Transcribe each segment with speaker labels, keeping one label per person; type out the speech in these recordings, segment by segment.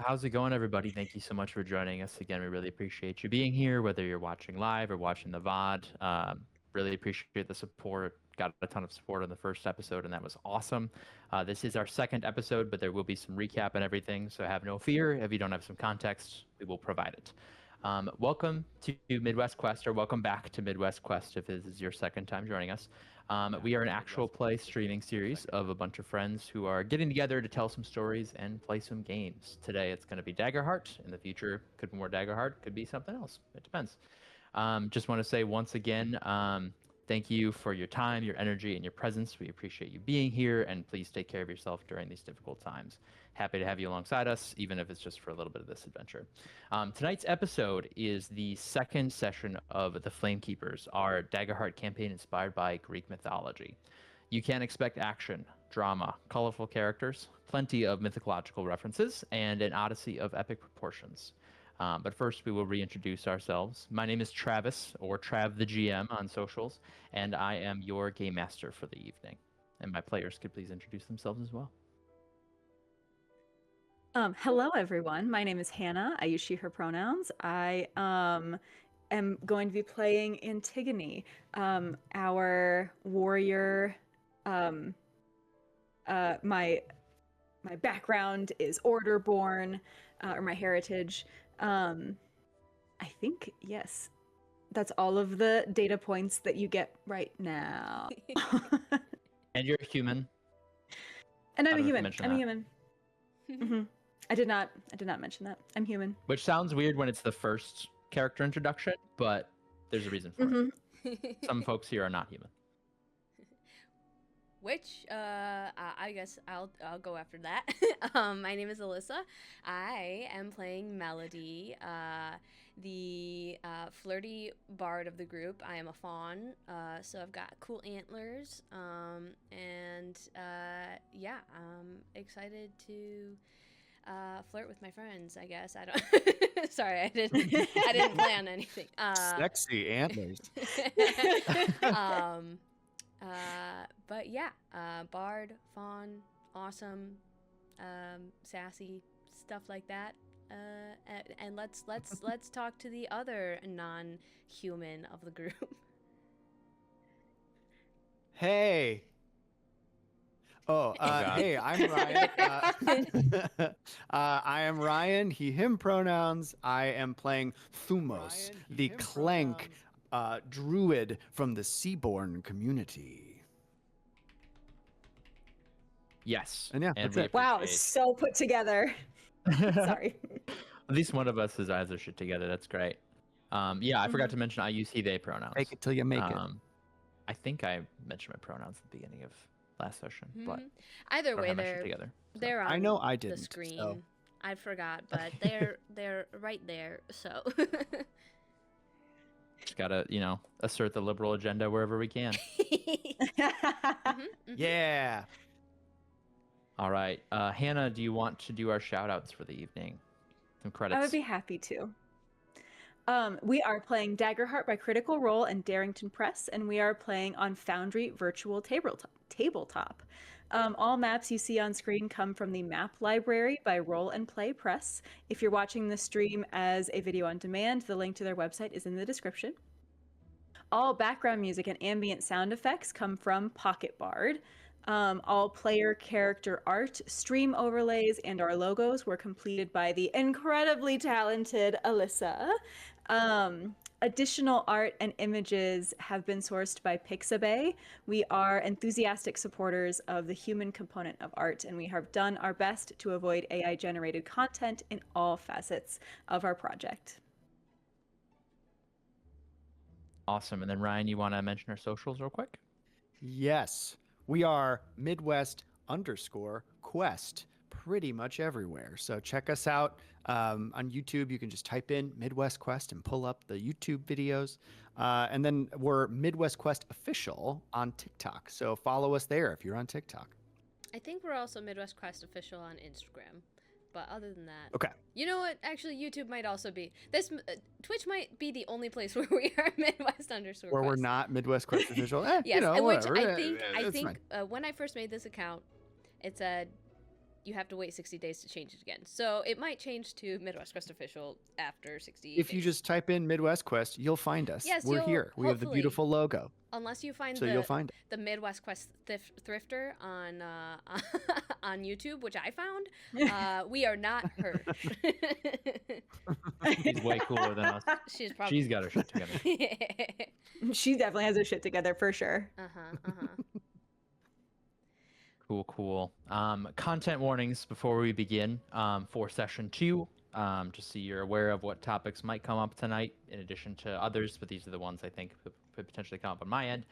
Speaker 1: how's it going, everybody? Thank you so much for joining us again. We really appreciate you being here, whether you're watching live or watching the VOD. Really appreciate the support. Got a ton of support on the first episode, and that was awesome. This is our second episode, but there will be some recap and everything, so have no fear. If you don't have some context, we will provide it. Welcome to Midwest Quest, or welcome back to Midwest Quest if this is your second time joining us. We are an actual play streaming series of a bunch of friends who are getting together to tell some stories and play some games. Today it's going to be Daggerheart. In the future, could be more Daggerheart, could be something else. It depends. Just want to say once again, thank you for your time, your energy, and your presence. We appreciate you being here, and please take care of yourself during these difficult times. Happy to have you alongside us, even if it's just for a little bit of this adventure. Tonight's episode is the second session of the Flamekeepers, our Daggerheart campaign inspired by Greek mythology. You can expect action, drama, colorful characters, plenty of mythological references, and an odyssey of epic proportions. But first, we will reintroduce ourselves. My name is Travis, or Trav the GM on socials, and I am your game master for the evening. And my players could please introduce themselves as well.
Speaker 2: Hello, everyone. My name is Hannah. I use she, her pronouns. I am going to be playing Antigone, our warrior. My background is Order-born, or my heritage. I think, yes, that's all of the data points that you get right now.
Speaker 1: And you're a human.
Speaker 2: And I'm a human. I'm a human. Mm-hmm. I did not mention that. I'm human.
Speaker 1: Which sounds weird when it's the first character introduction, but there's a reason for it. Some folks here are not human.
Speaker 3: Which, I guess I'll go after that. My name is Alyssa. I am playing Melody, the flirty bard of the group. I am a fawn, so I've got cool antlers, and yeah, I'm excited to flirt with my friends, I guess. I don't. Sorry, I didn't plan anything.
Speaker 4: Sexy antlers.
Speaker 3: But yeah, bard, fawn, awesome, sassy, stuff like that. And let's talk to the other non-human of the group.
Speaker 4: Hey. Oh, hey, I'm Ryan. I am Ryan, he, him pronouns. I am playing Thumos, the Clank druid from the Seaborn community.
Speaker 1: Yes.
Speaker 4: And yeah,
Speaker 1: and
Speaker 4: that's it.
Speaker 2: Wow, it's so put together. Sorry.
Speaker 1: At least one of us has eyes their shit together. That's great. Yeah, I forgot to mention I use he, they pronouns.
Speaker 4: Make it till you make it.
Speaker 1: I think I mentioned my pronouns at the beginning of last session, but
Speaker 3: either way, they're on
Speaker 4: I know I didn't,
Speaker 3: the screen.
Speaker 4: so.
Speaker 3: I forgot, but they're right there. So
Speaker 1: just gotta, assert the liberal agenda wherever we can.
Speaker 4: Yeah.
Speaker 1: All right, Hannah, do you want to do our shout outs for the evening? Some credits.
Speaker 2: I would be happy to. We are playing Daggerheart by Critical Role and Darrington Press, and we are playing on Foundry Virtual Tabletop. All maps you see on screen come from the map library by Roll and Play Press. If you're watching the stream as a video on demand, the link to their website is in the description. All background music and ambient sound effects come from Pocketbard. All player character art, stream overlays, and our logos were completed by the incredibly talented Alyssa. Additional art and images have been sourced by Pixabay. We are enthusiastic supporters of the human component of art, and we have done our best to avoid AI-generated content in all facets of our project.
Speaker 1: Awesome. And then Ryan, you want to mention our socials real quick?
Speaker 4: Yes. We are Midwest_Quest pretty much everywhere. So check us out on YouTube. You can just type in Midwest Quest and pull up the YouTube videos. And then we're Midwest Quest Official on TikTok. So follow us there if you're on TikTok.
Speaker 3: I think we're also Midwest Quest Official on Instagram. But other than that,
Speaker 4: okay.
Speaker 3: You know what? Actually, YouTube might also be this. Twitch might be the only place where we are Midwest_Quest.
Speaker 4: Where we're not Midwest Quest Official. Yes,
Speaker 3: which
Speaker 4: whatever.
Speaker 3: I think when I first made this account, it said you have to wait 60 days to change it again. So it might change to Midwest Quest Official after 60
Speaker 4: If
Speaker 3: days.
Speaker 4: you just type in Midwest Quest, you'll find us.
Speaker 3: Yes,
Speaker 4: We're here. We have the
Speaker 3: hopefully.
Speaker 4: beautiful logo.
Speaker 3: Unless you find
Speaker 4: So you'll find it.
Speaker 3: the Midwest Quest Thrifter on on YouTube, which I found, we are not her.
Speaker 1: She's way cooler than us.
Speaker 3: She's
Speaker 1: got her shit together.
Speaker 2: She definitely has her shit together for sure.
Speaker 1: Cool. Content warnings before we begin for session 2. Just so you're aware of what topics might come up tonight, in addition to others, but these are the ones I think could potentially come up on my end.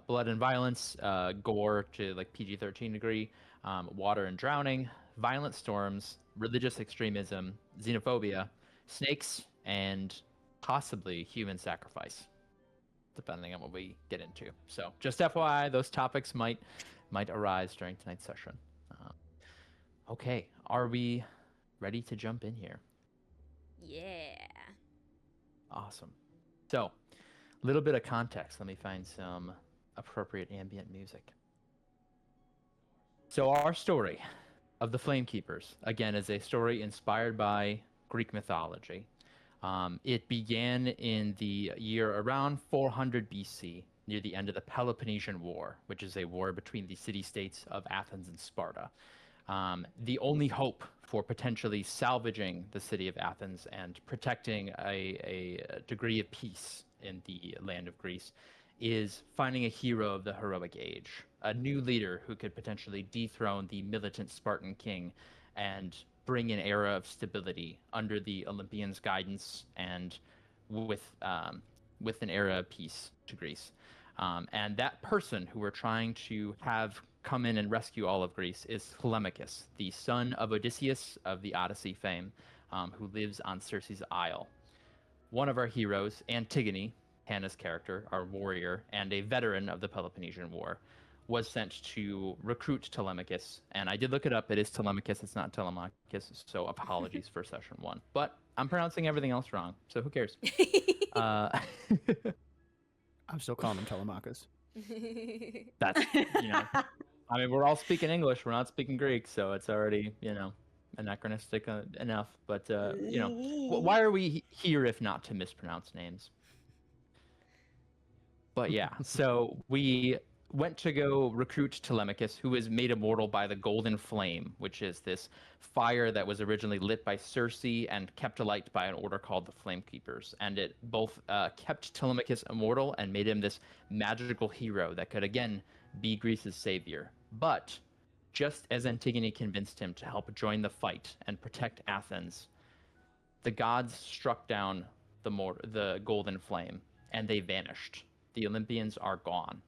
Speaker 1: Blood and violence, gore to like PG-13 degree, water and drowning, violent storms, religious extremism, xenophobia, snakes, and possibly human sacrifice, depending on what we get into. So just FYI, those topics might arise during tonight's session. Okay, are we ready to jump in here?
Speaker 3: Yeah.
Speaker 1: Awesome. So, a little bit of context. Let me find some appropriate ambient music. So our story of the Flamekeepers, again, is a story inspired by Greek mythology. It began in the year around 400 BC, near the end of the Peloponnesian War, which is a war between the city-states of Athens and Sparta. The only hope for potentially salvaging the city of Athens and protecting a degree of peace in the land of Greece is finding a hero of the heroic age, a new leader who could potentially dethrone the militant Spartan king and bring an era of stability under the Olympians' guidance and with an era of peace to Greece. And that person who we're trying to have come in and rescue all of Greece is Telemachus, the son of Odysseus of the Odyssey fame, who lives on Circe's Isle. One of our heroes, Antigone, Hannah's character, our warrior, and a veteran of the Peloponnesian War, was sent to recruit Telemachus. And I did look it up. It is Telemachus. It's not Telemachus. So apologies for session 1. But I'm pronouncing everything else wrong. So who cares?
Speaker 4: I'm still calling him Telemachus.
Speaker 1: That's, I mean, we're all speaking English. We're not speaking Greek. So it's already, anachronistic enough. But, why are we here if not to mispronounce names? But yeah, so we went to go recruit Telemachus, who was made immortal by the golden flame, which is this fire that was originally lit by Circe and kept alight by an order called the Flamekeepers. And it both kept Telemachus immortal and made him this magical hero that could, again, be Greece's savior. But just as Antigone convinced him to help join the fight and protect Athens, the gods struck down the golden flame, and they vanished. The Olympians are gone.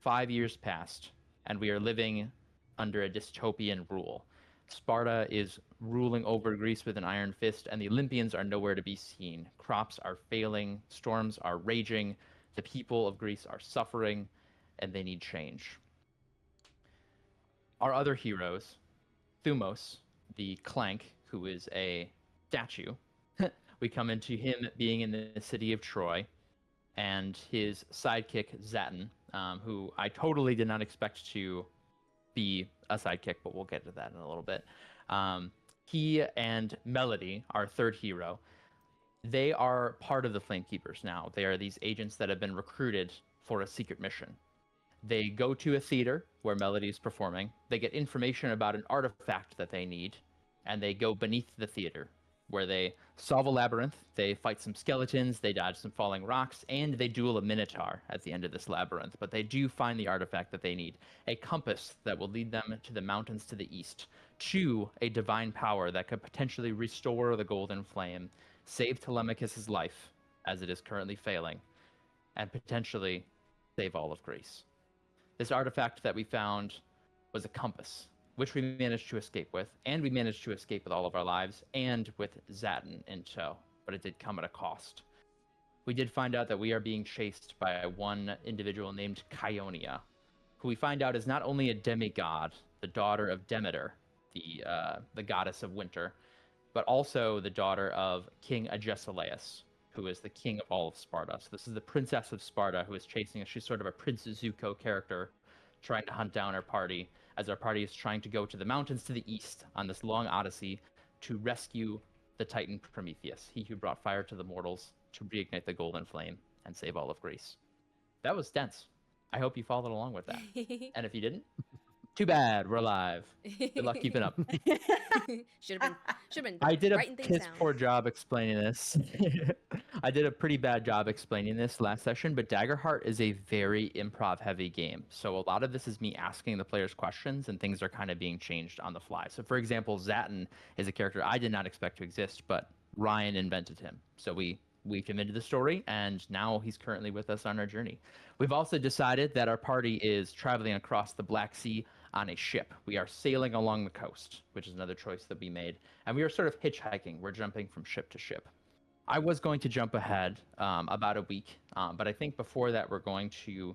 Speaker 1: 5 years passed, and we are living under a dystopian rule. Sparta is ruling over Greece with an iron fist, and the Olympians are nowhere to be seen. Crops are failing, storms are raging, the people of Greece are suffering, and they need change. Our other heroes, Thumos, the Clank, who is a statue, we come into him being in the city of Troy, and his sidekick, Zatin, who I totally did not expect to be a sidekick, but we'll get to that in a little bit. He and Melody, our third hero, they are part of the Flamekeepers now. They are these agents that have been recruited for a secret mission. They go to a theater where Melody is performing. They get information about an artifact that they need, and they go beneath the theater, where they solve a labyrinth, they fight some skeletons, they dodge some falling rocks, and they duel a minotaur at the end of this labyrinth. But they do find the artifact that they need, a compass that will lead them to the mountains to the east, to a divine power that could potentially restore the golden flame, save Telemachus' life, as it is currently failing, and potentially save all of Greece. This artifact that we found was a compass, which we managed to escape with, and we managed to escape with all of our lives, and with Zatin in tow, but it did come at a cost. We did find out that we are being chased by one individual named Chaonia, who we find out is not only a demigod, the daughter of Demeter, the goddess of winter, but also the daughter of King Agesilaus, who is the king of all of Sparta. So this is the princess of Sparta who is chasing us. She's sort of a Prince Zuko character, trying to hunt down her party. as our party is trying to go to the mountains to the east on this long odyssey to rescue the Titan Prometheus, he who brought fire to the mortals to reignite the golden flame and save all of Greece. That was dense. I hope you followed along with that. And if you didn't, too bad. We're live. Good luck keeping up.
Speaker 3: should have been
Speaker 1: I did a
Speaker 3: writing things
Speaker 1: piss
Speaker 3: down.
Speaker 1: poor job explaining this. I did a pretty bad job explaining this last session, but Daggerheart is a very improv heavy game. So a lot of this is me asking the players questions and things are kind of being changed on the fly. So for example, Zatin is a character I did not expect to exist, but Ryan invented him. So we weaved him into the story, and now he's currently with us on our journey. We've also decided that our party is traveling across the Black Sea on a ship. We are sailing along the coast, which is another choice that we made. And we are sort of hitchhiking. We're jumping from ship to ship. I was going to jump ahead about a week, but I think before that we're going to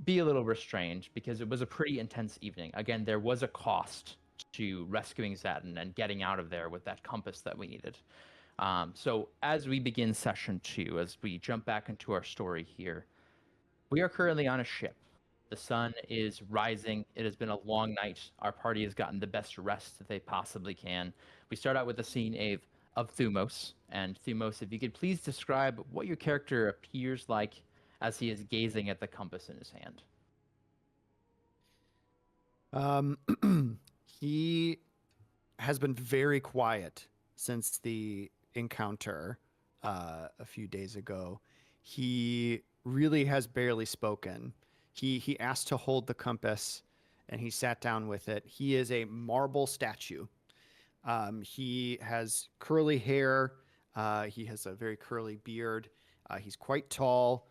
Speaker 1: be a little restrained because it was a pretty intense evening. Again, there was a cost to rescuing Zatin and getting out of there with that compass that we needed. So as we begin session 2, as we jump back into our story here, we are currently on a ship. The sun is rising. It has been a long night. Our party has gotten the best rest that they possibly can. We start out with a scene of Thumos. And Thumos, if you could please describe what your character appears like as he is gazing at the compass in his hand.
Speaker 4: He has been very quiet since the encounter a few days ago. He really has barely spoken. He asked to hold the compass, and he sat down with it. He is a marble statue. He has curly hair. He has a very curly beard. He's quite tall,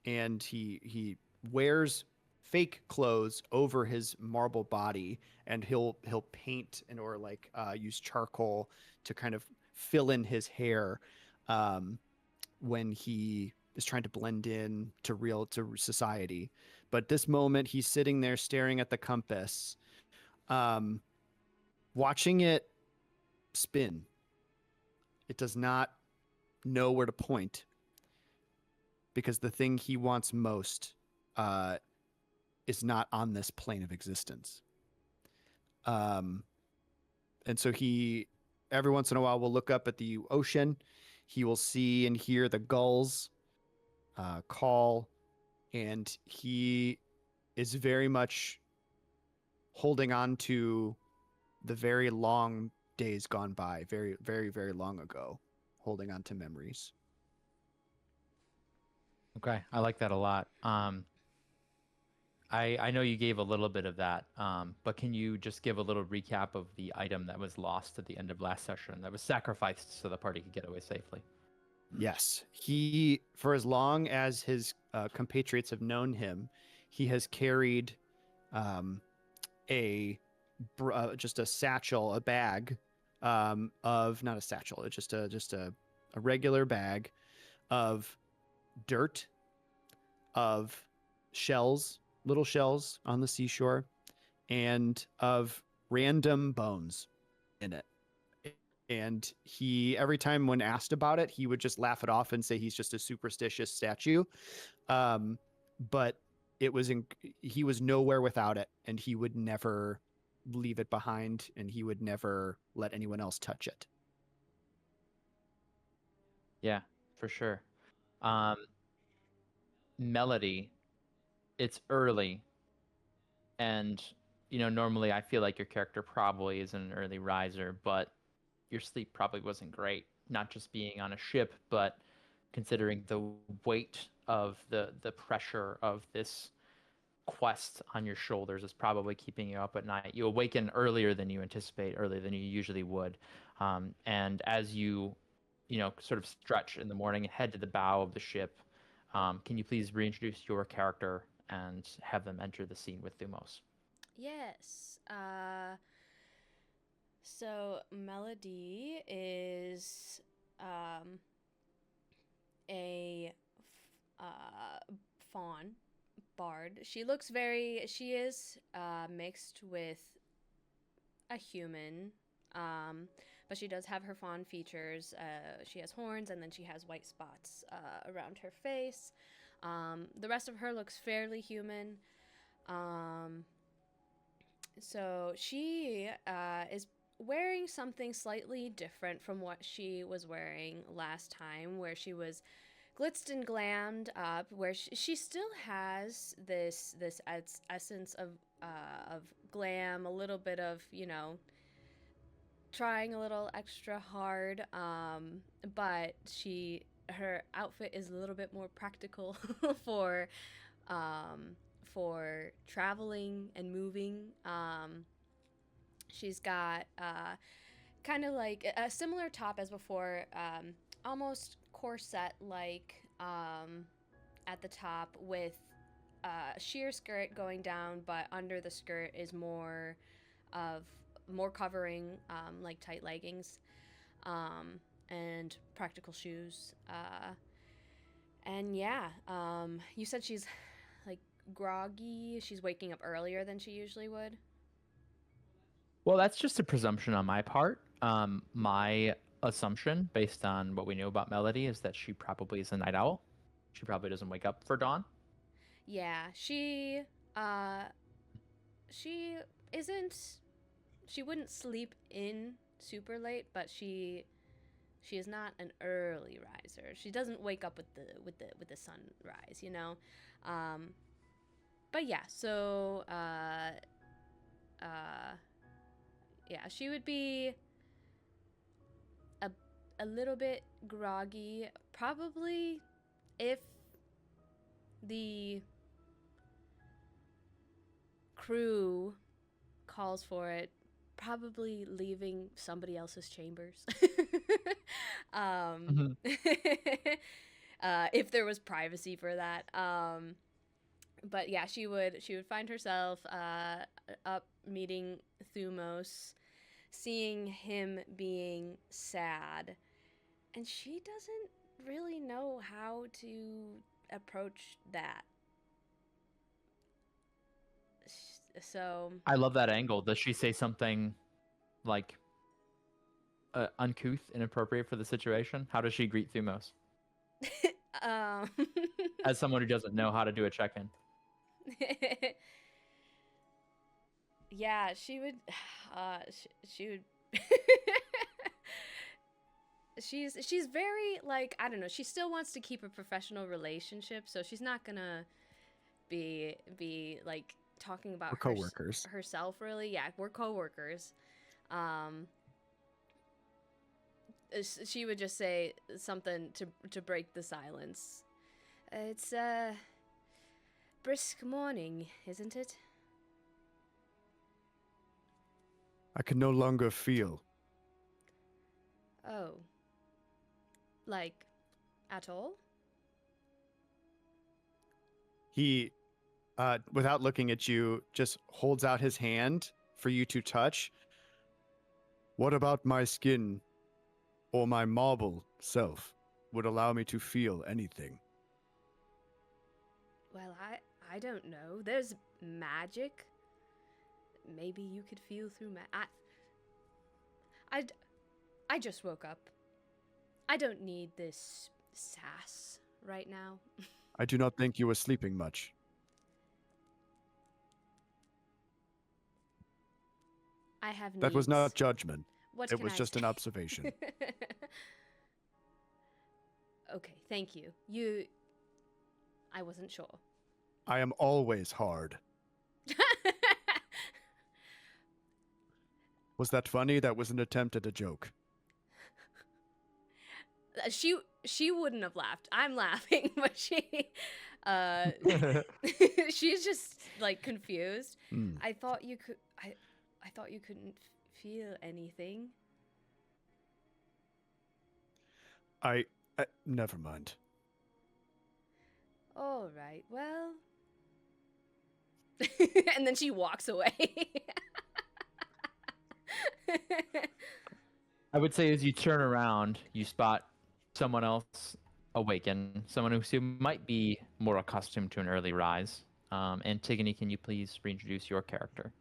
Speaker 4: and he wears fake clothes over his marble body, and he'll paint and or like use charcoal to kind of fill in his hair when he is trying to blend in to society. But this moment, he's sitting there staring at the compass, watching it spin. It does not know where to point because the thing he wants most is not on this plane of existence. And so he, every once in a while, will look up at the ocean. He will see and hear the gulls call, and he is very much holding on to the very long days gone by, very, very, very long ago, holding on to memories.
Speaker 1: Okay, I like that a lot. I know you gave a little bit of that, but can you just give a little recap of the item that was lost at the end of last session that was sacrificed so the party could get away safely?
Speaker 4: Yes, he, for as long as his compatriots have known him, he has carried just a satchel, a bag of, not a satchel, it's just a regular bag of dirt, of shells, little shells on the seashore, and of random bones in it. And he, every time when asked about it, he would just laugh it off and say he's just a superstitious statue. But it was he was nowhere without it, and he would never leave it behind, and he would never let anyone else touch it.
Speaker 1: Yeah, for sure. Melody, it's early, and normally I feel like your character probably is an early riser, but your sleep probably wasn't great, not just being on a ship, but considering the weight of the pressure of this quest on your shoulders is probably keeping you up at night. You awaken earlier than you anticipate, earlier than you usually would, and as you sort of stretch in the morning and head to the bow of the ship, can you please reintroduce your character and have them enter the scene with Thumos?
Speaker 3: Yes. So Melody is a fawn bard. She is mixed with a human, but she does have her fawn features. She has horns, and then she has white spots around her face. The rest of her looks fairly human. So she is wearing something slightly different from what she was wearing last time, where she was glitzed and glammed up, where she still has this essence of glam, a little bit of, you know, trying a little extra hard, but her outfit is a little bit more practical for um, for traveling and moving. She's got kind of like a similar top as before, almost corset like at the top with sheer skirt going down, but under the skirt is of more covering, like tight leggings, and practical shoes. And yeah, you said she's like groggy. She's waking up earlier than she usually would.
Speaker 1: Well, that's just a presumption on my part. My assumption, based on what we know about Melody, is that she probably is a night owl. She probably doesn't wake up for dawn.
Speaker 3: Yeah, uh she isn't she wouldn't sleep in super late, but she is not an early riser. She doesn't wake up with the sunrise, you know. Um, but yeah, so yeah, she would be a a little bit groggy, probably if the crew calls for it, probably leaving somebody else's chambers. um, if there was privacy for that. But yeah, she would find herself up meeting Thumos, seeing him being sad, and she doesn't really know how to approach that. So
Speaker 1: I love that angle. Does she say something like uncouth, inappropriate for the situation? How does she greet Thumos
Speaker 3: um
Speaker 1: as someone who doesn't know how to do a check-in?
Speaker 3: yeah, she would she would she's very, like, I don't know, she still wants to keep a professional relationship, so she's not gonna be like talking about
Speaker 4: We're coworkers.
Speaker 3: herself really. Yeah, we're coworkers. um she would just say something to break the silence. It's a brisk morning, isn't it?
Speaker 4: I can no longer feel.
Speaker 3: Oh. Like, at all?
Speaker 4: He, without looking at you, just holds out his hand for you to touch. What about my skin or my marble self would allow me to feel anything?
Speaker 3: Well, I don't know. There's magic. Maybe you could feel through I just woke up. I don't need this sass right now.
Speaker 4: I do not think you were sleeping much.
Speaker 3: I have needs.
Speaker 4: That was not judgment.
Speaker 3: What
Speaker 4: It
Speaker 3: can
Speaker 4: was
Speaker 3: I
Speaker 4: just an
Speaker 3: say?
Speaker 4: observation.
Speaker 3: Okay, thank you. I wasn't sure.
Speaker 4: I am always hard. Was that funny? That was an attempt at a joke.
Speaker 3: She wouldn't have laughed. I'm laughing, but uh she's just like confused.
Speaker 4: Hmm.
Speaker 3: I thought you could I thought you couldn't feel anything.
Speaker 4: Never mind.
Speaker 3: All right. Well. And then she walks away.
Speaker 1: I would say as you turn around, you spot someone else awaken, someone who might be more accustomed to an early rise. Antigone, can you please reintroduce your character?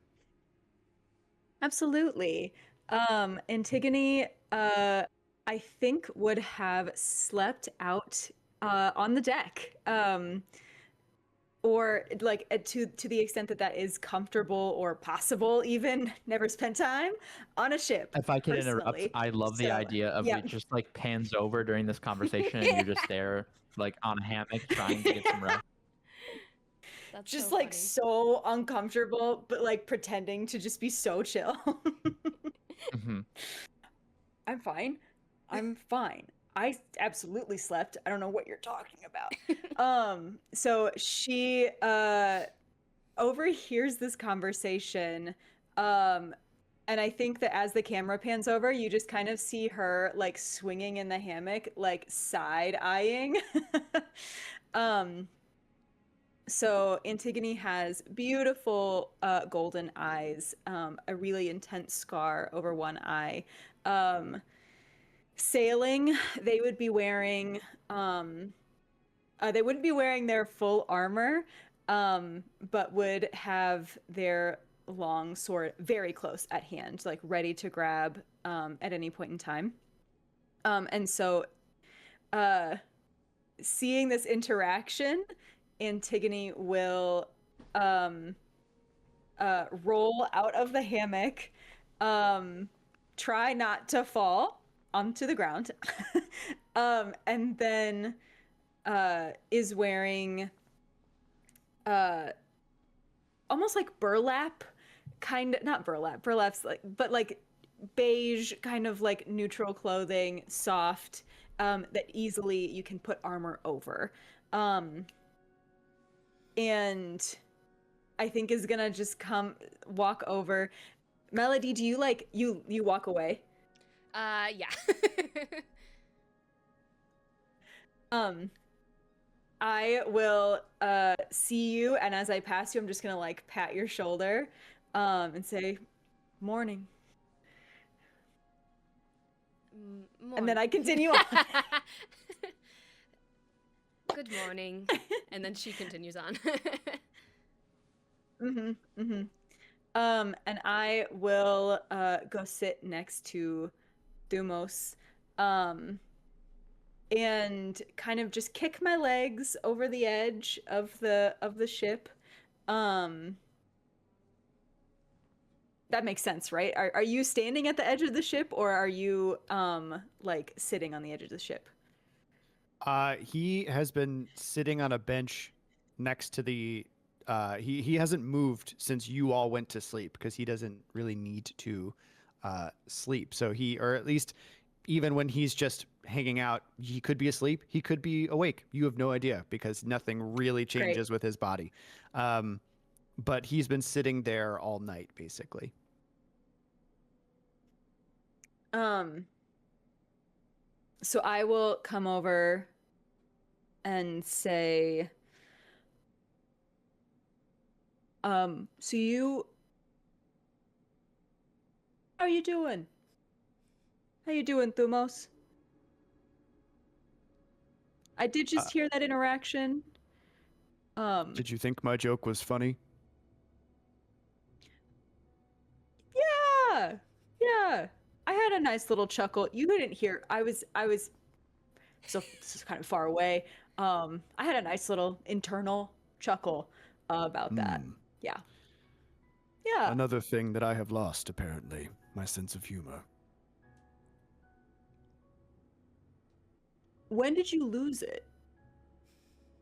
Speaker 2: Absolutely. Antigone, I think would have slept out on the deck, or like to the extent that that is comfortable or possible, even never spent time on a ship.
Speaker 1: If I can interrupt,
Speaker 2: personally.
Speaker 1: I love the
Speaker 2: So,
Speaker 1: idea of
Speaker 2: yeah.
Speaker 1: it just like pans over during this conversation and you're just there like on a hammock trying to get some rest.
Speaker 3: That's
Speaker 2: Just
Speaker 3: so
Speaker 2: like
Speaker 3: funny.
Speaker 2: so uncomfortable, but like pretending to just be so chill.
Speaker 1: Hmm.
Speaker 2: I'm fine. I'm fine. I absolutely slept. I don't know what you're talking about. So she overhears this conversation. And I think that as the camera pans over, you just kind of see her like swinging in the hammock, like side eyeing. um so Antigone has beautiful golden eyes, a really intense scar over one eye. Um, Sailing, they would be wearing they wouldn't be wearing their full armor, but would have their long sword very close at hand, like ready to grab at any point in time. And so uh, seeing this interaction, Antigone will roll out of the hammock, try not to fall onto the ground, and then is wearing almost like burlap, kind of not burlap's like, but like beige, kind of like neutral clothing, soft, that easily you can put armor over. And I think is gonna just walk over. Melody, do you like you walk away?
Speaker 3: Yeah.
Speaker 2: Um, I will see you, and as I pass you, I'm just gonna like pat your shoulder, and say, "Morning," and then I continue on.
Speaker 3: Good morning. And then she continues on.
Speaker 2: And I will go sit next to Thumos, and kind of just kick my legs over the edge of the ship. That makes sense, right? Are you standing at the edge of the ship, or are you like sitting on the edge of the ship?
Speaker 4: He has been sitting on a bench next to the. He hasn't moved since you all went to sleep because he doesn't really need to sleep. So he, or at least even when he's just hanging out, he could be asleep. He could be awake. You have no idea because nothing really changes with his body. But he's been sitting there all night, basically.
Speaker 2: So I will come over and say, so how are you doing? How you doing, Thumos? I did just hear that interaction.
Speaker 4: Did you think my joke was funny?
Speaker 2: Yeah, yeah. I had a nice little chuckle. You couldn't hear. I was so this is kind of far away. I had a nice little internal chuckle about that. Yeah. Yeah.
Speaker 4: Another thing that I have lost, apparently, my sense of humor.
Speaker 2: When did you lose it?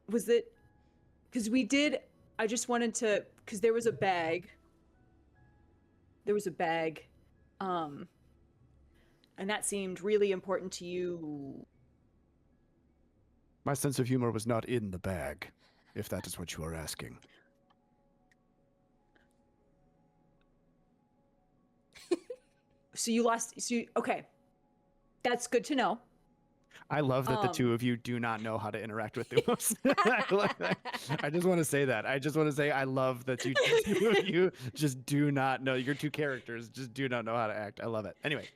Speaker 2: Was it because I just wanted to, because there was a bag. There was a bag. And that seemed really important to you.
Speaker 4: My sense of humor was not in the bag, if that is what you are asking.
Speaker 2: Okay. That's good to know.
Speaker 4: I love that the two of you do not know how to interact with Thumos. I just want to say that. I just want to say I love that you just do not know. Your two characters just do not know how to act. I love it. Anyway.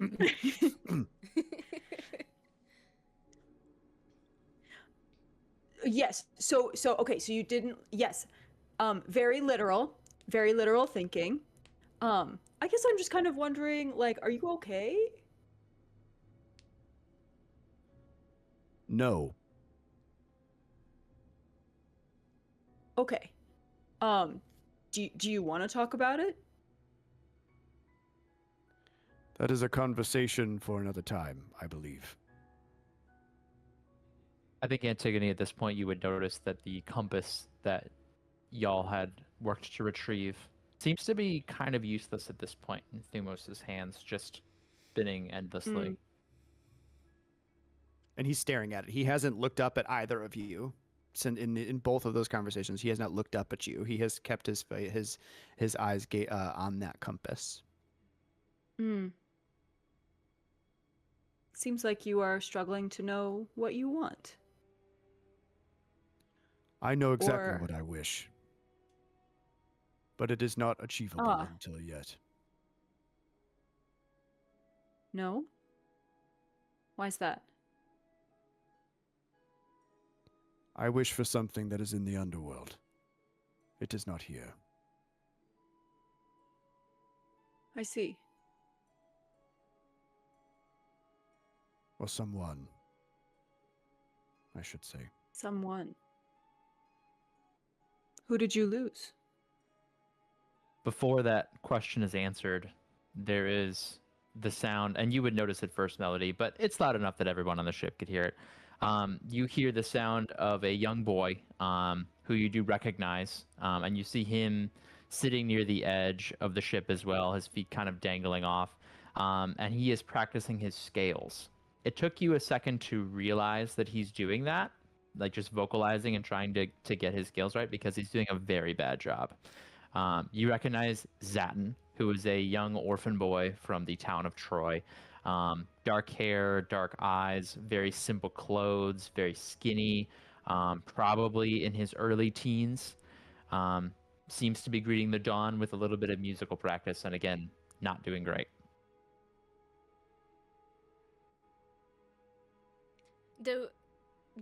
Speaker 2: Yes. So okay, so you didn't, yes. Very literal thinking. I guess I'm just kind of wondering, like, are you okay?
Speaker 4: No.
Speaker 2: Okay. Do you want to talk about it?
Speaker 4: That is a conversation for another time, I believe.
Speaker 1: I think Antigone, at this point, you would notice that the compass that y'all had worked to retrieve seems to be kind of useless at this point in Thumos's hands, just spinning endlessly.
Speaker 4: And he's staring at it. He hasn't looked up at either of you. In both of those conversations, he has not looked up at you. He has kept his eyes on that compass.
Speaker 2: Seems like you are struggling to know what you want.
Speaker 4: I know exactly what I wish, but it is not achievable until yet.
Speaker 2: No? Why's that?
Speaker 4: I wish for something that is in the underworld. It is not here.
Speaker 2: I see.
Speaker 4: Or someone, I should say.
Speaker 2: Someone. Who did you lose?
Speaker 1: Before that question is answered, there is the sound, and you would notice it first, Melody, but it's loud enough that everyone on the ship could hear it. You hear the sound of a young boy who you do recognize, and you see him sitting near the edge of the ship as well, his feet kind of dangling off, and he is practicing his scales. It took you a second to realize that he's doing that, like just vocalizing and trying to get his scales right, because he's doing a very bad job. You recognize Zatin, who is a young orphan boy from the town of Troy. Dark hair, dark eyes, very simple clothes, very skinny, probably in his early teens. Seems to be greeting the dawn with a little bit of musical practice, and again, not doing great.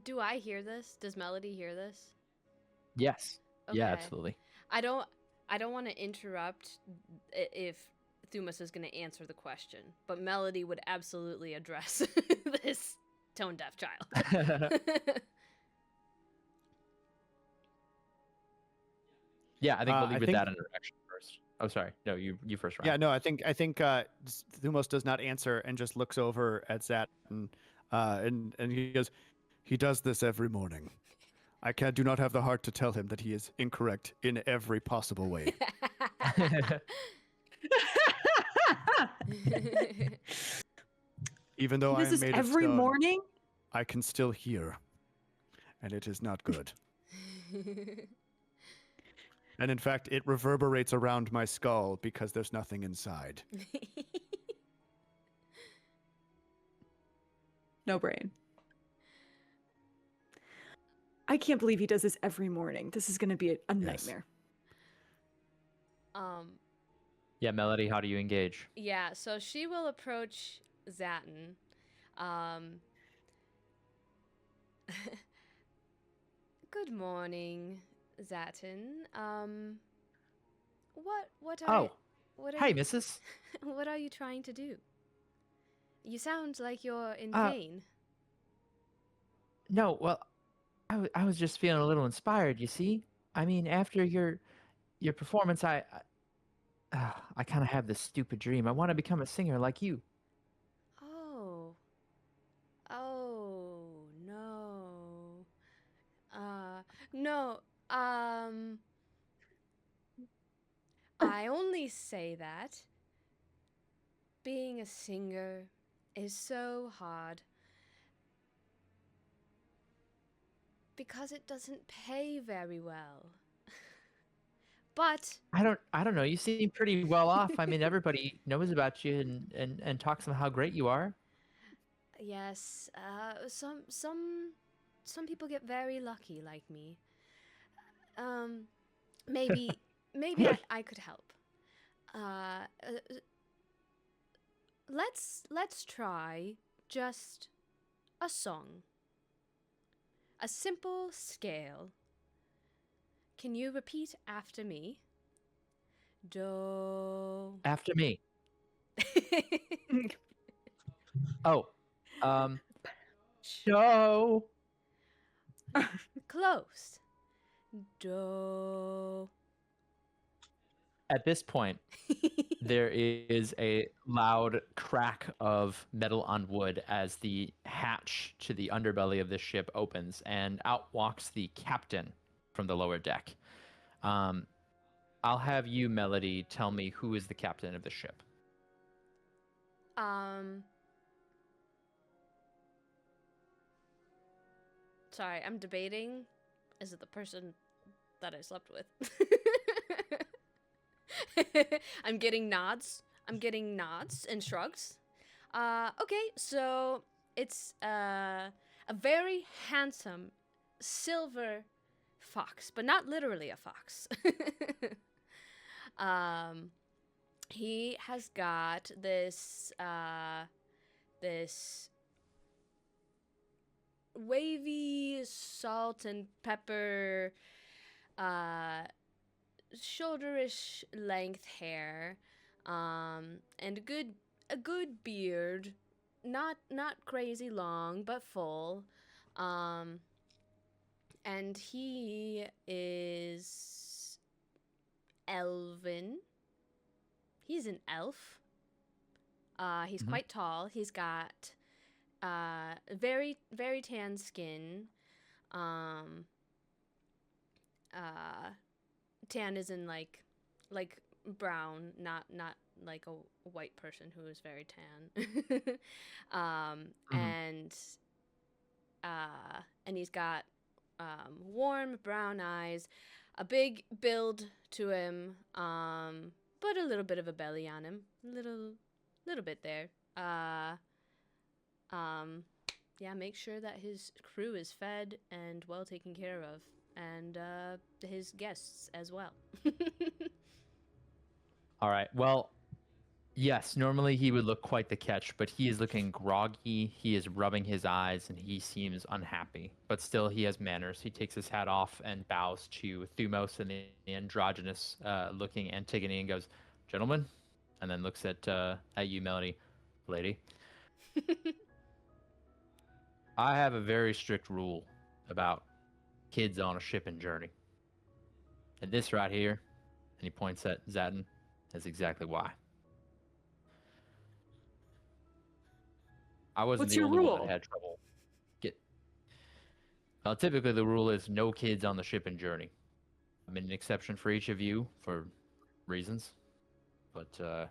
Speaker 3: Do I hear this? Does Melody hear this?
Speaker 1: Yes.
Speaker 3: Okay.
Speaker 1: Yeah, absolutely.
Speaker 3: I don't want to interrupt if Thumos is going to answer the question, but Melody would absolutely address this tone deaf child.
Speaker 1: Yeah, I think we'll leave with that interaction first. Oh, sorry. No, you first, Ryan.
Speaker 4: Yeah, no, I think Thumos does not answer and just looks over at Zat and he goes, he does this every morning. I do not have the heart to tell him that he is incorrect in every possible way. Even though I am made of
Speaker 2: every
Speaker 4: stone,
Speaker 2: morning,
Speaker 4: I can still hear, and it is not good. And in fact, it reverberates around my skull because there's nothing inside.
Speaker 2: No brain. I can't believe he does this every morning. This is going to be a nightmare.
Speaker 1: Yeah, Melody, how do you engage?
Speaker 3: Yeah, so she will approach Zatin. Good morning, Zatin. What are
Speaker 1: Hey, Mrs.
Speaker 3: What are you trying to do? You sound like you're in
Speaker 1: Uh,
Speaker 3: pain.
Speaker 1: No, well, I was just feeling a little inspired, you see? I mean, after your performance, I kind of have this stupid dream. I want to become a singer like you.
Speaker 3: Oh, no. No, I only say that being a singer is so hard because it doesn't pay very well. But
Speaker 1: I don't know. You seem pretty well off. I mean, everybody knows about you and talks about how great you are.
Speaker 3: yes, some people get very lucky like me. Maybe I could help. Let's try just a song. A simple scale. Can you repeat after me? Do.
Speaker 1: After me. Oh, show.
Speaker 3: Close. Do.
Speaker 1: At this point, there is a loud crack of metal on wood as the hatch to the underbelly of the ship opens, and out walks the captain from the lower deck. Um, I'll have you, Melody, tell me who is the captain of the ship.
Speaker 3: Sorry, I'm debating. Is it the person that I slept with? I'm getting nods. I'm getting nods and shrugs. Okay, so it's a very handsome silver fox, but not literally a fox. He has got this wavy salt and pepper shoulderish length hair, and a good beard, not crazy long but full, and he is elven. He's an elf. He's quite tall. He's got very tan skin. Tan is in like brown, not like a white person who is very tan. And he's got warm brown eyes, a big build to him, but a little bit of a belly on him, little bit there. Yeah, make sure that his crew is fed and well taken care of, and his guests as well.
Speaker 1: All right. Well, yes, normally he would look quite the catch, but he is looking groggy. He is rubbing his eyes and he seems unhappy, but still he has manners. He takes his hat off and bows to Thumos and the androgynous looking Antigone and goes, "Gentlemen," and then looks at you, Melody. "Lady, I have a very strict rule about kids on a shipping journey. And this right here," and he points at Zatin, "is exactly why. I wasn't
Speaker 2: What's
Speaker 1: the
Speaker 2: your
Speaker 1: only one
Speaker 2: rule?
Speaker 1: that had trouble Well, typically the rule is no kids on the shipping journey. I made an exception for each of you for reasons, but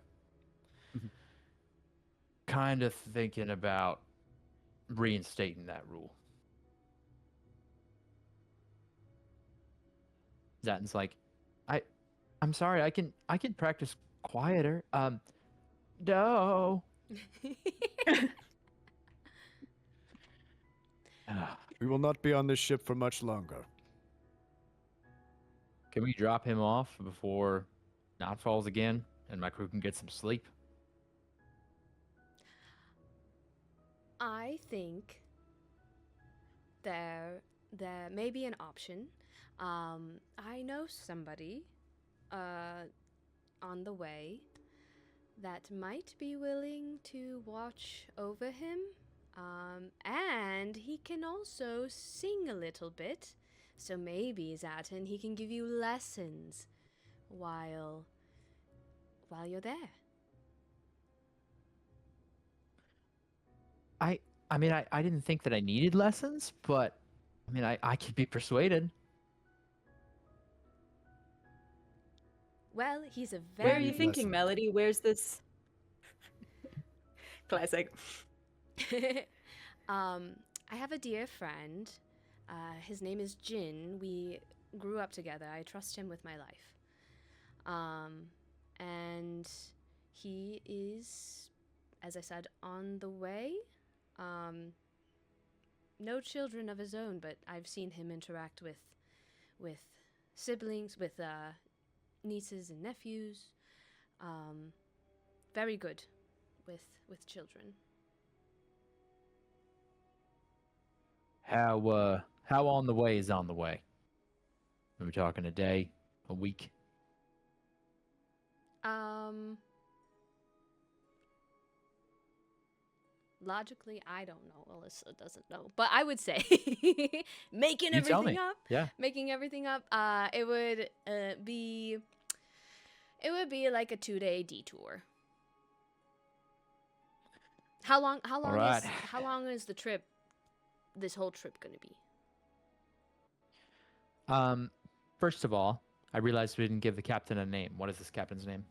Speaker 1: kind of thinking about reinstating that rule." Zatin's like, I'm sorry, I can practice quieter. No.
Speaker 4: We will not be on this ship for much longer.
Speaker 1: Can we drop him off before night falls again and my crew can get some sleep?
Speaker 3: I think there may be an option. I know somebody on the way that might be willing to watch over him. And he can also sing a little bit. So maybe, Zatin, he can give you lessons while you're there.
Speaker 1: I mean, I didn't think that I needed lessons, but I mean, I could be persuaded.
Speaker 3: Well, he's a
Speaker 2: Where are
Speaker 3: very
Speaker 2: you thinking, Melody? Where's this? Classic.
Speaker 3: I have a dear friend. His name is Jin. We grew up together. I trust him with my life. And he is, as I said, on the way. No children of his own, but I've seen him interact with siblings, with nieces and nephews. Very good with children.
Speaker 1: How on the way is on the way? Are we talking a day, a week?
Speaker 3: Logically, I don't know. Alyssa doesn't know, but I would say making
Speaker 1: You tell
Speaker 3: everything
Speaker 1: me.
Speaker 3: up.
Speaker 1: Yeah.
Speaker 3: Making everything up. It would be It would be like a 2-day detour. How long
Speaker 1: right.
Speaker 3: is the trip, this whole trip gonna be?
Speaker 1: First of all, I realized we didn't give the captain a name. What is this captain's name?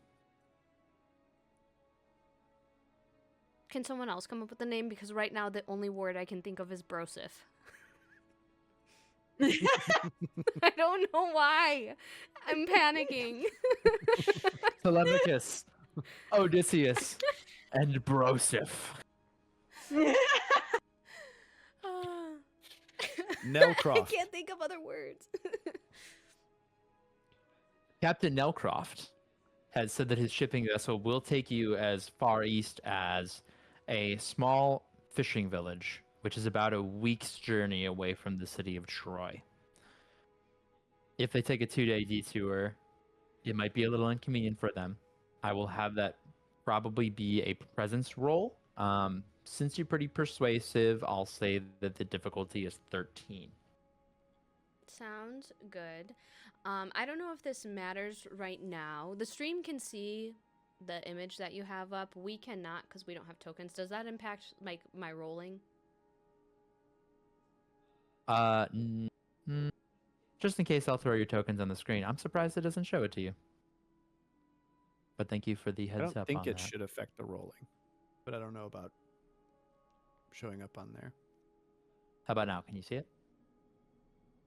Speaker 3: Can someone else come up with a name? Because right now the only word I can think of is Broseph. I don't know why. I'm panicking.
Speaker 1: Telemachus, Odysseus, and Broseph.
Speaker 4: Nelcroft.
Speaker 3: I can't think of other words.
Speaker 1: Captain Nelcroft has said that his shipping vessel will take you as far east as a small fishing village, which is about a week's journey away from the city of Troy. If they take a 2-day detour, it might be a little inconvenient for them. I will have that probably be a presence roll. Since you're pretty persuasive, I'll say that the difficulty is 13.
Speaker 3: Sounds good. I don't know if this matters right now. The stream can see the image that you have up. We cannot because we don't have tokens. Does that impact my rolling?
Speaker 1: Just in case, I'll throw your tokens on the screen. I'm surprised it doesn't show it to you. But thank you for the
Speaker 4: I
Speaker 1: heads
Speaker 4: don't
Speaker 1: up
Speaker 4: think
Speaker 1: on
Speaker 4: it
Speaker 1: that.
Speaker 4: should affect the rolling, but I don't know about showing up on there.
Speaker 1: How about now? Can you see it?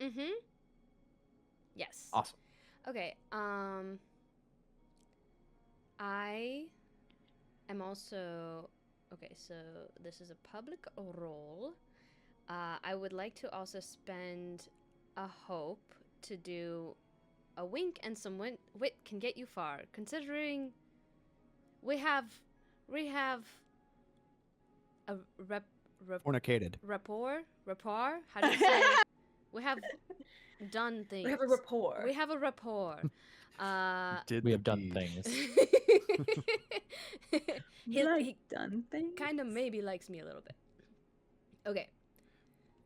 Speaker 3: Mm-hmm. Yes.
Speaker 1: Awesome.
Speaker 3: Okay. I am also okay. So this is a public roll. I would like to also spend a hope to do a wink and some wit can get you far. Considering we have a
Speaker 4: Fornicated.
Speaker 3: rapport. How do you say? We have done things.
Speaker 2: We have a rapport.
Speaker 3: We have a rapport.
Speaker 4: Did
Speaker 1: We
Speaker 4: the
Speaker 1: have done
Speaker 4: deed.
Speaker 1: things.
Speaker 3: he
Speaker 2: done things.
Speaker 3: kind of maybe likes me a little bit. Okay.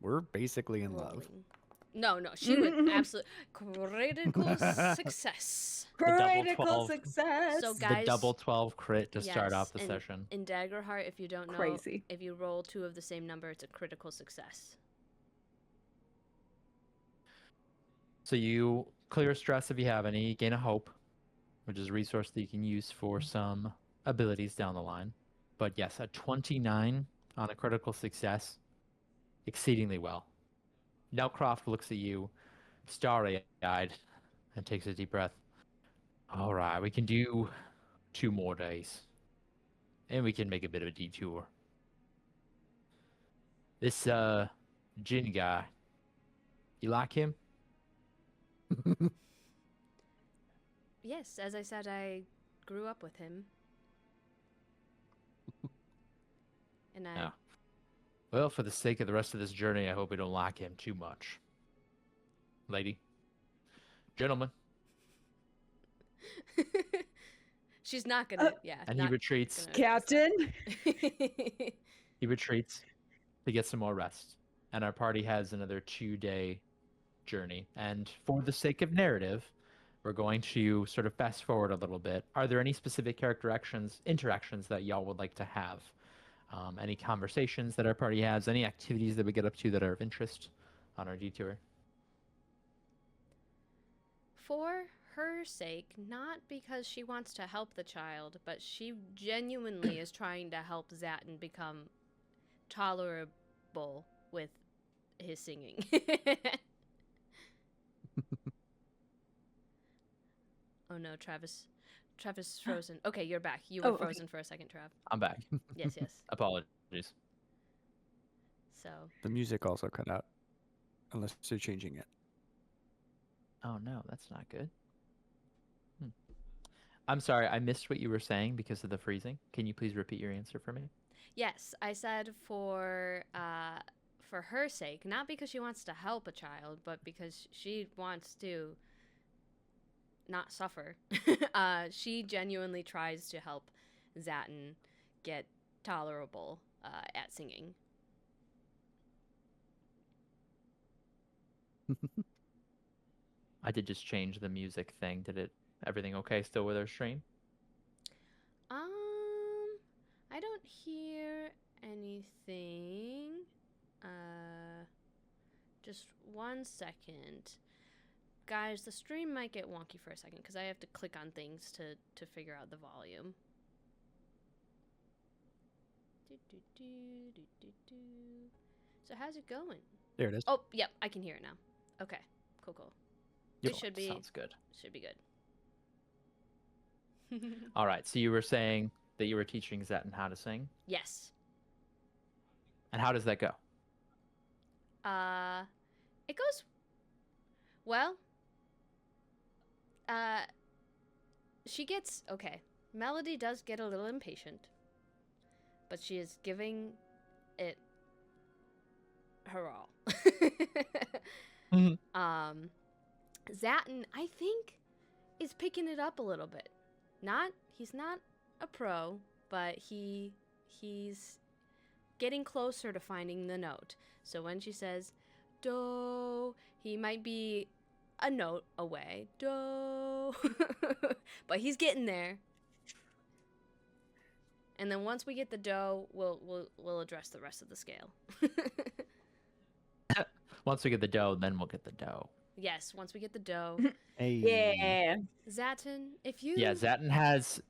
Speaker 4: We're basically in love.
Speaker 3: Rolling. No, she would absolutely critical success.
Speaker 1: The double
Speaker 2: Critical
Speaker 1: 12.
Speaker 2: success.
Speaker 3: So
Speaker 1: The
Speaker 3: guys,
Speaker 1: double 12 crit to start
Speaker 3: yes,
Speaker 1: off the
Speaker 3: and
Speaker 1: session.
Speaker 3: in Daggerheart, if you don't know,
Speaker 2: Crazy.
Speaker 3: if you roll 2 of the same number, it's a critical success.
Speaker 1: So you clear stress if you have any, gain a hope, which is a resource that you can use for some abilities down the line. But yes, a 29 on a critical success, exceedingly well. Nelcroft looks at you, starry-eyed, and takes a deep breath. All right, we can do 2 more days, and we can make a bit of a detour. This Jin guy, you like him?
Speaker 3: Yes, as I said, I grew up with him. And I
Speaker 1: Yeah. Well, for the sake of the rest of this journey, I hope we don't like him too much. Lady. Gentlemen.
Speaker 3: She's not gonna,
Speaker 1: And he retreats.
Speaker 2: Captain.
Speaker 1: He retreats to get some more rest. And our party has another 2-day journey. And for the sake of narrative, we're going to sort of fast forward a little bit. Are there any specific interactions that y'all would like to have? Any conversations that our party has? Any activities that we get up to that are of interest on our detour?
Speaker 3: For her sake, not because she wants to help the child, but she genuinely is trying to help Zatin become tolerable with his singing. Oh no, Travis is frozen. Okay, you're back. You were
Speaker 2: Oh, okay.
Speaker 3: frozen for a second, Trav.
Speaker 1: I'm back.
Speaker 3: Yes.
Speaker 1: Apologies.
Speaker 3: So,
Speaker 4: The music also cut out, unless they're changing it.
Speaker 1: Oh no, that's not good. I'm sorry, I missed what you were saying because of the freezing. Can you please repeat your answer for me?
Speaker 3: yes, I said for her sake, not because she wants to help a child, but because she wants to not suffer. She genuinely tries to help Zatin get tolerable at singing.
Speaker 1: I did just change the music thing. Did it Everything okay still with our stream?
Speaker 3: I don't hear anything. Just 1 second. Guys, the stream might get wonky for a second because I have to click on things to figure out the volume. So how's it going?
Speaker 4: There it is.
Speaker 3: Oh, yep, I can hear it now. Okay, cool.
Speaker 1: Yep,
Speaker 3: It should be
Speaker 1: sounds good.
Speaker 3: Should be good.
Speaker 1: All right, so you were saying that you were teaching Zeton how to sing,
Speaker 3: Yes.
Speaker 1: and how does that go?
Speaker 3: It goes well. She gets okay. Melody does get a little impatient, but she is giving it her all.
Speaker 1: Mhm.
Speaker 3: Zatin, I think, is picking it up a little bit. He's not a pro, but he's getting closer to finding the note. So when she says do, he might be a note away. Do. But he's getting there. And then once we get the do, we'll address the rest of the scale.
Speaker 1: Once we get the dough, then we'll get the dough.
Speaker 3: Yes, once we get the dough.
Speaker 4: Hey.
Speaker 2: Yeah.
Speaker 3: Zatin, if you
Speaker 1: Yeah, Zatin has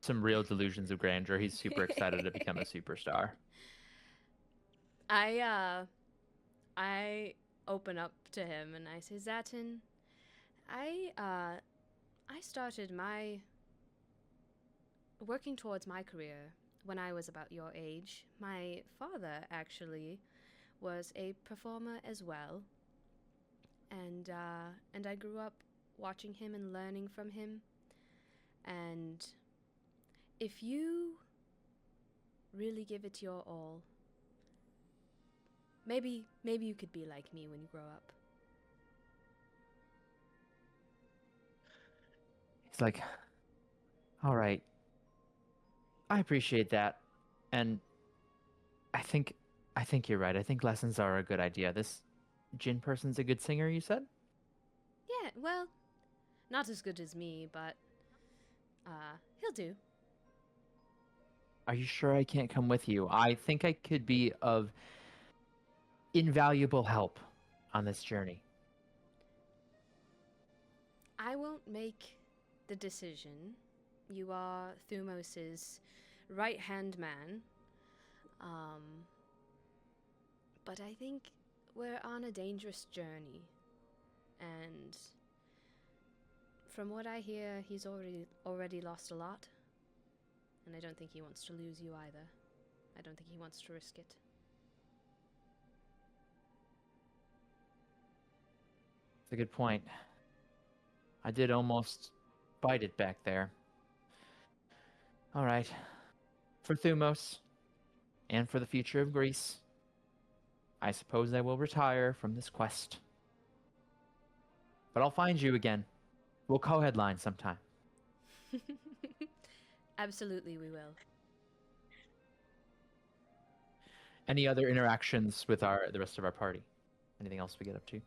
Speaker 1: some real delusions of grandeur. He's super excited to become a superstar.
Speaker 3: I open up to him and I say, Zatin, I started my working towards my career when I was about your age. My father actually was a performer as well, and I grew up watching him and learning from him. And if you really give it your all, maybe you could be like me when you grow up.
Speaker 1: He's like, all right, I appreciate that, and I think you're right. I think lessons are a good idea. This Jin person's a good singer, you said?
Speaker 3: Yeah, well, not as good as me, but he'll do.
Speaker 1: Are you sure I can't come with you? I think I could be of invaluable help on this journey.
Speaker 3: I won't make the decision. You are Thumos's right-hand man. But I think we're on a dangerous journey. And from what I hear, he's already lost a lot. And I don't think he wants to lose you either. I don't think he wants to risk it.
Speaker 1: It's a good point. I did almost bite it back there. All right. For Thumos, and for the future of Greece, I suppose I will retire from this quest. But I'll find you again. We'll co-headline sometime.
Speaker 3: Absolutely, we will.
Speaker 1: Any other interactions with the rest of our party? Anything else we get up to?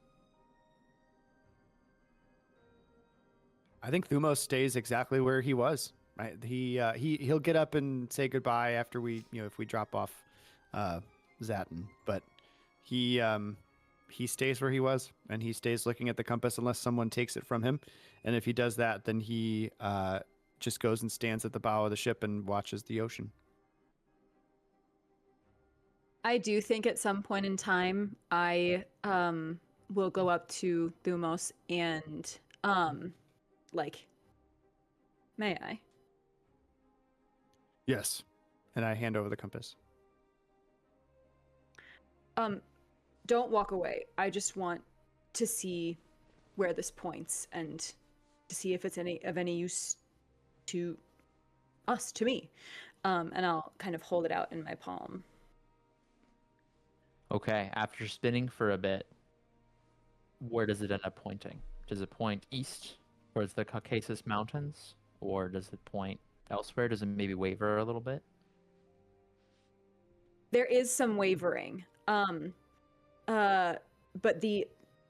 Speaker 4: I think Thumos stays exactly where he was. Right? He'll get up and say goodbye after if we drop off Zatin, but he stays where he was, and he stays looking at the compass unless someone takes it from him. And if he does that, then he just goes and stands at the bow of the ship and watches the ocean.
Speaker 2: I do think at some point in time I will go up to Thumos and may I?
Speaker 4: Yes. And I hand over the compass.
Speaker 2: Don't walk away. I just want to see where this points and to see if it's of any use to us, to me. And I'll kind of hold it out in my palm.
Speaker 1: Okay, after spinning for a bit, where does it end up pointing? Does it point east towards the Caucasus Mountains? Or does it point elsewhere? Does it maybe waver a little bit?
Speaker 2: There is some wavering. But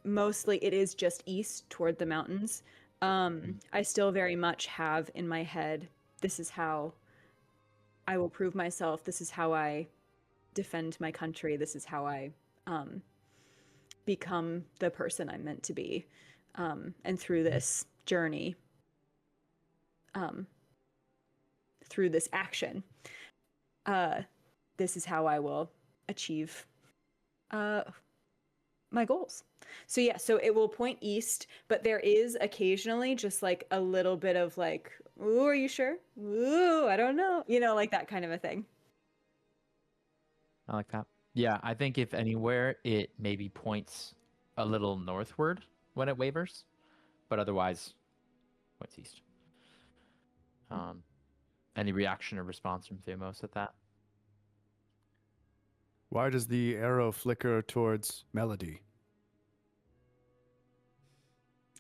Speaker 2: mostly it is just east toward the mountains. I still very much have in my head, this is how I will prove myself. This is how I defend my country. This is how I become the person I'm meant to be. And through this journey, through this action, this is how I will achieve my goals. So yeah, so it will point east, but there is occasionally just like a little bit of like, ooh, are you sure? Ooh, I don't know. You know, like that kind of a thing.
Speaker 1: I like that. Yeah, I think if anywhere, it maybe points a little northward when it wavers, but otherwise points east. Any reaction or response from Thumos at that?
Speaker 4: Why does the arrow flicker towards Melody?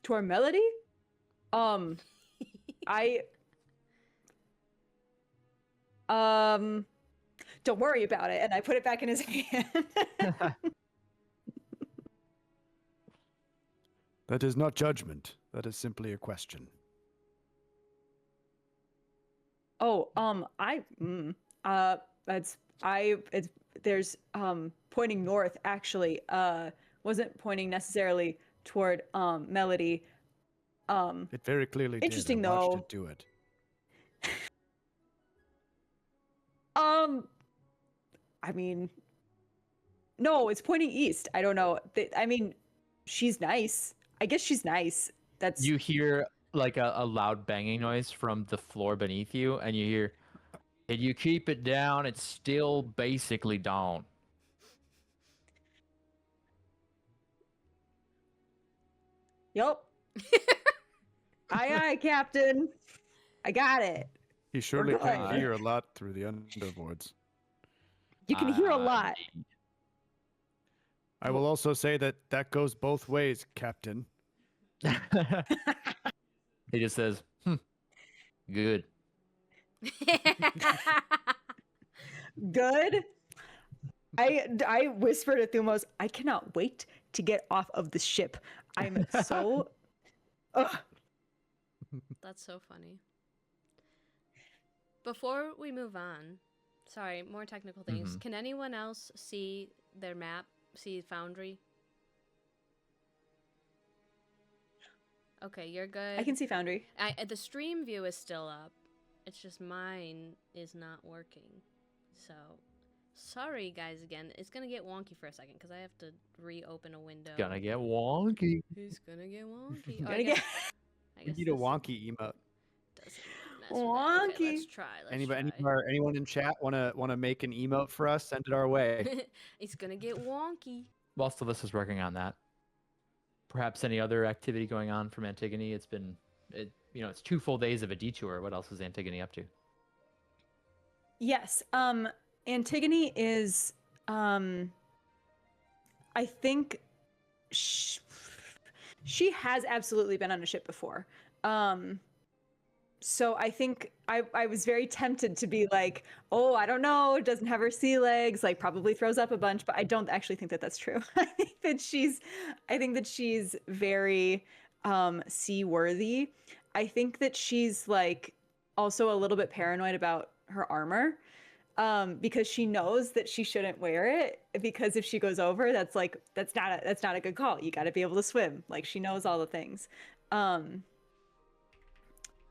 Speaker 2: To our melody? I don't worry about it, and I put it back in his hand.
Speaker 4: That is not judgment. That is simply a question.
Speaker 2: Oh, there's pointing north actually. Wasn't pointing necessarily toward Melody.
Speaker 4: It very clearly
Speaker 2: Interesting,
Speaker 4: did. I watched
Speaker 2: though.
Speaker 4: it do it.
Speaker 2: I mean, no, it's pointing east. I don't know. I mean, she's nice. I guess she's nice. That's
Speaker 1: You hear like a loud banging noise from the floor beneath you, and you hear, "If you keep it down, it's still basically dawn."
Speaker 2: Yup. Aye, Captain. I got it.
Speaker 4: He surely
Speaker 2: We're
Speaker 4: can
Speaker 2: good.
Speaker 4: hear a lot through the underboards.
Speaker 2: You can hear a lot.
Speaker 4: I will also say that that goes both ways, Captain.
Speaker 1: He just says, "Good."
Speaker 2: Good. I whispered to Thumos, I cannot wait to get off of the ship. I'm so Ugh.
Speaker 3: That's so funny. Before we move on, sorry, more technical things.
Speaker 1: Mhm.
Speaker 3: Can anyone else see their map? See Foundry? Okay, you're good.
Speaker 2: I can see Foundry.
Speaker 3: The stream view is still up. It's just mine is not working. So, sorry guys again. It's gonna get wonky for a second because I have to reopen a window.
Speaker 1: Gonna get wonky.
Speaker 3: It's gonna get wonky.
Speaker 2: Gonna get
Speaker 3: I
Speaker 4: We
Speaker 3: guess
Speaker 4: need a
Speaker 3: this
Speaker 4: wonky emote.
Speaker 3: doesn't mess with it. Okay, let's
Speaker 2: Wonky.
Speaker 3: try. Let's
Speaker 4: Anyone in chat wanna make an emote for us? Send it our way.
Speaker 3: It's gonna get wonky.
Speaker 1: Whilst Alyssa's working on that, perhaps any other activity going on from Antigone? It's 2 full days of a detour. What else is Antigone up to?
Speaker 2: Yes. Antigone is I think she has absolutely been on a ship before. So I think I was very tempted to be like, oh, I don't know, doesn't have her sea legs, like probably throws up a bunch, but I don't actually think that that's true. I think that she's very seaworthy. I think that she's like also a little bit paranoid about her armor. Because she knows that she shouldn't wear it, because if she goes over, that's not a good call. You got to be able to swim. Like, she knows all the things.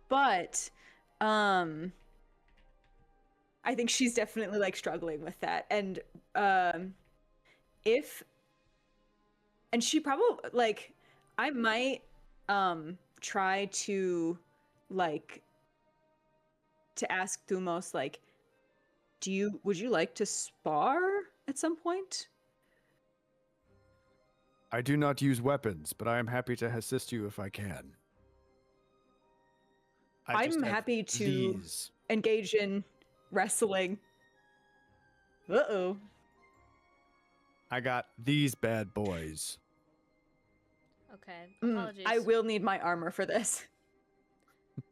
Speaker 2: But I think she's definitely like struggling with that. And she probably like, I might try to like to ask Thumos like, would you like to spar at some point?
Speaker 4: I do not use weapons, but I am happy to assist you if I can.
Speaker 2: I'm happy to engage in wrestling. Uh-oh.
Speaker 4: I got these bad boys.
Speaker 3: Okay, apologies.
Speaker 2: I will need my armor for this.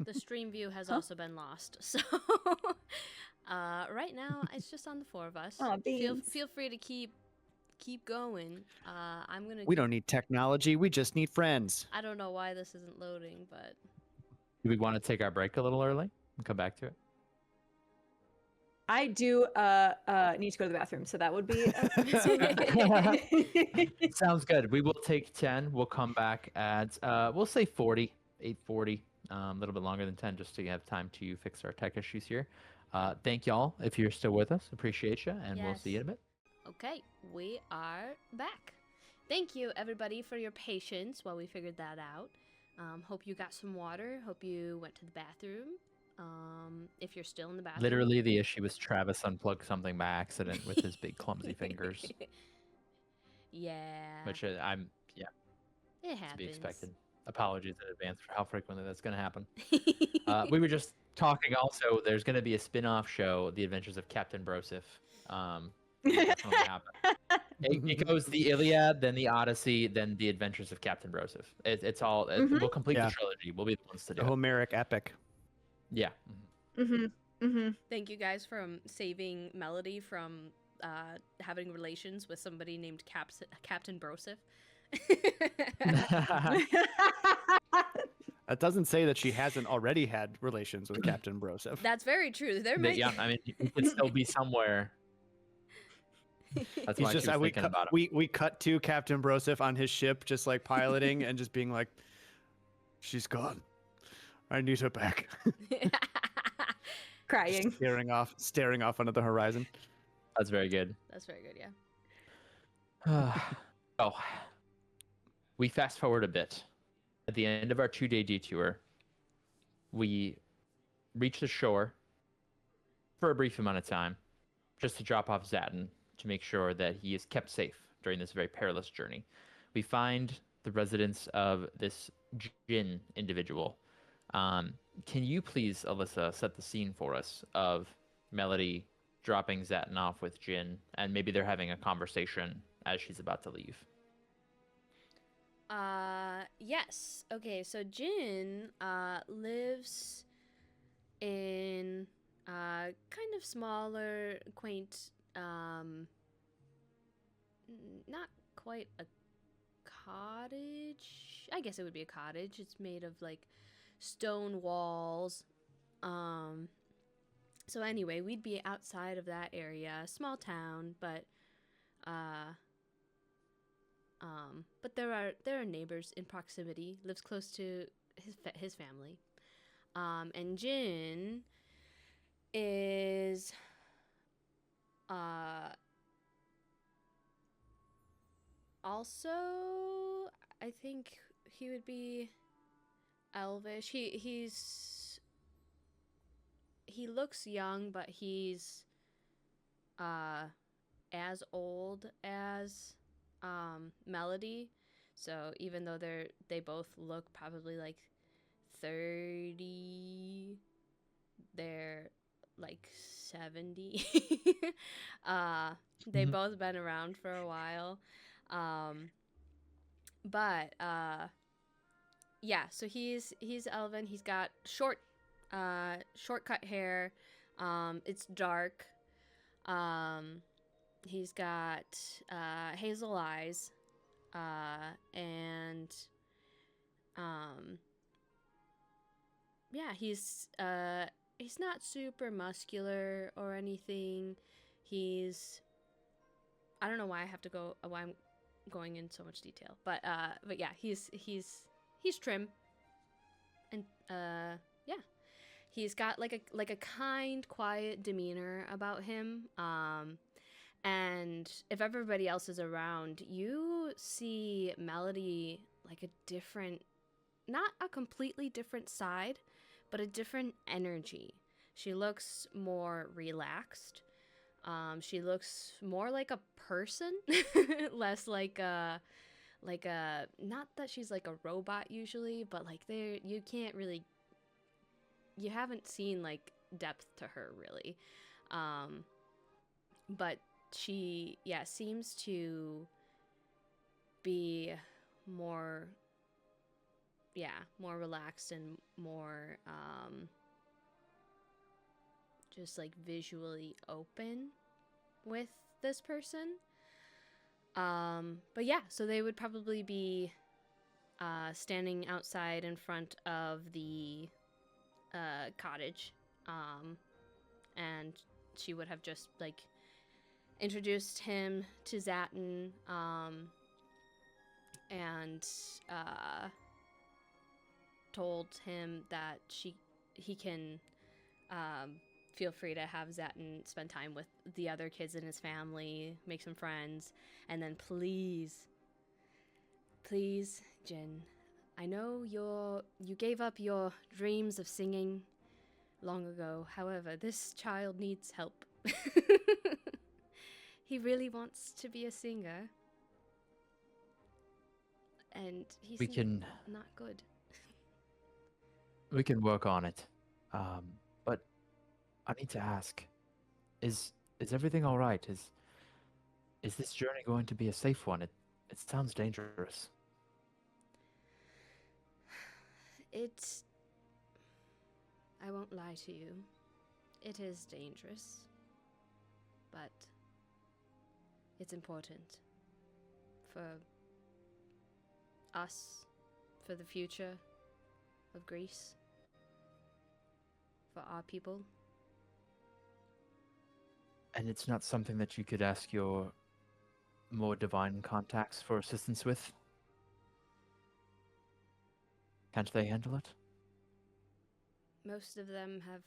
Speaker 3: The stream view has also been lost, so right now it's just on the 4 of us.
Speaker 2: Aw,
Speaker 3: feel
Speaker 2: beans.
Speaker 3: free to keep keep going. I'm gonna.
Speaker 4: We don't need technology. We just need friends.
Speaker 3: I don't know why this isn't loading, but
Speaker 1: Do we want to take our break a little early and come back to it?
Speaker 2: I do need to go to the bathroom, so that would be.
Speaker 1: Sounds good. We will take 10. We'll come back at we'll say 40, 8:40, a little bit longer than 10, just to have time to fix our tech issues here. Thank y'all if you're still with us. Appreciate you, and we'll see you in a bit.
Speaker 3: Okay, we are back. Thank you, everybody, for your patience while we figured that out. Hope you got some water. Hope you went to the bathroom. If you're still in the bathroom.
Speaker 1: Literally, the issue was Travis unplugged something by accident with his big clumsy fingers.
Speaker 3: Yeah.
Speaker 1: Which
Speaker 3: it
Speaker 1: to
Speaker 3: happens.
Speaker 1: be expected. Apologies in advance for how frequently that's going to happen. We were just talking also, there's going to be a spin-off show, The Adventures of Captain Broseph. That's going to happen. It goes the Iliad, then the Odyssey, then the Adventures of Captain Broseph. It's all, we'll complete the trilogy. We'll be the ones to do
Speaker 4: The
Speaker 1: it.
Speaker 4: Homeric epic.
Speaker 1: Yeah.
Speaker 3: Thank you guys for saving Melody from having relations with somebody named Captain Broseph.
Speaker 4: That doesn't say that she hasn't already had relations with Captain Broseph.
Speaker 3: That's very true. There might.
Speaker 1: Yeah, I mean, he could still be somewhere. That's
Speaker 4: He's
Speaker 1: why
Speaker 4: just
Speaker 1: she was
Speaker 4: we
Speaker 1: thinking
Speaker 4: cut,
Speaker 1: about it.
Speaker 4: we cut to Captain Broseph on his ship, just like piloting and just being like, "She's gone. I need her back."
Speaker 2: Crying.
Speaker 4: staring off onto the horizon.
Speaker 1: That's very good.
Speaker 3: That's very good, yeah.
Speaker 1: Oh, we fast forward a bit. At the end of our 2-day detour, we reach the shore for a brief amount of time, just to drop off Zatin to make sure that he is kept safe during this very perilous journey. We find the residence of this Jinn individual. Can you please, Alyssa, set the scene for us of Melody dropping Zatin off with Jinn, and maybe they're having a conversation as she's about to leave?
Speaker 3: Yes. Okay, so Jin lives in kind of smaller, quaint, not quite a cottage. I guess it would be a cottage. It's made of like stone walls. So anyway, we'd be outside of that area, small town, but there are neighbors in proximity. Lives close to his family, and Jin is also, I think he would be elvish. He looks young, but he's as old as Melody. So even though they both look probably like 30, they're like 70. They both been around for a while. Yeah, so he's elven. He's got short cut hair. It's dark. He's got hazel eyes. And yeah, he's not super muscular or anything. I don't know why I'm going in so much detail, but yeah, he's trim, and yeah, he's got like a kind, quiet demeanor about him. And if everybody else is around, you see Melody like a different, not a completely different side, but a different energy. She looks more relaxed. She looks more like a person, less like a, not that she's like a robot usually, but like you haven't seen like depth to her really. But she, yeah, seems to be more relaxed and more just like visually open with this person. But yeah, so they would probably be standing outside in front of the cottage, and she would have just like introduced him to Zatin, and told him that he can feel free to have Zatin spend time with the other kids in his family, make some friends, and then please, Jin, I know you gave up your dreams of singing long ago. However, this child needs help. He really wants to be a singer. And he's
Speaker 1: We can
Speaker 3: not good.
Speaker 1: we can work on it. But I need to ask, is everything all right? Is this journey going to be a safe one? It sounds dangerous.
Speaker 3: I won't lie to you. It is dangerous. But it's important for us, for the future of Greece, for our people.
Speaker 1: And it's not something that you could ask your more divine contacts for assistance with? Can't they handle it?
Speaker 3: Most of them have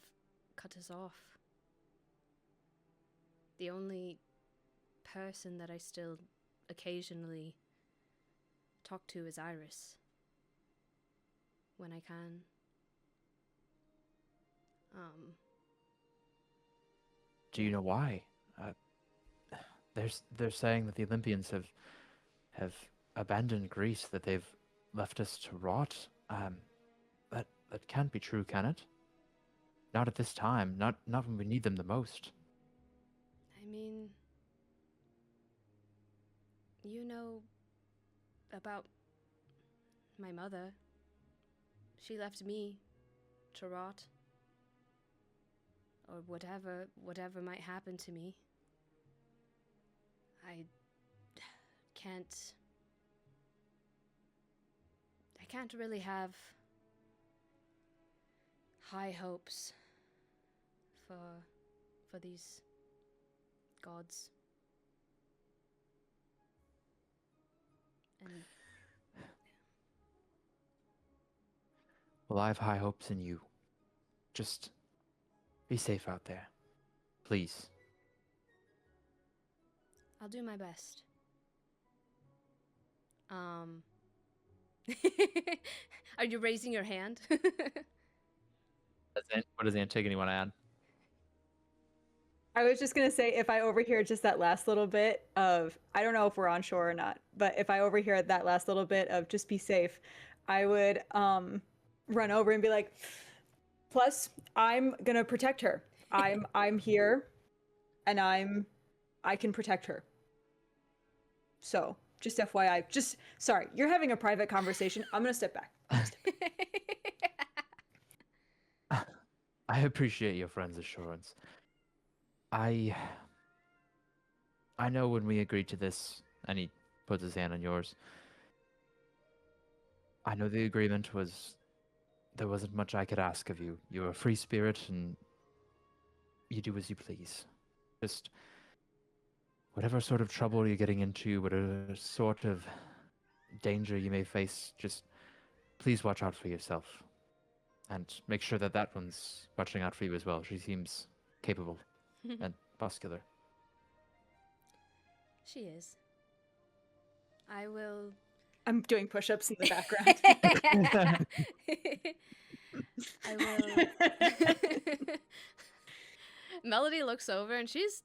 Speaker 3: cut us off. The only person that I still occasionally talk to is Iris. When I can.
Speaker 1: Do you know why? They're saying that the Olympians have abandoned Greece, that they've left us to rot. That can't be true, can it? Not at this time. Not when we need them the most.
Speaker 3: I mean, you know about my mother. She left me to rot. Or whatever might happen to me. I can't really have high hopes for these gods. And
Speaker 1: Well, I have high hopes in you. Just be safe out there. Please.
Speaker 3: I'll do my best. Are you raising your hand?
Speaker 1: What does Antigone want to add?
Speaker 2: I was just gonna say, if I overhear just that last little bit of, I don't know if we're on shore or not, but if I overhear that last little bit of just be safe, I would run over and be like, plus I'm gonna protect her. I'm here and I can protect her. So just FYI, sorry, you're having a private conversation. I'm gonna step back.
Speaker 1: I appreciate your friend's assurance. I know when we agreed to this, and he puts his hand on yours, I know the agreement was there wasn't much I could ask of you. You're a free spirit, and you do as you please. Just whatever sort of trouble you're getting into, whatever sort of danger you may face, just please watch out for yourself. And make sure that that one's watching out for you as well. She seems capable and muscular.
Speaker 3: She is. I will.
Speaker 2: I'm doing push-ups in the background.
Speaker 3: I will. Melody looks over and she's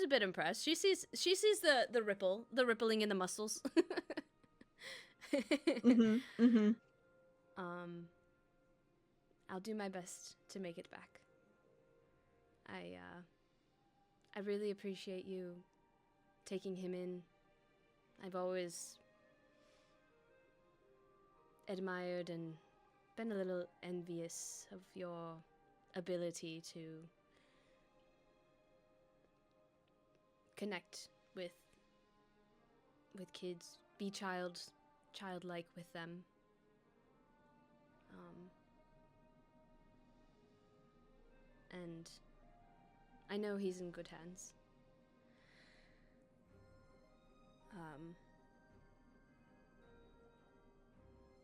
Speaker 3: a bit impressed. She sees the rippling in the muscles. I'll do my best to make it back. I really appreciate you taking him in. I've always admired and been a little envious of your ability to connect with with kids. Be childlike with them. And I know he's in good hands.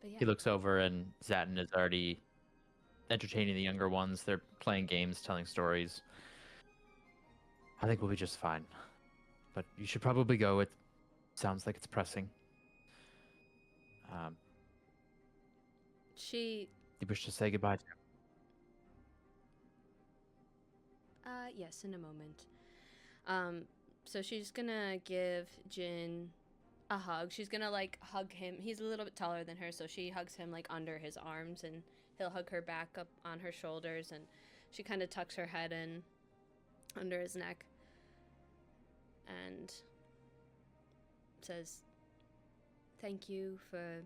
Speaker 3: But yeah.
Speaker 1: He looks over and Zatin is already entertaining the younger ones. They're playing games, telling stories. I think we'll be just fine. But you should probably go. It sounds like it's pressing.
Speaker 3: She...
Speaker 1: You wish to say goodbye to him?
Speaker 3: Yes, in a moment. So she's gonna give Jin a hug. She's gonna, like, hug him. He's a little bit taller than her, so she hugs him, like, under his arms, and he'll hug her back up on her shoulders, and she kind of tucks her head in under his neck and says, "Thank you for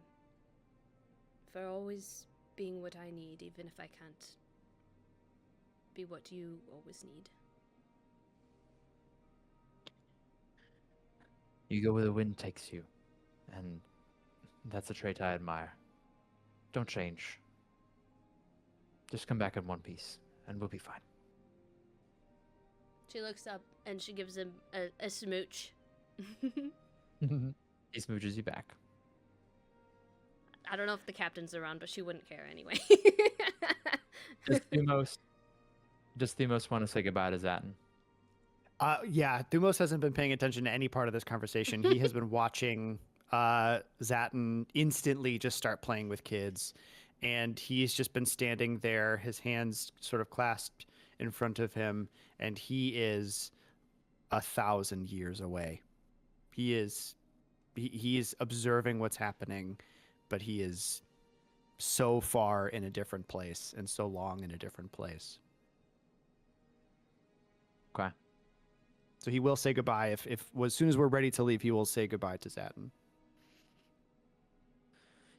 Speaker 3: always being what I need, even if I can't be what you always need."
Speaker 1: You go where the wind takes you, and that's a trait I admire. Don't change. Just come back in one piece, and we'll be fine.
Speaker 3: She looks up and she gives him a smooch.
Speaker 1: He smooches you back.
Speaker 3: I don't know if the captain's around, but she wouldn't care anyway.
Speaker 1: Does Thumos want to say goodbye to Zatin?
Speaker 4: Yeah, Thumos hasn't been paying attention to any part of this conversation. He has been watching Zatin instantly just start playing with kids, and he's just been standing there, his hands sort of clasped in front of him, and he is 1,000 years away. He is observing what's happening, but he is so far in a different place and so long in a different place.
Speaker 1: Okay.
Speaker 4: So he will say goodbye. If as soon as we're ready to leave, he will say goodbye to Zatin.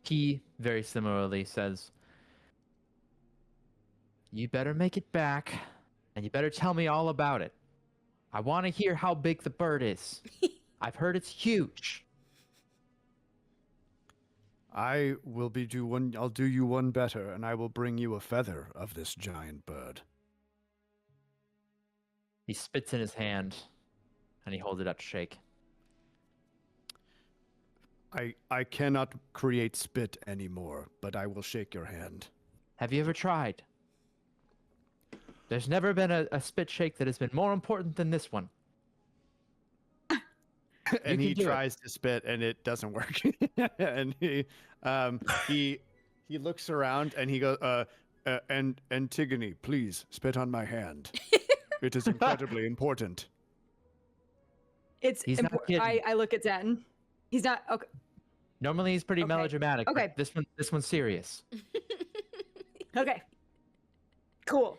Speaker 1: He very similarly says, "You better make it back, and you better tell me all about it. I want to hear how big the bird is. I've heard it's huge."
Speaker 5: I'll do you one better, and I will bring you a feather of this giant bird.
Speaker 1: He spits in his hand, and he holds it out to shake.
Speaker 5: I cannot create spit anymore, but I will shake your hand.
Speaker 1: Have you ever tried? There's never been a spit shake that has been more important than this one.
Speaker 4: And he
Speaker 1: can do it.
Speaker 4: tries to spit, and it doesn't work. And he looks around, and he goes,
Speaker 5: And Antigone, please spit on my hand. It is incredibly important.
Speaker 2: It's
Speaker 1: He's not kidding.
Speaker 2: I look at Zatin. He's not okay.
Speaker 1: Normally he's pretty
Speaker 2: Okay.
Speaker 1: melodramatic. but
Speaker 2: Okay.
Speaker 1: This one's serious.
Speaker 2: Okay. Cool.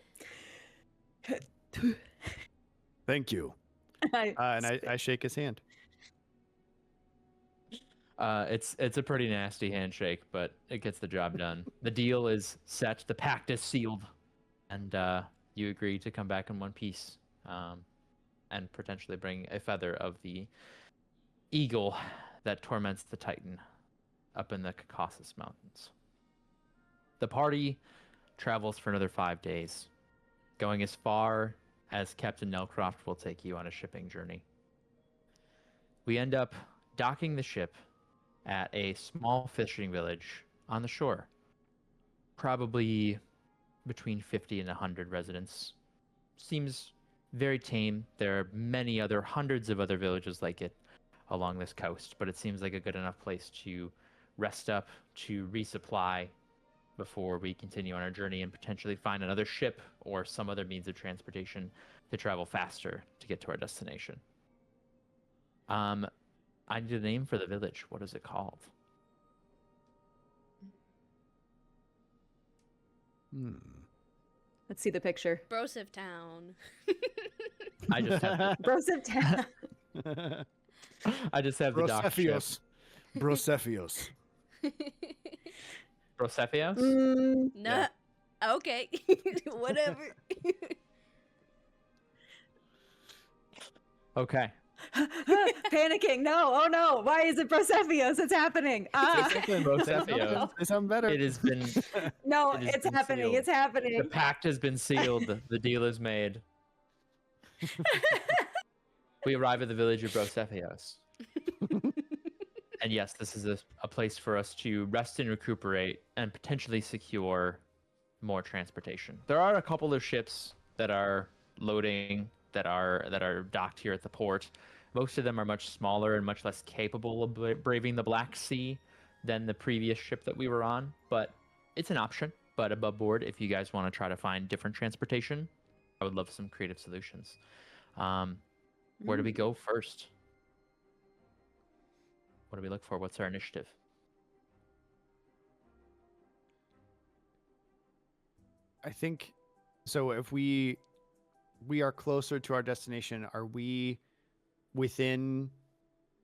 Speaker 5: Thank you.
Speaker 2: I
Speaker 4: and I shake his hand.
Speaker 1: It's a pretty nasty handshake, but it gets the job done. The deal is set. The pact is sealed, and you agree to come back in one piece, and potentially bring a feather of the eagle that torments the Titan up in the Caucasus Mountains. The party travels for another 5 days, going as far as Captain Nelcroft will take you on a shipping journey. We end up docking the ship at a small fishing village on the shore. Probably between 50 and 100 residents. Seems very tame. There are many other, hundreds of other villages like it along this coast, but it seems like a good enough place to rest up, to resupply before we continue on our journey and potentially find another ship or some other means of transportation to travel faster to get to our destination. I need a name for the village. What is it called?
Speaker 2: Let's see the picture.
Speaker 3: Brosepheos Town.
Speaker 1: I just have
Speaker 2: Brosepheos.
Speaker 1: I just have the dock ship.
Speaker 5: Brosepheos.
Speaker 1: Brosepheos?
Speaker 2: Mm,
Speaker 3: No. Okay. Whatever.
Speaker 1: Okay.
Speaker 2: panicking. No, oh no, why is it Brosepheos? It's happening.
Speaker 1: It's definitely Brosepheos.
Speaker 4: Say something better.
Speaker 1: It has been.
Speaker 2: No,
Speaker 1: It has
Speaker 2: it's
Speaker 1: been
Speaker 2: happening.
Speaker 1: sealed.
Speaker 2: It's happening.
Speaker 1: The pact has been sealed. The deal is made. We arrive at the village of Brosepheos. And yes, this is a place for us to rest and recuperate and potentially secure more transportation. There are a couple of ships that are loading that are docked here at the port. Most of them are much smaller and much less capable of braving the Black Sea than the previous ship that we were on, but it's an option. But above board, if you guys want to try to find different transportation, I would love some creative solutions. Where do we go first? What do we look for? What's our initiative?
Speaker 4: I think so. If we are closer to our destination, are we within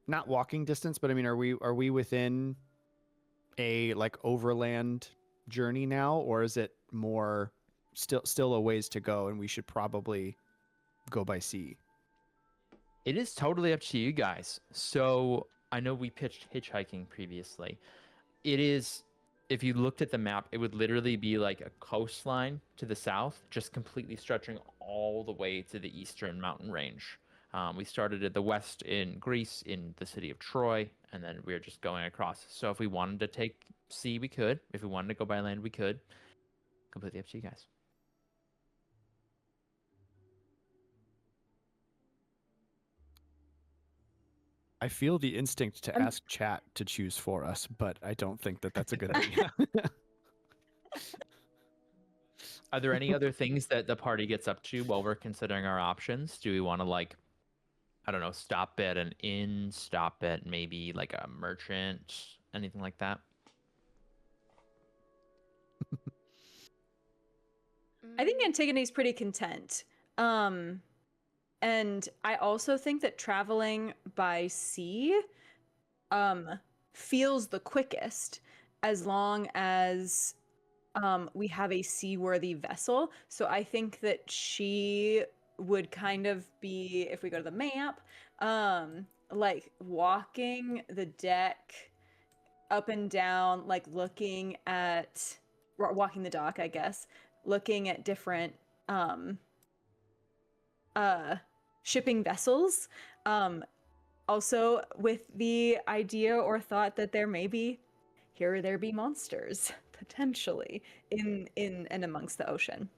Speaker 4: not walking distance, but I mean, are we within a like overland journey now, or is it more still a ways to go, and we should probably go by sea?
Speaker 1: It is totally up to you guys. So I know we pitched hitchhiking previously. It is, if you looked at the map, it would literally be like a coastline to the south, just completely stretching all the way to the eastern mountain range. We started at the west in Greece, in the city of Troy, and then we were just going across. So if we wanted to take sea, we could. If we wanted to go by land, we could. Completely up to you guys.
Speaker 4: I feel the instinct to ask chat to choose for us, but I don't think that that's a good idea.
Speaker 1: Are there any other things that the party gets up to while we're considering our options? Do we want to, like, I don't know, stop at an inn, stop at maybe like a merchant, anything like that?
Speaker 2: I think Antigone's pretty content. And I also think that traveling by sea feels the quickest as long as we have a seaworthy vessel. So I think that she would kind of be, if we go to the map, like walking the deck up and down, like looking at, walking the dock, I guess, looking at different shipping vessels, also with the idea or thought that there be monsters potentially in and amongst the ocean.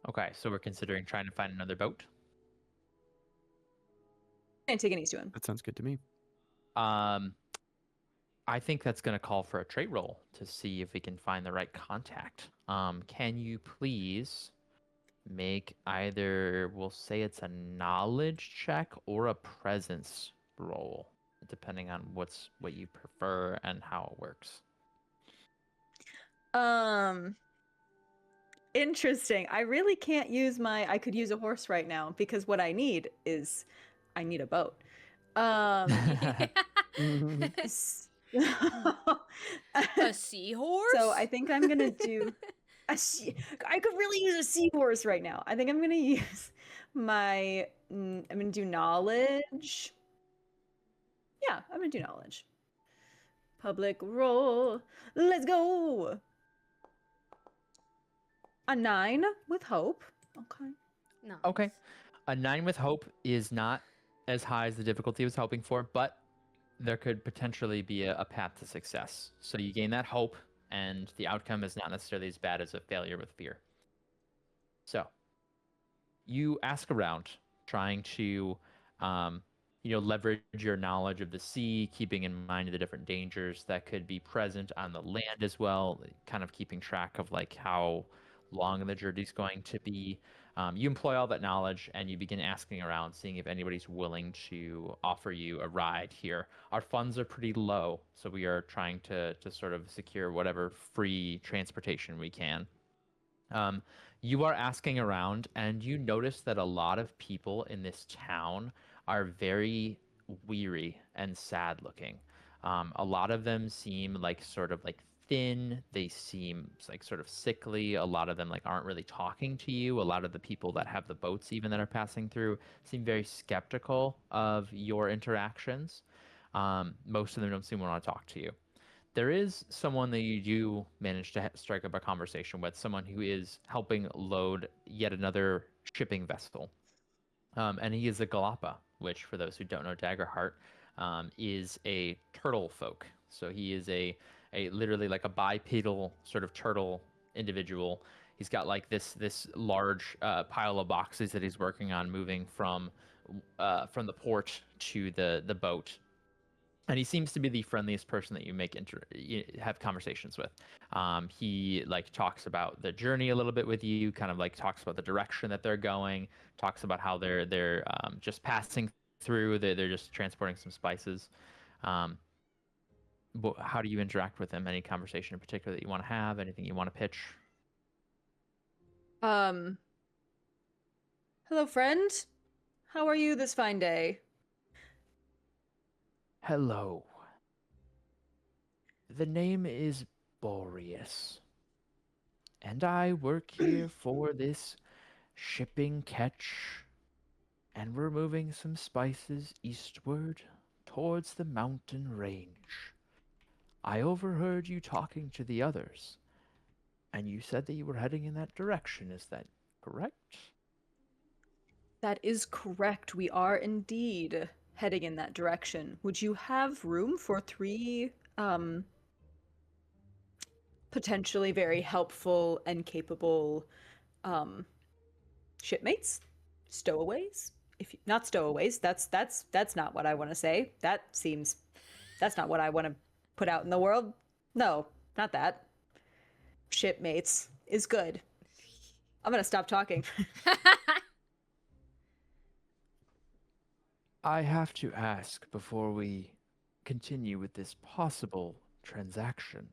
Speaker 1: Okay, so we're considering trying to find another boat.
Speaker 2: Antigone's doing.
Speaker 4: That sounds good to me.
Speaker 1: I think that's going to call for a trait roll to see if we can find the right contact. Can you please make either, we'll say it's a knowledge check or a presence roll, depending on what you prefer and how it works.
Speaker 2: Interesting. I really can't use I could use a horse right now because what I need is I need a boat.
Speaker 3: A seahorse?
Speaker 2: So I think I'm gonna do I could really use a seahorse right now. I think I'm gonna use I'm gonna do knowledge. Yeah, I'm gonna do knowledge. Public roll. Let's go. A 9 with hope. Okay.
Speaker 3: No.
Speaker 1: Okay. A 9 with hope is not as high as the difficulty I was hoping for, but there could potentially be a path to success. So you gain that hope, and the outcome is not necessarily as bad as a failure with fear. So you ask around, trying to leverage your knowledge of the sea, keeping in mind the different dangers that could be present on the land as well, kind of keeping track of like how long the journey is going to be. You employ all that knowledge and you begin asking around, seeing if anybody's willing to offer you a ride here. Our funds are pretty low, so we are trying to sort of secure whatever free transportation we can. You are asking around, and you notice that a lot of people in this town are very weary and sad looking. A lot of them seem like sort of like thin. They seem like sort of sickly. A lot of them like aren't really talking to you. A lot of the people that have the boats even that are passing through seem very skeptical of your interactions. Most of them don't seem to want to talk to you. There is someone that you do manage to strike up a conversation with, someone who is helping load yet another shipping vessel. And he is a Galapa, which, for those who don't know Daggerheart, is a turtle folk. So he is a literally like a bipedal sort of turtle individual. He's got like this large pile of boxes that he's working on moving from the port to the boat. And he seems to be the friendliest person that you have conversations with. He like talks about the journey a little bit with you, kind of like talks about the direction that they're going, talks about how they're just passing through. They're just transporting some spices. How do you interact with him? Any conversation in particular that you want to have? Anything you want to pitch?
Speaker 2: Hello, friend. How are you this fine day?
Speaker 1: Hello. The name is Boreas, and I work here for this shipping catch, and we're moving some spices eastward towards the mountain range. I overheard you talking to the others, and you said that you were heading in that direction. Is that correct?
Speaker 2: That is correct. We are indeed heading in that direction. Would you have room for 3 potentially very helpful and capable shipmates? Stowaways? Not stowaways, that's not what I want to say. That's not what I want to put out in the world. No, not that. Shipmates is good. I'm gonna stop talking.
Speaker 1: I have to ask before we continue with this possible transaction.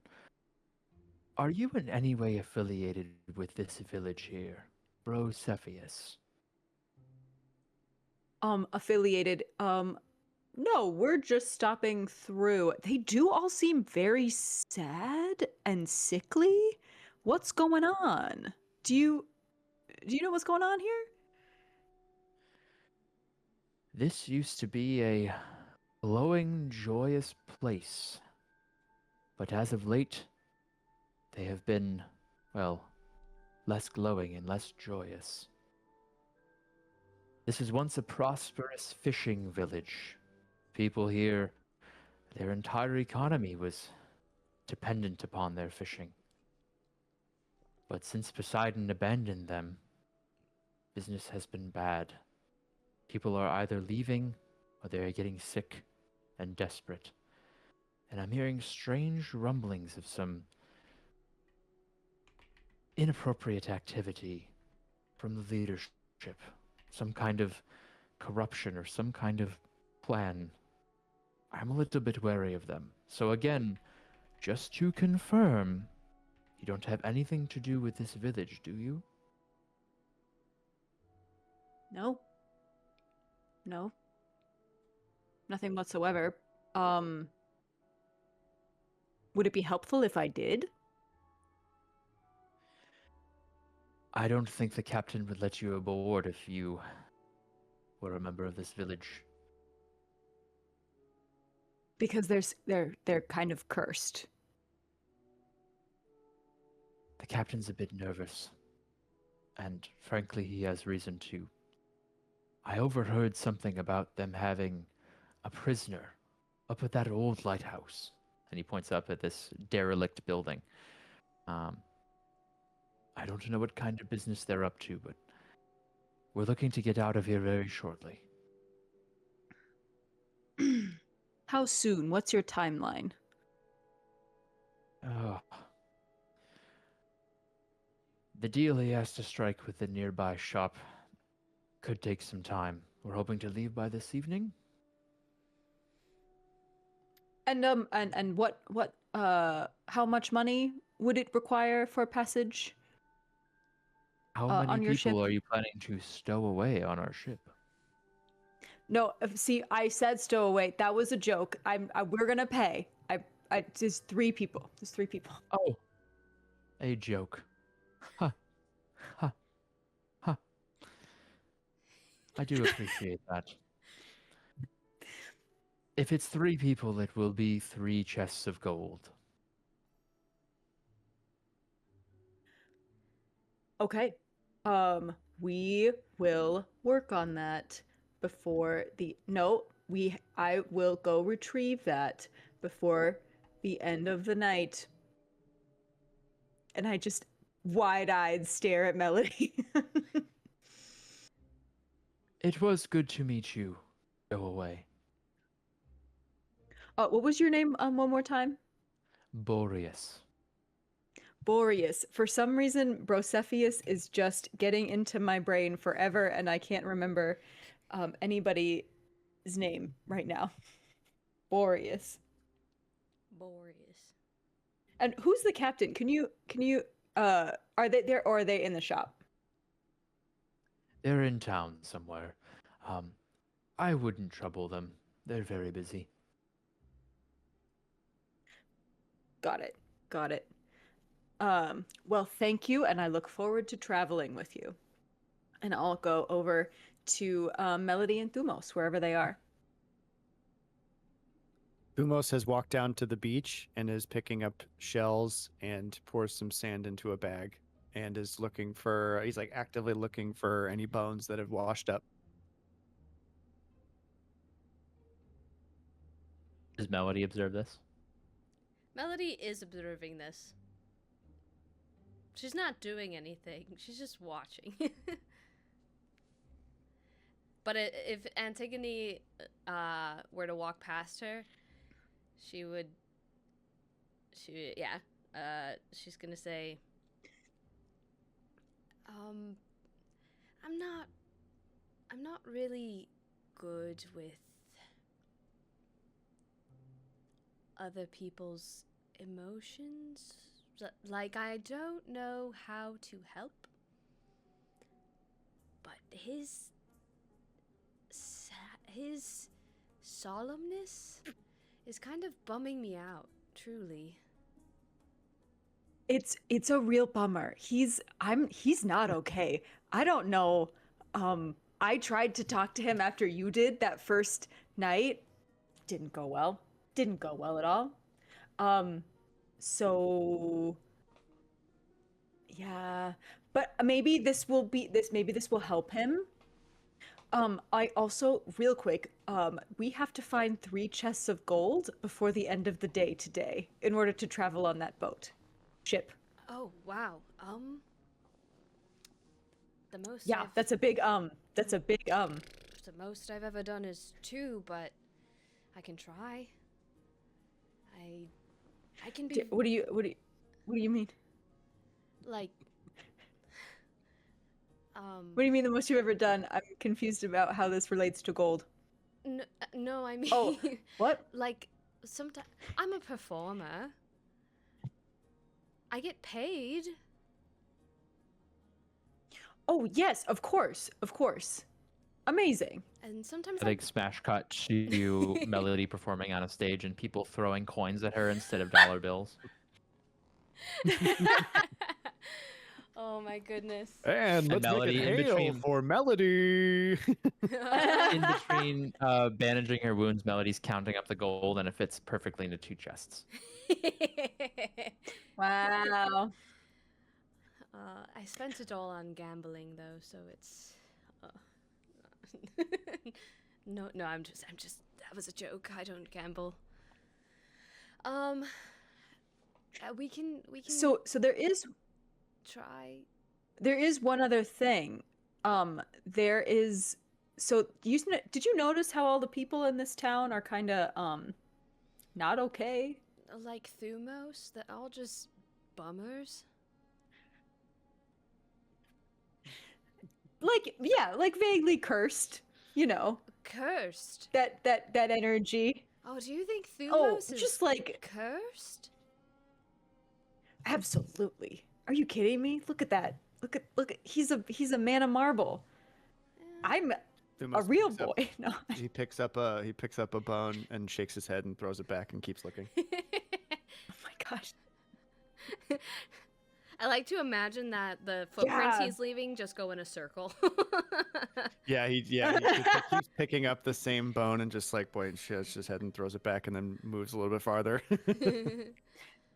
Speaker 1: Are you in any way affiliated with this village here, Brosepheos?
Speaker 2: Affiliated. No, we're just stopping through. They do all seem very sad and sickly. What's going on? Do you know what's going on here?
Speaker 1: This used to be a glowing, joyous place. But as of late, they have been, well, less glowing and less joyous. This was once a prosperous fishing village. People here, their entire economy was dependent upon their fishing. But since Poseidon abandoned them, business has been bad. People are either leaving or they are getting sick and desperate. And I'm hearing strange rumblings of some inappropriate activity from the leadership. Some kind of corruption or some kind of plan. I'm a little bit wary of them. So again, just to confirm, you don't have anything to do with this village, do you?
Speaker 2: No. No. Nothing whatsoever. Would it be helpful if I did?
Speaker 1: I don't think the captain would let you aboard if you were a member of this village.
Speaker 2: Because they're kind of cursed.
Speaker 1: The captain's a bit nervous. And frankly, he has reason to. I overheard something about them having a prisoner up at that old lighthouse. And he points up at this derelict building. I don't know what kind of business they're up to, but we're looking to get out of here very shortly.
Speaker 2: How soon? What's your timeline?
Speaker 1: Oh. The deal he has to strike with the nearby shop could take some time. We're hoping to leave by this evening.
Speaker 2: And what how much money would it require for passage?
Speaker 1: How
Speaker 2: on
Speaker 1: many
Speaker 2: your
Speaker 1: people
Speaker 2: ship?
Speaker 1: are you planning to stow away on our ship?
Speaker 2: No, see, I said stowaway. That was a joke. We're gonna pay. There's 3 people. There's 3 people.
Speaker 1: Oh, a joke. Huh. Huh. Huh. I do appreciate that. If it's 3 people, it will be 3 chests of gold.
Speaker 2: Okay. We will work on that before the no, I will go retrieve that before the end of the night. And I just wide-eyed stare at Melody.
Speaker 1: It was good to meet you. Go away.
Speaker 2: What was your name one more time?
Speaker 1: Boreas.
Speaker 2: Boreas. For some reason, Brosepheos is just getting into my brain forever, and I can't remember anybody's name right now. Boreas.
Speaker 3: Boreas.
Speaker 2: And who's the captain? Can you are they there or are they in the shop?
Speaker 1: They're in town somewhere. I wouldn't trouble them. They're very busy.
Speaker 2: Got it. Got it. Well, thank you, and I look forward to traveling with you. And I'll go over to Melody and Thumos, wherever they are.
Speaker 4: Thumos has walked down to the beach and is picking up shells and pours some sand into a bag and is looking for, he's like actively looking for any bones that have washed up.
Speaker 1: Does Melody observe this?
Speaker 3: Melody is observing this. She's not doing anything. She's just watching. But if Antigone were to walk past her, she's gonna say, I'm not really good with other people's emotions. Like, I don't know how to help, but his solemnness is kind of bumming me out, truly.
Speaker 2: It's a real bummer. He's not okay. I don't know. I tried to talk to him after you did that first night. Didn't go well. Didn't go well at all. So yeah, but maybe this will help him. I also, real quick, we have to find 3 chests of gold before the end of the day today in order to travel on that ship.
Speaker 3: Oh, wow. The most
Speaker 2: Yeah, that's a big
Speaker 3: the most I've ever done is 2, but I can try. I can be
Speaker 2: What do you mean?
Speaker 3: like
Speaker 2: What do you mean the most you've ever done? I'm confused about how this relates to gold.
Speaker 3: no, I mean
Speaker 2: Oh, what?
Speaker 3: like sometimes I'm a performer. I get paid.
Speaker 2: Oh, yes, of course. Of course. Amazing.
Speaker 3: And sometimes
Speaker 1: A big smash cut to Melody performing on a stage and people throwing coins at her instead of dollar bills.
Speaker 3: Oh my goodness.
Speaker 5: And let's
Speaker 1: Melody
Speaker 5: make
Speaker 1: in
Speaker 5: it hail
Speaker 1: between.
Speaker 5: for Melody.
Speaker 1: In between bandaging her wounds, Melody's counting up the gold and it fits perfectly into 2 chests.
Speaker 2: Wow.
Speaker 3: I spent it all on gambling though, so it's no, I'm just that was a joke. I don't gamble. We can
Speaker 2: So there is
Speaker 3: try.
Speaker 2: one other thing. There is did you notice how all the people in this town are kind of not okay?
Speaker 3: Like Thumos, they're all just bummers.
Speaker 2: Like vaguely cursed, you know.
Speaker 3: Cursed.
Speaker 2: That energy.
Speaker 3: Oh, do you think
Speaker 2: Oh,
Speaker 3: Thumos is
Speaker 2: just like
Speaker 3: cursed?
Speaker 2: absolutely. Are you kidding me? Look at that. Look at he's a man of marble. I'm a
Speaker 4: Thumos
Speaker 2: real
Speaker 4: picks up-
Speaker 2: boy. No.
Speaker 4: He picks up a bone and shakes his head and throws it back and keeps looking.
Speaker 2: Gosh.
Speaker 3: I like to imagine that the footprints
Speaker 2: Yeah.
Speaker 3: he's leaving just go in a circle.
Speaker 4: Yeah, he keeps picking up the same bone and just like shakes his head and throws it back and then moves a little bit farther.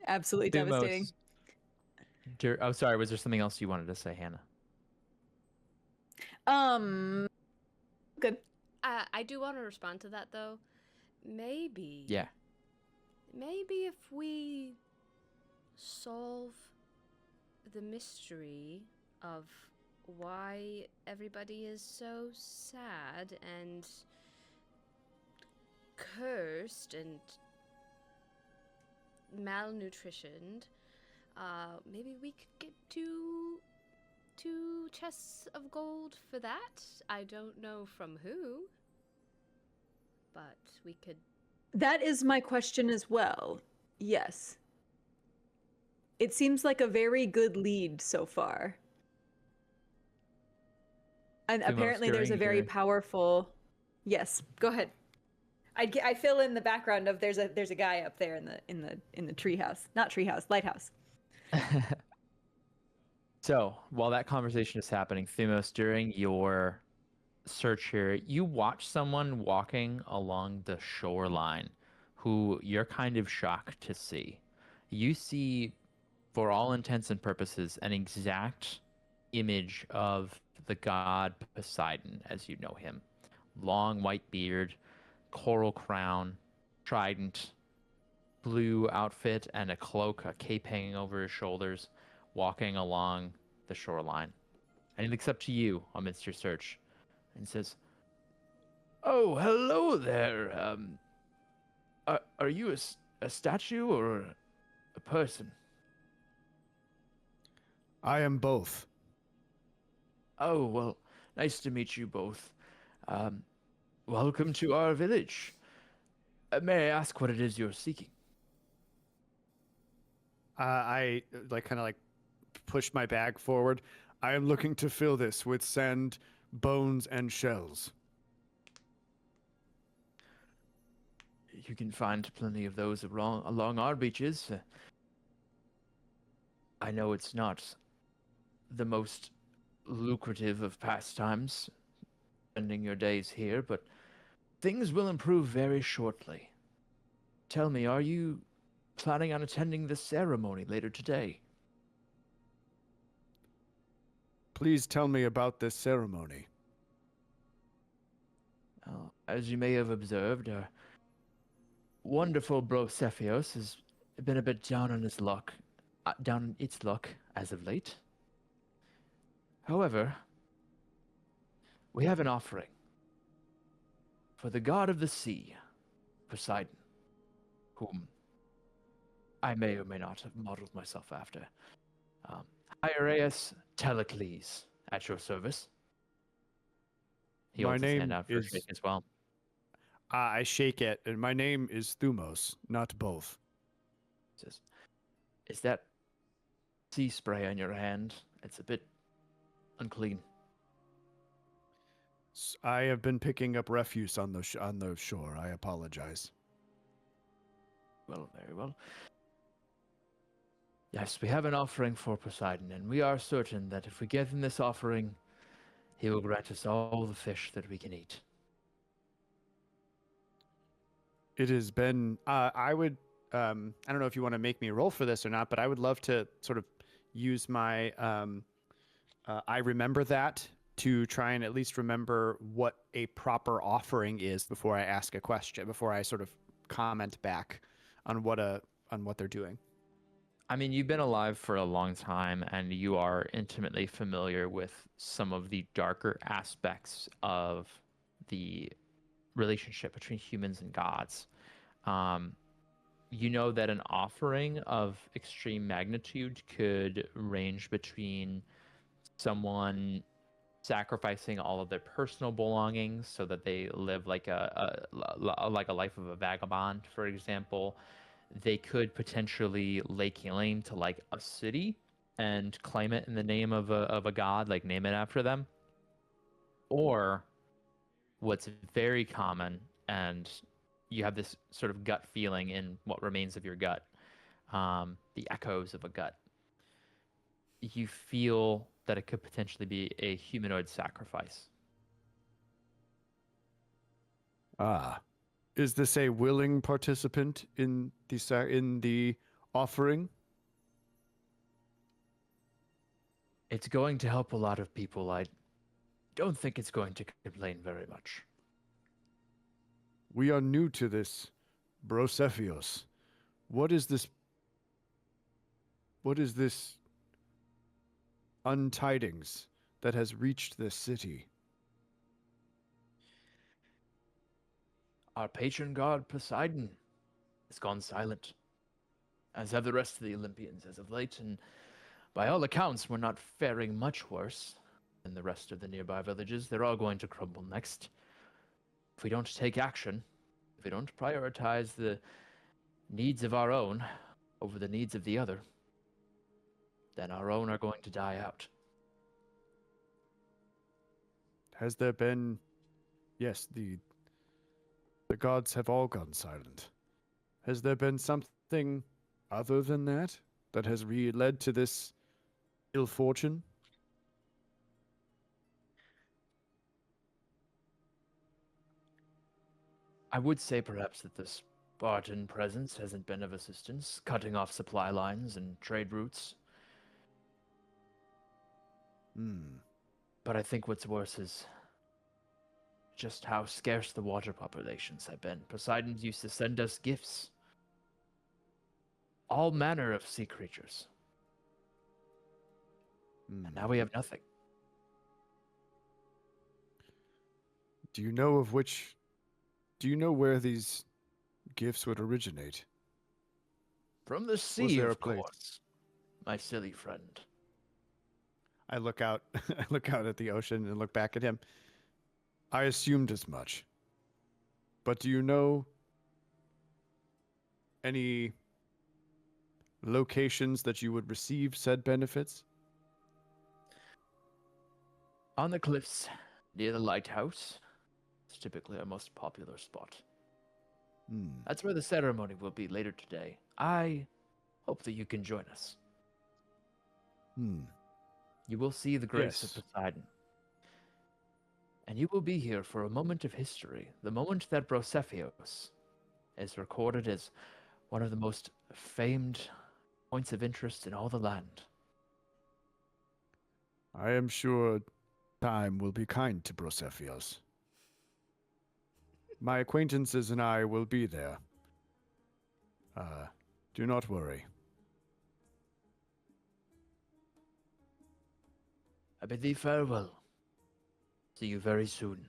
Speaker 2: Absolutely
Speaker 1: Thumos,
Speaker 2: devastating.
Speaker 1: Oh, sorry. Was there something else you wanted to say, Hannah?
Speaker 2: Good.
Speaker 3: I do want to respond to that though. Maybe
Speaker 1: Yeah.
Speaker 3: if we solve the mystery of why everybody is so sad and cursed and malnutritioned, maybe we could get two chests of gold for that. I don't know from who, but we could.
Speaker 2: That is my question as well. Yes. It seems like a very good lead so far. And
Speaker 1: Thumos,
Speaker 2: apparently there's a
Speaker 1: during
Speaker 2: very
Speaker 1: your-
Speaker 2: powerful... Yes, go ahead. I fill in the background of there's a guy up there in the treehouse. Not treehouse, lighthouse.
Speaker 1: So while that conversation is happening, Thumos, during your search here, you watch someone walking along the shoreline who you're kind of shocked to see. You see, for all intents and purposes, an exact image of the god Poseidon as you know him. Long white beard, coral crown, trident, blue outfit, and a cloak, a cape hanging over his shoulders, walking along the shoreline. And he looks up to you amidst your search and says, "Oh, hello there. Are you a statue or a person?"
Speaker 5: I am both.
Speaker 1: "Oh, well, nice to meet you both. Welcome to our village. May I ask what it is you're seeking?"
Speaker 4: I kind of push my bag forward.
Speaker 5: I am looking to fill this with sand, bones, and shells.
Speaker 1: You can find plenty of those along our beaches. I know it's not the most lucrative of pastimes, spending your days here, but things will improve very shortly. Tell me, are you planning on attending the ceremony later today?
Speaker 5: Please tell me about this ceremony.
Speaker 1: As you may have observed, wonderful Brosepheos has been a bit down on its luck as of late. However, we have an offering for the god of the sea, Poseidon, whom I may or may not have modeled myself after. Hiereus Telecles, at your service. He
Speaker 5: My
Speaker 1: holds his hand
Speaker 5: name
Speaker 1: out for a
Speaker 5: is-
Speaker 1: shake as well.
Speaker 4: I shake it.
Speaker 5: And my name is Thumos, not both.
Speaker 1: Says, "Is that sea spray on your hand? It's a bit unclean."
Speaker 5: I have been picking up refuse on the shore. I apologize.
Speaker 1: Well, very well. Yes, we have an offering for Poseidon, and we are certain that if we give him this offering, he will grant us all the fish that we can eat.
Speaker 5: It has been.
Speaker 4: I would. I don't know if you want to make me roll for this or not, but I would love to sort of use my. I remember that to try and at least remember what a proper offering is before I ask a question, before I sort of comment back on what they're doing.
Speaker 1: I mean, you've been alive for a long time, and you are intimately familiar with some of the darker aspects of the relationship between humans and gods. You know that an offering of extreme magnitude could range between someone sacrificing all of their personal belongings so that they live like a life of a vagabond, for example. They could potentially lay claim to like a city and claim it in the name of a god, like name it after them. Or what's very common, and you have this sort of gut feeling in what remains of your gut, the echoes of a gut. You feel that it could potentially be a humanoid sacrifice.
Speaker 5: Ah, is this a willing participant in the offering?
Speaker 1: It's going to help a lot of people. I don't think it's going to complain very much.
Speaker 5: We are new to this, Brosepheos. What is this? What is this untidings that has reached this city?
Speaker 1: Our patron god, Poseidon, has gone silent, as have the rest of the Olympians as of late, and by all accounts, we're not faring much worse than the rest of the nearby villages. They're all going to crumble next. If we don't take action, if we don't prioritize the needs of our own over the needs of the other, then our own are going to die out.
Speaker 5: Has there been... Yes, the gods have all gone silent. Has there been something other than that that has led to this ill fortune?
Speaker 1: I would say perhaps that the Spartan presence hasn't been of assistance, cutting off supply lines and trade routes. But I think what's worse is just how scarce the water populations have been. Poseidon used to send us gifts. All manner of sea creatures. And now we have nothing.
Speaker 5: Do you know of which... Do you know where these gifts would originate?
Speaker 1: From the sea,
Speaker 5: there a
Speaker 1: of
Speaker 5: place?
Speaker 1: course. My silly friend.
Speaker 4: I look out I look out at the ocean and look back at him.
Speaker 5: I assumed as much. But do you know any locations that you would receive said benefits?
Speaker 1: On the cliffs, near the lighthouse. It's typically our most popular spot. That's where the ceremony will be later today. I hope that you can join us. You will see the grace
Speaker 5: Yes.
Speaker 1: of Poseidon. And you will be here for a moment of history, the moment that Brosepheos is recorded as one of the most famed points of interest in all the land.
Speaker 5: I am sure time will be kind to Brosepheos. My acquaintances and I will be there. Do not worry.
Speaker 1: I bid thee farewell. See you very soon.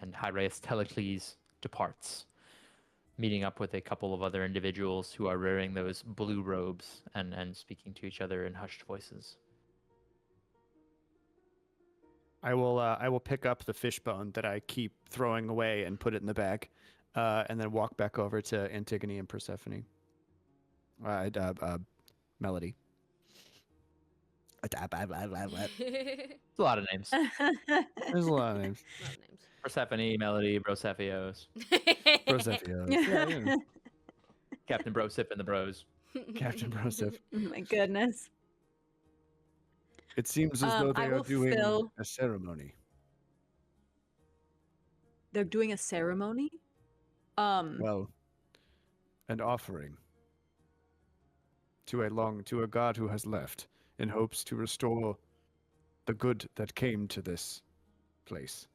Speaker 1: And Hyrieus Telecles departs, meeting up with a couple of other individuals who are wearing those blue robes and speaking to each other in hushed voices.
Speaker 4: I will pick up the fishbone that I keep throwing away and put it in the bag, and then walk back over to Antigone and Persephone. Melody.
Speaker 1: It's a lot of names.
Speaker 4: There's a lot of names.
Speaker 3: Lot of names.
Speaker 1: Persephone, Melody, Brosepheos,
Speaker 4: Brosepheos. Yeah, you know.
Speaker 1: Captain Brosip and the Bros.
Speaker 4: Captain Broseph.
Speaker 2: Oh my goodness.
Speaker 5: It seems as though
Speaker 2: I
Speaker 5: they are
Speaker 2: will
Speaker 5: doing
Speaker 2: fill-
Speaker 5: a ceremony.
Speaker 2: They're doing a ceremony?
Speaker 5: Well, an offering to a god who has left, in hopes to restore the good that came to this place.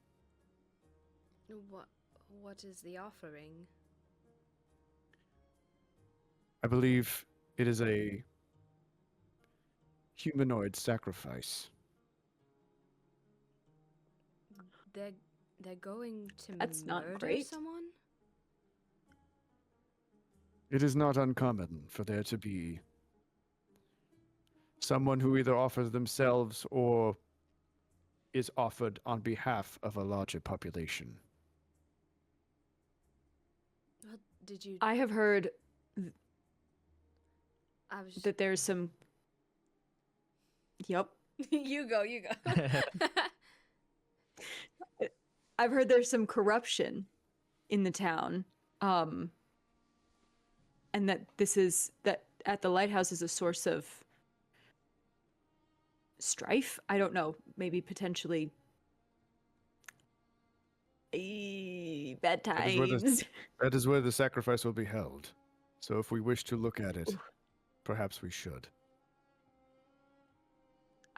Speaker 3: What is the offering?
Speaker 5: I believe it is a humanoid sacrifice.
Speaker 3: They're going to
Speaker 2: That's not
Speaker 3: murder
Speaker 2: great.
Speaker 3: someone?
Speaker 5: It is not uncommon for there to be someone who either offers themselves or is offered on behalf of a larger population.
Speaker 3: What did you?
Speaker 2: I have heard
Speaker 3: I was.
Speaker 2: that there's some. Yep.
Speaker 3: You go.
Speaker 2: I've heard there's some corruption in the town. and that that at the lighthouse is a source of strife. I don't know, maybe potentially bad
Speaker 5: That is where the-
Speaker 2: times.
Speaker 5: That is where the sacrifice will be held. So if we wish to look at it, perhaps we should.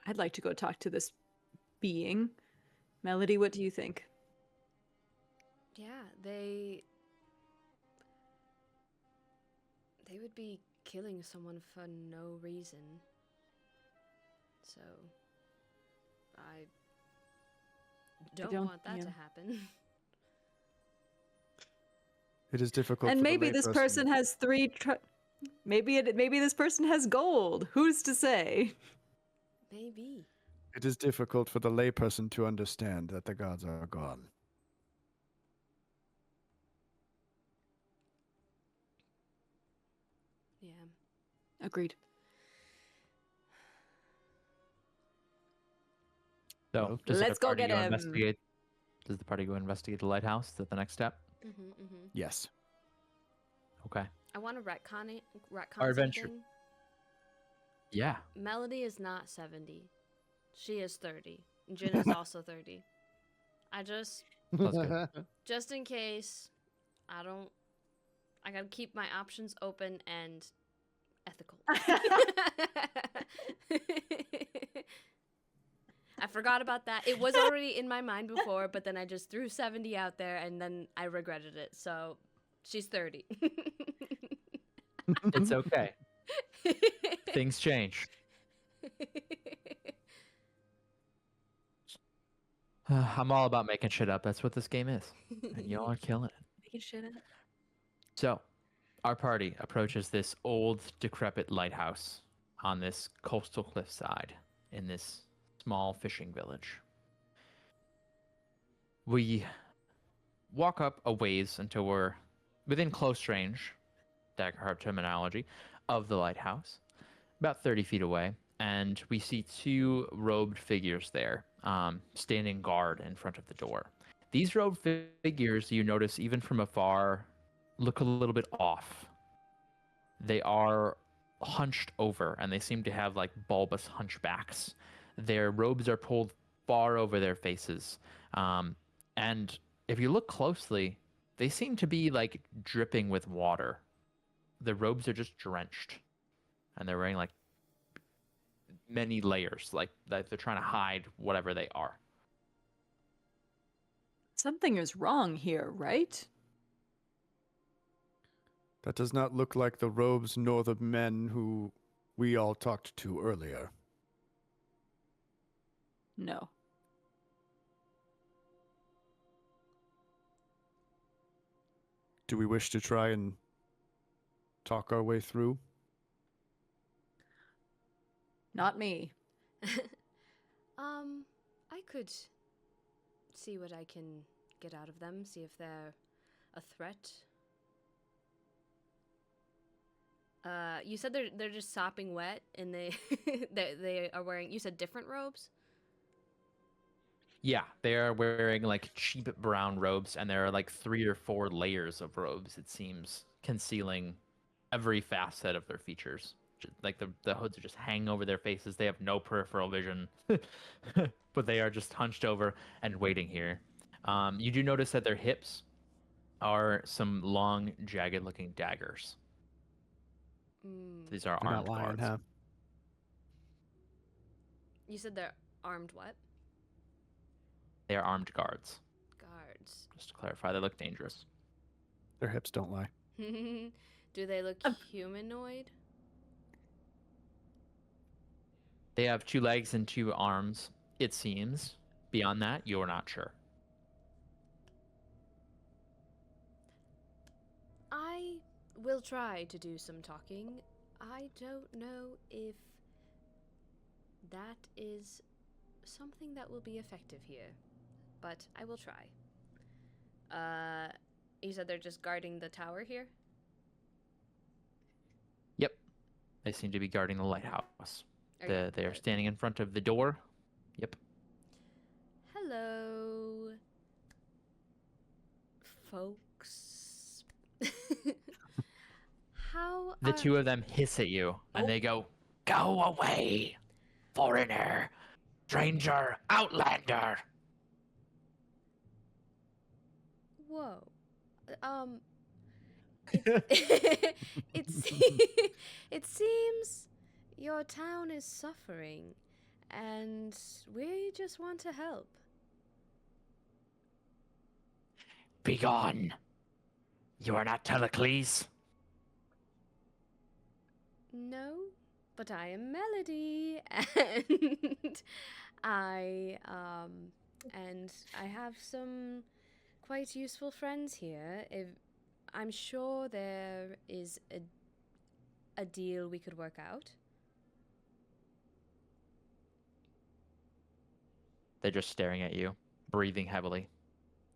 Speaker 2: I'd like to go talk to this being. Melody, what do you think?
Speaker 3: Yeah, they would be killing someone for no reason. So I don't want that
Speaker 2: yeah.
Speaker 3: to happen.
Speaker 5: It is difficult.
Speaker 2: And
Speaker 5: for the
Speaker 2: maybe this
Speaker 5: layperson-
Speaker 2: person has maybe this person has gold. Who's to say?
Speaker 3: Maybe.
Speaker 5: It is difficult for the layperson to understand that the gods are gone.
Speaker 3: Yeah.
Speaker 2: Agreed.
Speaker 1: So, does
Speaker 2: Let's
Speaker 1: the
Speaker 2: go
Speaker 1: party
Speaker 2: get him.
Speaker 1: investigate? Does the party go investigate the lighthouse? Is that the next step?
Speaker 5: Yes.
Speaker 1: Okay.
Speaker 3: I want to retcon
Speaker 1: Our adventure.
Speaker 3: something.
Speaker 1: Yeah.
Speaker 3: Melody is not 70. She is 30. And Jin is also 30. I just in case, I gotta keep my options open and ethical. I forgot about that. It was already in my mind before, but then I just threw 70 out there and then I regretted it. So she's 30.
Speaker 1: It's okay. Things change. I'm all about making shit up. That's what this game is. And y'all are killing it.
Speaker 2: Making shit up.
Speaker 1: So, our party approaches this old, decrepit lighthouse on this coastal cliffside in this small fishing village. We walk up a ways until we're within close range, Daggerheart terminology, of the lighthouse, about 30 feet away, and we see two robed figures there, standing guard in front of the door. These robed figures, you notice even from afar, look a little bit off. They are hunched over, and they seem to have like bulbous hunchbacks. Their robes are pulled far over their faces, and if you look closely, they seem to be like dripping with water. The robes are just drenched, and they're wearing like many layers, like they're trying to hide whatever they are.
Speaker 2: Something is wrong here, right?
Speaker 5: That does not look like the robes nor the men who we all talked to earlier.
Speaker 2: No.
Speaker 5: Do we wish to try and talk our way through?
Speaker 2: Not me.
Speaker 3: I could see what I can get out of them, see if they're a threat. You said they're just sopping wet, and they are wearing. You said different robes.
Speaker 1: Yeah, they are wearing like cheap brown robes, and there are like 3 or 4 layers of robes, it seems, concealing every facet of their features. Like the hoods are just hanging over their faces. They have no peripheral vision, but they are just hunched over and waiting here. You do notice that their hips are some long, jagged-looking daggers. These are
Speaker 4: They're
Speaker 1: armed
Speaker 4: not lying,
Speaker 1: guards.
Speaker 4: huh?
Speaker 3: You said they're armed what?
Speaker 1: They are armed guards.
Speaker 3: Guards.
Speaker 1: Just to clarify, they look dangerous.
Speaker 5: Their hips don't lie.
Speaker 3: Do they look humanoid?
Speaker 1: They have 2 legs and 2 arms, it seems. Beyond that, you're not sure.
Speaker 3: I will try to do some talking. I don't know if that is something that will be effective here, but I will try. You said they're just guarding the tower here?
Speaker 1: Yep. They seem to be guarding the lighthouse.
Speaker 3: Are
Speaker 1: They are standing in front of the door. Yep.
Speaker 3: Hello, folks. How
Speaker 1: The
Speaker 3: are...
Speaker 1: two of them hiss at you, and
Speaker 3: Oh.
Speaker 1: they go, "Go away, foreigner, stranger, outlander."
Speaker 3: Whoa. It, it seems your town is suffering, and we just want to help.
Speaker 1: Begone. You are not Telecles.
Speaker 3: No, but I am Melody, and I have some quite useful friends here. If I'm sure there is a deal we could work out.
Speaker 1: They're just staring at you, breathing heavily.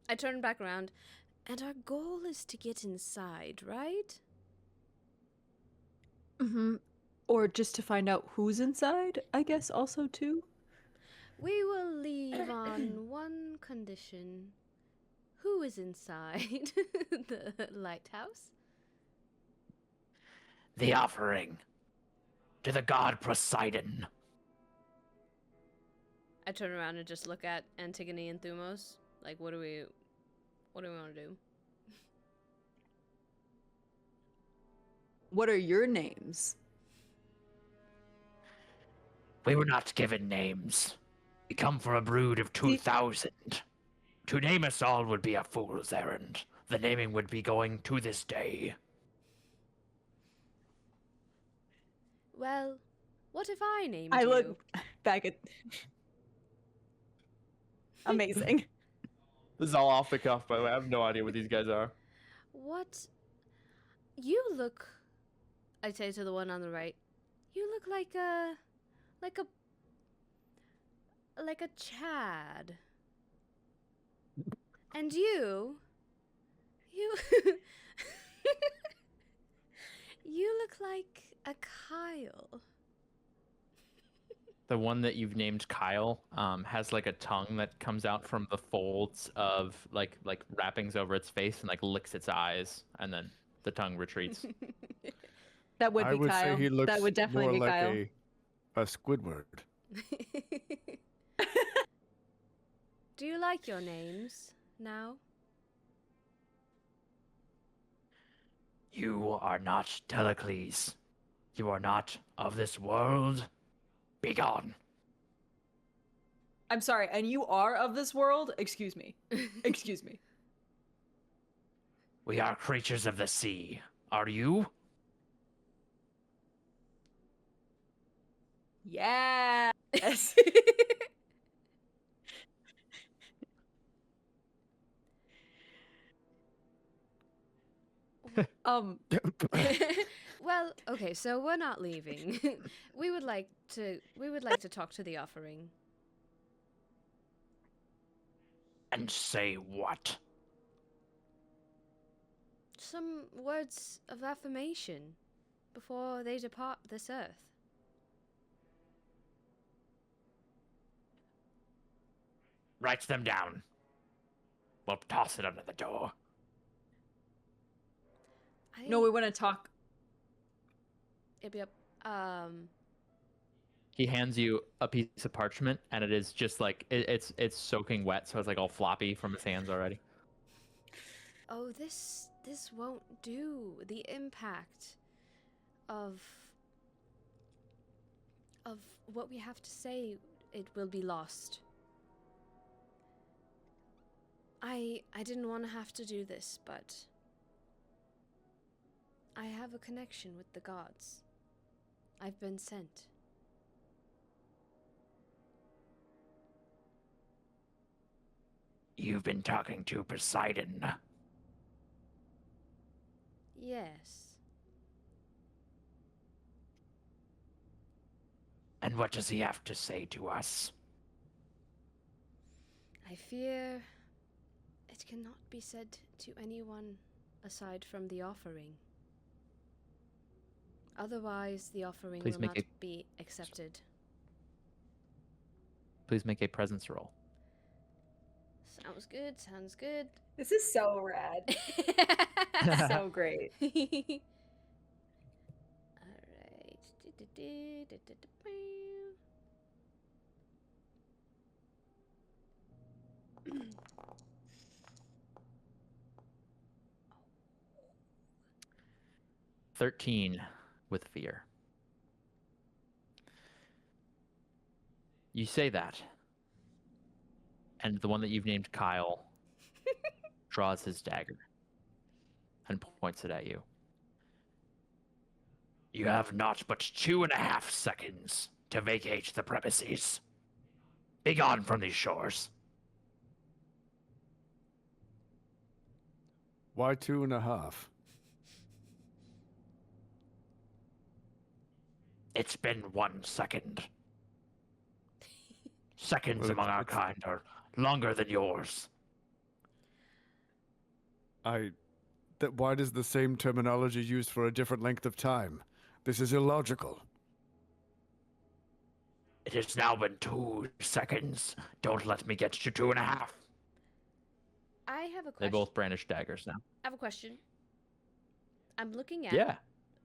Speaker 3: I turn back around, and our goal is to get inside, right?
Speaker 2: Mm-hmm. Or just to find out who's inside, I guess, also, too.
Speaker 3: We will leave on one condition. Who is inside the lighthouse?
Speaker 1: The offering to the god Poseidon.
Speaker 3: I turn around and just look at Antigone and Thumos. Like, what do we want to do?
Speaker 2: What are your names?
Speaker 1: We were not given names. We come from a brood of 2,000. To name us all would be a fool's errand. The naming would be going to this day.
Speaker 3: Well, what if I named
Speaker 2: I
Speaker 3: you?
Speaker 2: look back at. Amazing.
Speaker 1: This is all off the cuff, by the way. I have no idea what these guys are.
Speaker 3: What? You look... I say to the one on the right. You look like a Chad. And you... You look like a Kyle.
Speaker 1: The one that you've named Kyle has like a tongue that comes out from the folds of like wrappings over its face and like licks its eyes, and then the tongue retreats.
Speaker 2: That would be
Speaker 5: I would
Speaker 2: Kyle.
Speaker 5: say he looks
Speaker 2: That would definitely
Speaker 5: more
Speaker 2: be
Speaker 5: like
Speaker 2: Kyle.
Speaker 5: a Squidward.
Speaker 3: Do you like your names now?
Speaker 1: You are not Telecles. You are not of this world. Begone.
Speaker 2: I'm sorry, and you are of this world? Excuse me. Excuse me.
Speaker 1: We are creatures of the sea. Are you?
Speaker 2: Yes.
Speaker 3: Well, okay, so we're not leaving. we would like to talk to the offering.
Speaker 1: And say what?
Speaker 3: Some words of affirmation before they depart this earth.
Speaker 1: Write them down. We'll toss it under the door.
Speaker 2: No, we want to talk.
Speaker 3: Yep.
Speaker 1: He hands you a piece of parchment, and it is just like it's soaking wet, so it's like all floppy from his hands already.
Speaker 3: Oh, this won't do. The impact of what we have to say, it will be lost. I didn't want to have to do this, but I have a connection with the gods. I've been sent.
Speaker 1: You've been talking to Poseidon.
Speaker 3: Yes.
Speaker 1: And what does he have to say to us?
Speaker 3: I fear it cannot be said to anyone aside from the offering. Otherwise, the offering
Speaker 1: Please
Speaker 3: will
Speaker 1: make
Speaker 3: not
Speaker 1: a-
Speaker 3: be accepted.
Speaker 1: Please make a presence roll.
Speaker 3: Sounds good, sounds good.
Speaker 2: This is so rad. So great.
Speaker 3: Mm.
Speaker 1: 13 with fear. You say that, and the one that you've named Kyle draws his dagger and points it at you. You have not but 2.5 seconds to vacate the premises. Be gone from these shores.
Speaker 5: Why 2.5?
Speaker 1: It's been 1 second. Seconds
Speaker 5: Well,
Speaker 1: among our
Speaker 5: it's-
Speaker 1: kind are longer than yours.
Speaker 5: Why does the same terminology used for a different length of time? This is illogical.
Speaker 1: It has now been 2 seconds. Don't let me get to 2.5.
Speaker 3: I have a question.
Speaker 1: They both brandish daggers now.
Speaker 3: I have a question. I'm looking at
Speaker 1: Yeah.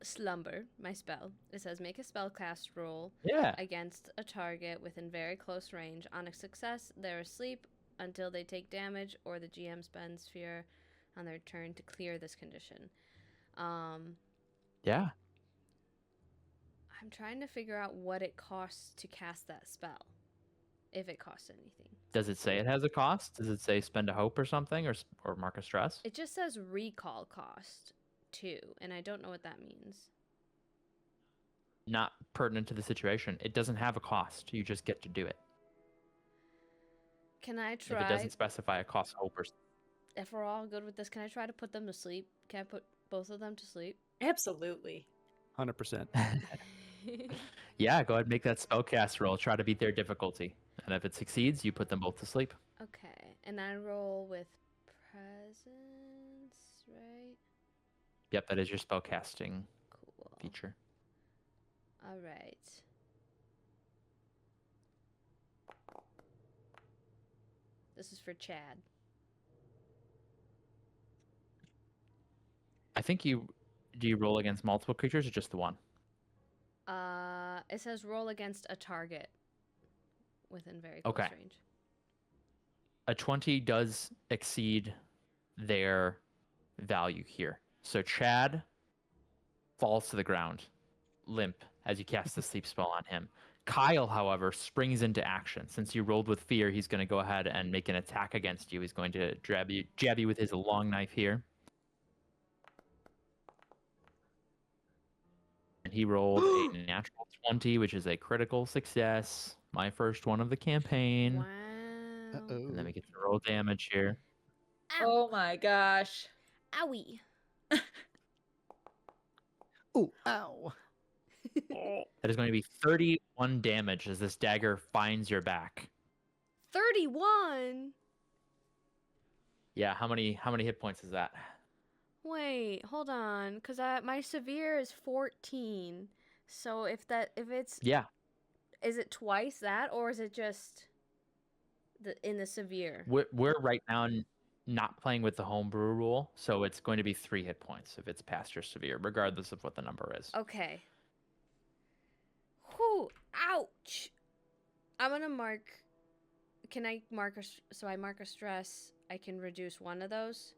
Speaker 3: Slumber, my spell. It says make a spellcast roll
Speaker 1: Yeah.
Speaker 3: against a target within very close range. On a success, they're asleep until they take damage, or the GM spends fear on their turn to clear this condition.
Speaker 1: Yeah.
Speaker 3: I'm trying to figure out what it costs to cast that spell, if it costs anything.
Speaker 1: Does it say it has a cost? Does it say spend a hope or something, or mark a stress?
Speaker 3: It just says recall cost 2, and I don't know what that means.
Speaker 1: Not pertinent to the situation. It doesn't have a cost. You just get to do it.
Speaker 3: Can I
Speaker 1: If it
Speaker 3: try?
Speaker 1: doesn't specify a cost, hope or
Speaker 3: If we're all good with this, can I try to put them to sleep? Can I put both of them to sleep?
Speaker 2: Absolutely.
Speaker 4: 100%.
Speaker 1: yeah, go ahead and make that spellcast roll. Try to beat their difficulty. And if it succeeds, you put them both to sleep.
Speaker 3: Okay, and I roll with presence, right?
Speaker 1: Yep, that is your spellcasting
Speaker 3: Cool.
Speaker 1: feature.
Speaker 3: All right. This is for Chad.
Speaker 1: I think do you roll against multiple creatures or just the one?
Speaker 3: It says roll against a target within very close
Speaker 1: Okay.
Speaker 3: range.
Speaker 1: A 20 does exceed their value here. So Chad falls to the ground, limp, as you cast the sleep spell on him. Kyle, however, springs into action. Since you rolled with fear, he's going to go ahead and make an attack against you. He's going to jab you with his long knife here. And he rolled a natural 20, which is a critical success. My first one of the campaign.
Speaker 3: Wow.
Speaker 4: Uh-oh.
Speaker 1: And then we get to roll damage here.
Speaker 3: Ow.
Speaker 2: Oh my gosh.
Speaker 3: Owie.
Speaker 4: Ooh, ow.
Speaker 1: That is going to be 31 damage as this dagger finds your back.
Speaker 3: 31.
Speaker 1: Yeah, how many hit points is that?
Speaker 3: Wait, hold on, because my severe is 14. So if it's
Speaker 1: Yeah.
Speaker 3: is it twice that, or is it just in the severe?
Speaker 1: We're right now not playing with the homebrew rule, so it's going to be 3 hit points if it's past your severe, regardless of what the number is.
Speaker 3: Okay. Whew, ouch. I'm gonna mark. Can I mark so I mark a stress? I can reduce one of those.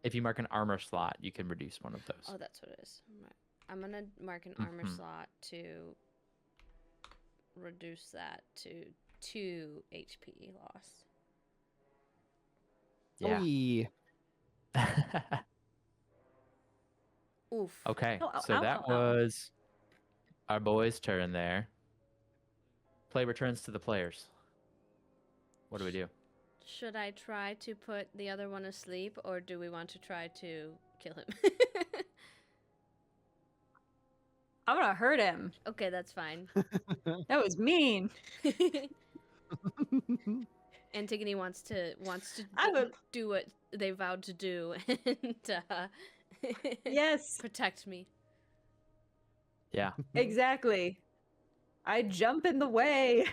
Speaker 1: If you mark an armor slot, you can reduce one of those.
Speaker 3: Oh, that's what it is. I'm gonna mark an armor
Speaker 1: Mhm.
Speaker 3: slot to reduce that to 2 HP loss.
Speaker 1: Yeah.
Speaker 4: Oy.
Speaker 3: Oof.
Speaker 1: Okay,
Speaker 2: Oh, ow,
Speaker 1: so
Speaker 2: ow,
Speaker 1: that
Speaker 2: ow, ow.
Speaker 1: was our boy's turn there. Play returns to the players. What do we do?
Speaker 3: Should I try to put the other one asleep, or do we want to try to kill him?
Speaker 2: I'm gonna hurt him.
Speaker 3: Okay, that's fine.
Speaker 2: That was mean.
Speaker 3: Antigone wants to
Speaker 2: I would-
Speaker 3: do what they vowed to do and
Speaker 2: Yes,
Speaker 3: protect me.
Speaker 1: Yeah.
Speaker 2: exactly. I jump in the way.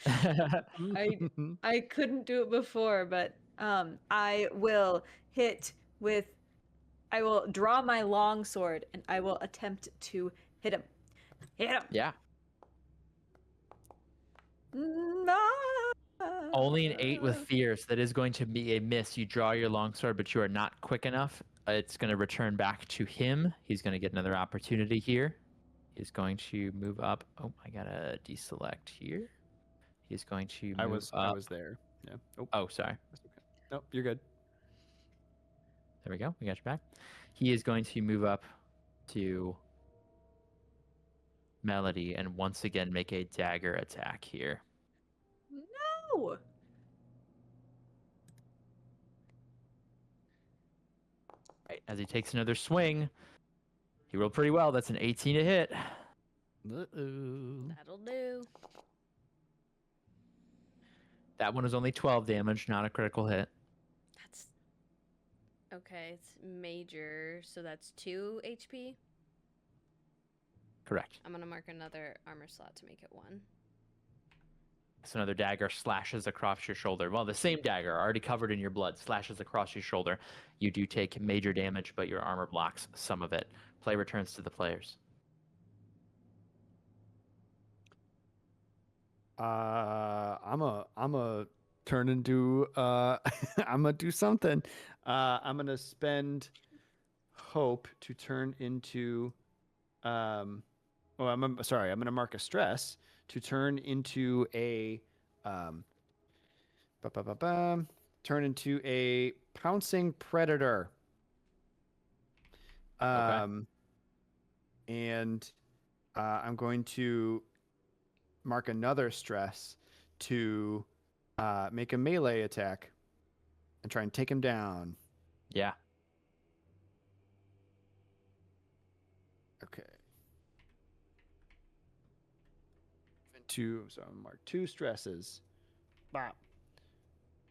Speaker 2: I couldn't do it before, but I will hit with. I will draw my long sword and I will attempt to Hit him. Hit him.
Speaker 1: Yeah.
Speaker 2: No.
Speaker 1: Only an 8 with fear, so that is going to be a miss. You draw your longsword, but you are not quick enough. It's going to return back to him. He's going to get another opportunity here. He's going to move up. Oh, I got to deselect here. He's going to move up.
Speaker 4: I was there. Yeah.
Speaker 1: Oh, sorry.
Speaker 4: That's okay. Nope, you're good.
Speaker 1: There we go. We got you back. He is going to move up to Melody and once again make a dagger attack here.
Speaker 2: No.
Speaker 1: Right, as he takes another swing, he rolled pretty well. That's an 18 to hit.
Speaker 4: Uh-oh.
Speaker 3: That'll do.
Speaker 1: That one is only 12 damage, not a critical hit.
Speaker 3: That's okay. It's major, so that's 2 HP.
Speaker 1: Correct.
Speaker 3: I'm gonna mark another armor slot to make it 1.
Speaker 1: So another dagger slashes across your shoulder. Well, the same dagger, already covered in your blood, slashes across your shoulder. You do take major damage, but your armor blocks some of it. Play returns to the players.
Speaker 4: I'm a turn into I'm gonna do something. I'm gonna spend hope to turn into I'm gonna mark a stress to turn into a turn into a pouncing predator.
Speaker 1: Okay.
Speaker 4: And I'm going to mark another stress to make a melee attack and try and take him down.
Speaker 1: Yeah.
Speaker 4: Okay. So I'm mark 2 stresses. Bop.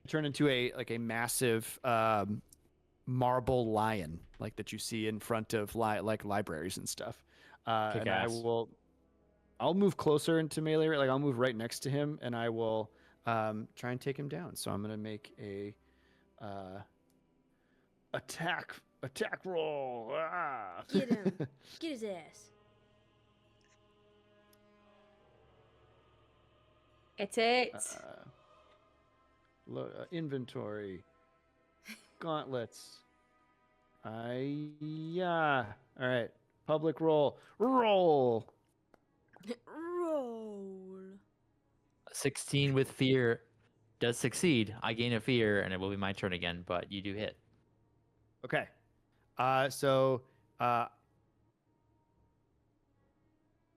Speaker 4: Turn into a massive marble lion, like that you see in front of like libraries and stuff.
Speaker 1: Kick
Speaker 4: And
Speaker 1: ass.
Speaker 4: I'll move closer into melee. Like I'll move right next to him, and I will try and take him down. So I'm gonna make a attack roll. Ah!
Speaker 3: Get him. Get his ass.
Speaker 2: It's it.
Speaker 4: Inventory, gauntlets. Yeah. All right. Public roll.
Speaker 3: Roll.
Speaker 1: 16 with fear does succeed. I gain a fear, and it will be my turn again, but you do hit.
Speaker 4: Okay. So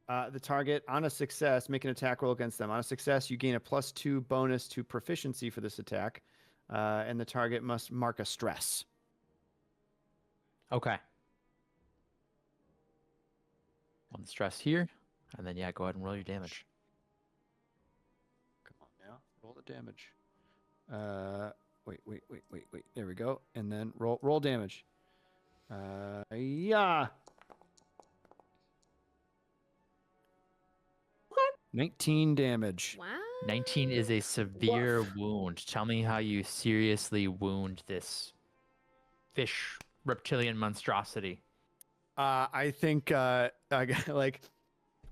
Speaker 4: the target on a success, make an attack roll against them. On a success, you gain a +2 bonus to proficiency for this attack, and the target must mark a stress.
Speaker 1: Okay. One stress here, and then yeah, go ahead and roll your damage.
Speaker 4: Come on now, roll the damage. Wait. There we go, and then roll damage. Yeah. 19 damage.
Speaker 3: Wow.
Speaker 1: 19 is a severe wound. Tell me how you seriously wound this fish reptilian monstrosity.
Speaker 4: I think I like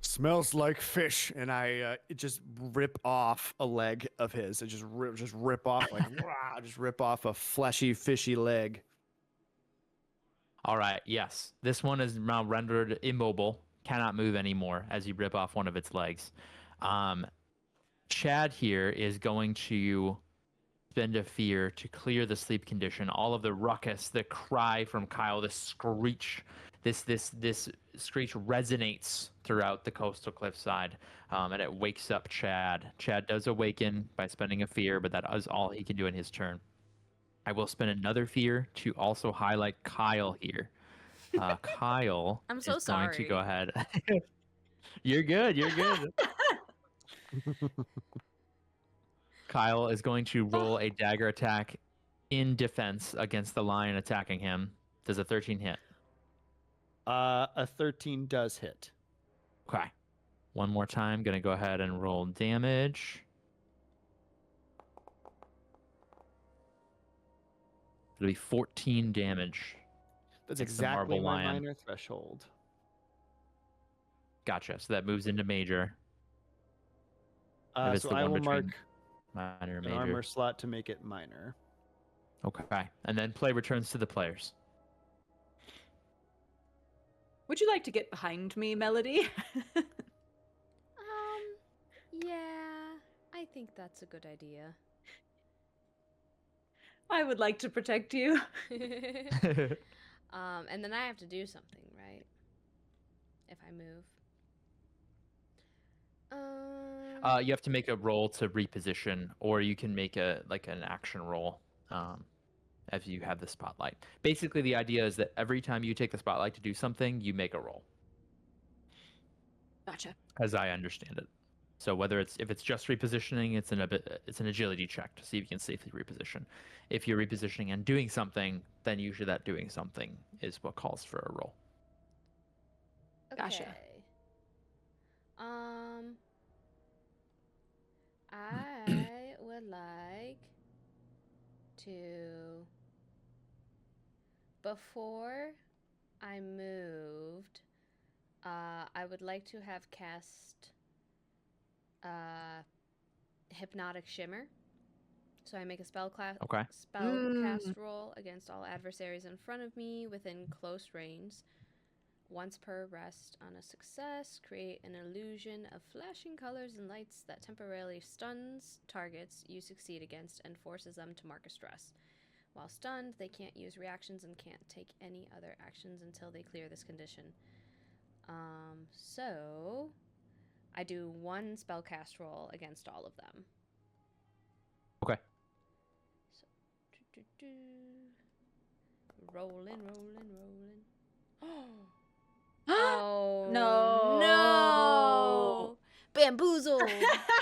Speaker 4: smells like fish, and I just rip off a leg of his. I just rip off like just rip off a fleshy, fishy leg.
Speaker 1: All right, yes. This one is now rendered immobile, cannot move anymore as you rip off one of its legs. Chad here is going to spend a fear to clear the sleep condition. All of the ruckus, the cry from Kyle, the screech, this screech resonates throughout the coastal cliffside, and it wakes up Chad. Chad does awaken by spending a fear, but that is all he can do in his turn. I will spend another fear to also highlight Kyle here. Kyle
Speaker 3: I'm so
Speaker 1: is going to
Speaker 3: sorry.
Speaker 1: go ahead. You're good. You're good. Kyle is going to roll a dagger attack in defense against the lion attacking him. Does a 13 hit?
Speaker 4: A 13 does hit.
Speaker 1: Okay. One more time. Going to go ahead and roll damage. It'll be 14 damage.
Speaker 4: That's
Speaker 1: It's the
Speaker 4: exactly
Speaker 1: marble
Speaker 4: my
Speaker 1: lion.
Speaker 4: minor threshold.
Speaker 1: Gotcha. So that moves into major. If it's
Speaker 4: So
Speaker 1: the
Speaker 4: I
Speaker 1: one
Speaker 4: will
Speaker 1: between
Speaker 4: mark
Speaker 1: minor and
Speaker 4: an
Speaker 1: major.
Speaker 4: armor slot to make it minor.
Speaker 1: Okay. And then play returns to the players.
Speaker 2: Would you like to get behind me, Melody?
Speaker 3: Yeah, I think that's a good idea.
Speaker 2: I would like to protect you.
Speaker 3: And then I have to do something, right? If I move.
Speaker 1: You have to make a roll to reposition, or you can make an action roll if you have the spotlight. Basically, the idea is that every time you take the spotlight to do something, you make a roll,
Speaker 2: Gotcha.
Speaker 1: as I understand it. So if it's just repositioning, it's an agility check to see if you can safely reposition. If you're repositioning and doing something, then usually that doing something is what calls for a roll.
Speaker 2: Gotcha.
Speaker 3: Okay. I would like to, before I moved, I would like to have cast Hypnotic Shimmer. So I make a
Speaker 1: Okay.
Speaker 3: spellcast roll against all adversaries in front of me within close range. Once per rest on a success, create an illusion of flashing colors and lights that temporarily stuns targets you succeed against and forces them to mark a stress. While stunned, they can't use reactions and can't take any other actions until they clear this condition. So I do one spellcast roll against all of them.
Speaker 1: Okay.
Speaker 3: So, rolling. Oh no! Bamboozled.
Speaker 1: What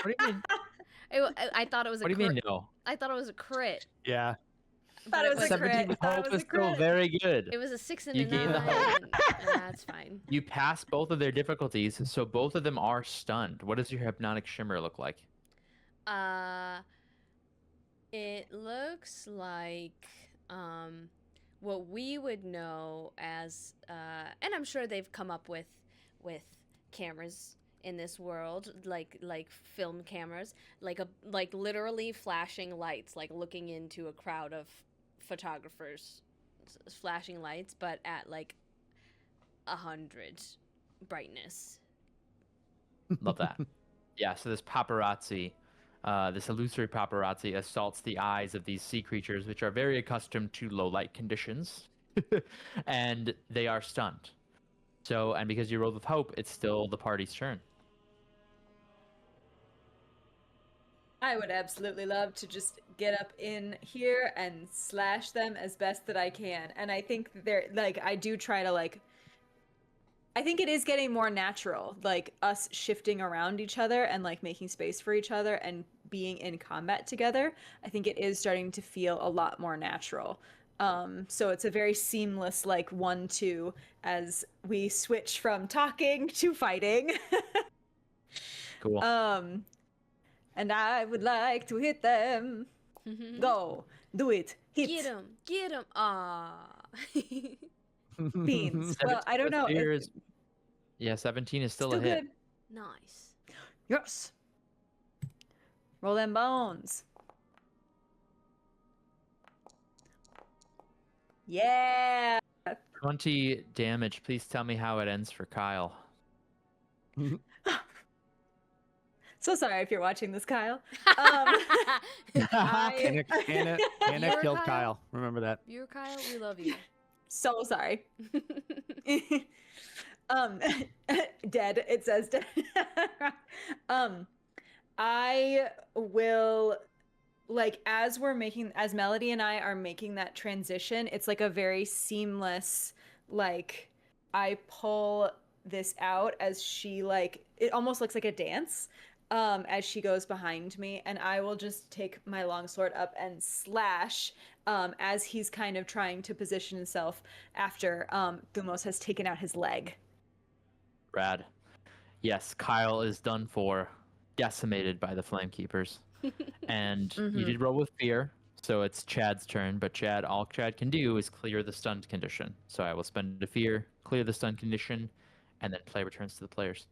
Speaker 1: do you mean?
Speaker 3: I thought it was a
Speaker 1: What do you
Speaker 3: crit.
Speaker 1: mean no?
Speaker 3: I thought it was a crit.
Speaker 4: Yeah.
Speaker 2: Thought it was a crit.
Speaker 1: 17 with
Speaker 2: Thought it
Speaker 1: hope
Speaker 2: was
Speaker 1: is
Speaker 2: a
Speaker 1: still
Speaker 2: crit.
Speaker 1: very good.
Speaker 3: It was a 6 and
Speaker 1: You
Speaker 3: a
Speaker 1: gain
Speaker 3: 9.
Speaker 1: the hope.
Speaker 3: That's fine.
Speaker 1: You pass both of their difficulties, so both of them are stunned. What does your hypnotic shimmer look like?
Speaker 3: It looks like what we would know as and I'm sure they've come up with cameras in this world, like film cameras, like literally flashing lights, like looking into a crowd of photographers, flashing lights, but at like 100 brightness.
Speaker 1: Love that. Yeah, so this paparazzi, this illusory paparazzi assaults the eyes of these sea creatures, which are very accustomed to low light conditions, and they are stunned. So, and because you rolled with hope, it's still the party's turn.
Speaker 2: I would absolutely love to just get up in here and slash them as best that I can. And I think they're like, I do try to like, I think it is getting more natural, like us shifting around each other and like making space for each other and being in combat together. I think it is starting to feel a lot more natural. So it's a very seamless like 1-2 as we switch from talking to fighting.
Speaker 1: Cool.
Speaker 2: And I would like to hit them. Go, do it, hit.
Speaker 3: Get him! Ah.
Speaker 2: Beans. Well, I don't know.
Speaker 1: Yeah, 17 is still
Speaker 2: Still
Speaker 1: a hit.
Speaker 2: good.
Speaker 3: Nice.
Speaker 2: Yes. Roll them bones. Yeah.
Speaker 1: 20 damage. Please tell me how it ends for Kyle.
Speaker 2: So sorry if you're watching this, Kyle.
Speaker 4: Anna
Speaker 3: You're
Speaker 4: killed
Speaker 3: Kyle?
Speaker 4: Kyle. Remember that.
Speaker 3: You're Kyle. We love you.
Speaker 2: So sorry. Dead. It says dead. I will like as Melody and I are making that transition, it's like a very seamless, like I pull this out as she like it almost looks like a dance as she goes behind me, and I will just take my longsword up and slash as he's kind of trying to position himself after Thumos has taken out his leg.
Speaker 1: Rad. Yes, Kyle is done for, decimated by the Flamekeepers. And you did roll with fear, so it's Chad's turn, but all Chad can do is clear the stunned condition. So I will spend a fear, clear the stunned condition, and then play returns to the players.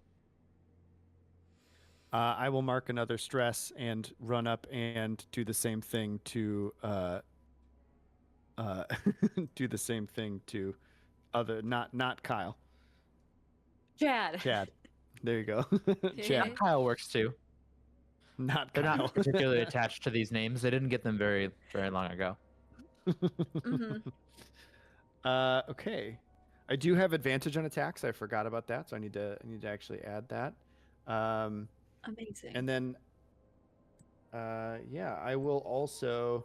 Speaker 4: I will mark another stress and run up and do the same thing to do the same thing to other not Kyle.
Speaker 2: Chad.
Speaker 4: Chad. There you go.
Speaker 1: Yeah,
Speaker 4: Chad.
Speaker 1: Kyle works too.
Speaker 4: Not
Speaker 1: They're
Speaker 4: Kyle.
Speaker 1: not particularly attached to these names. They didn't get them very long ago.
Speaker 2: Mhm.
Speaker 4: Okay. I do have advantage on attacks. I forgot about that, so I need to actually add that.
Speaker 2: Amazing.
Speaker 4: And then yeah, I will also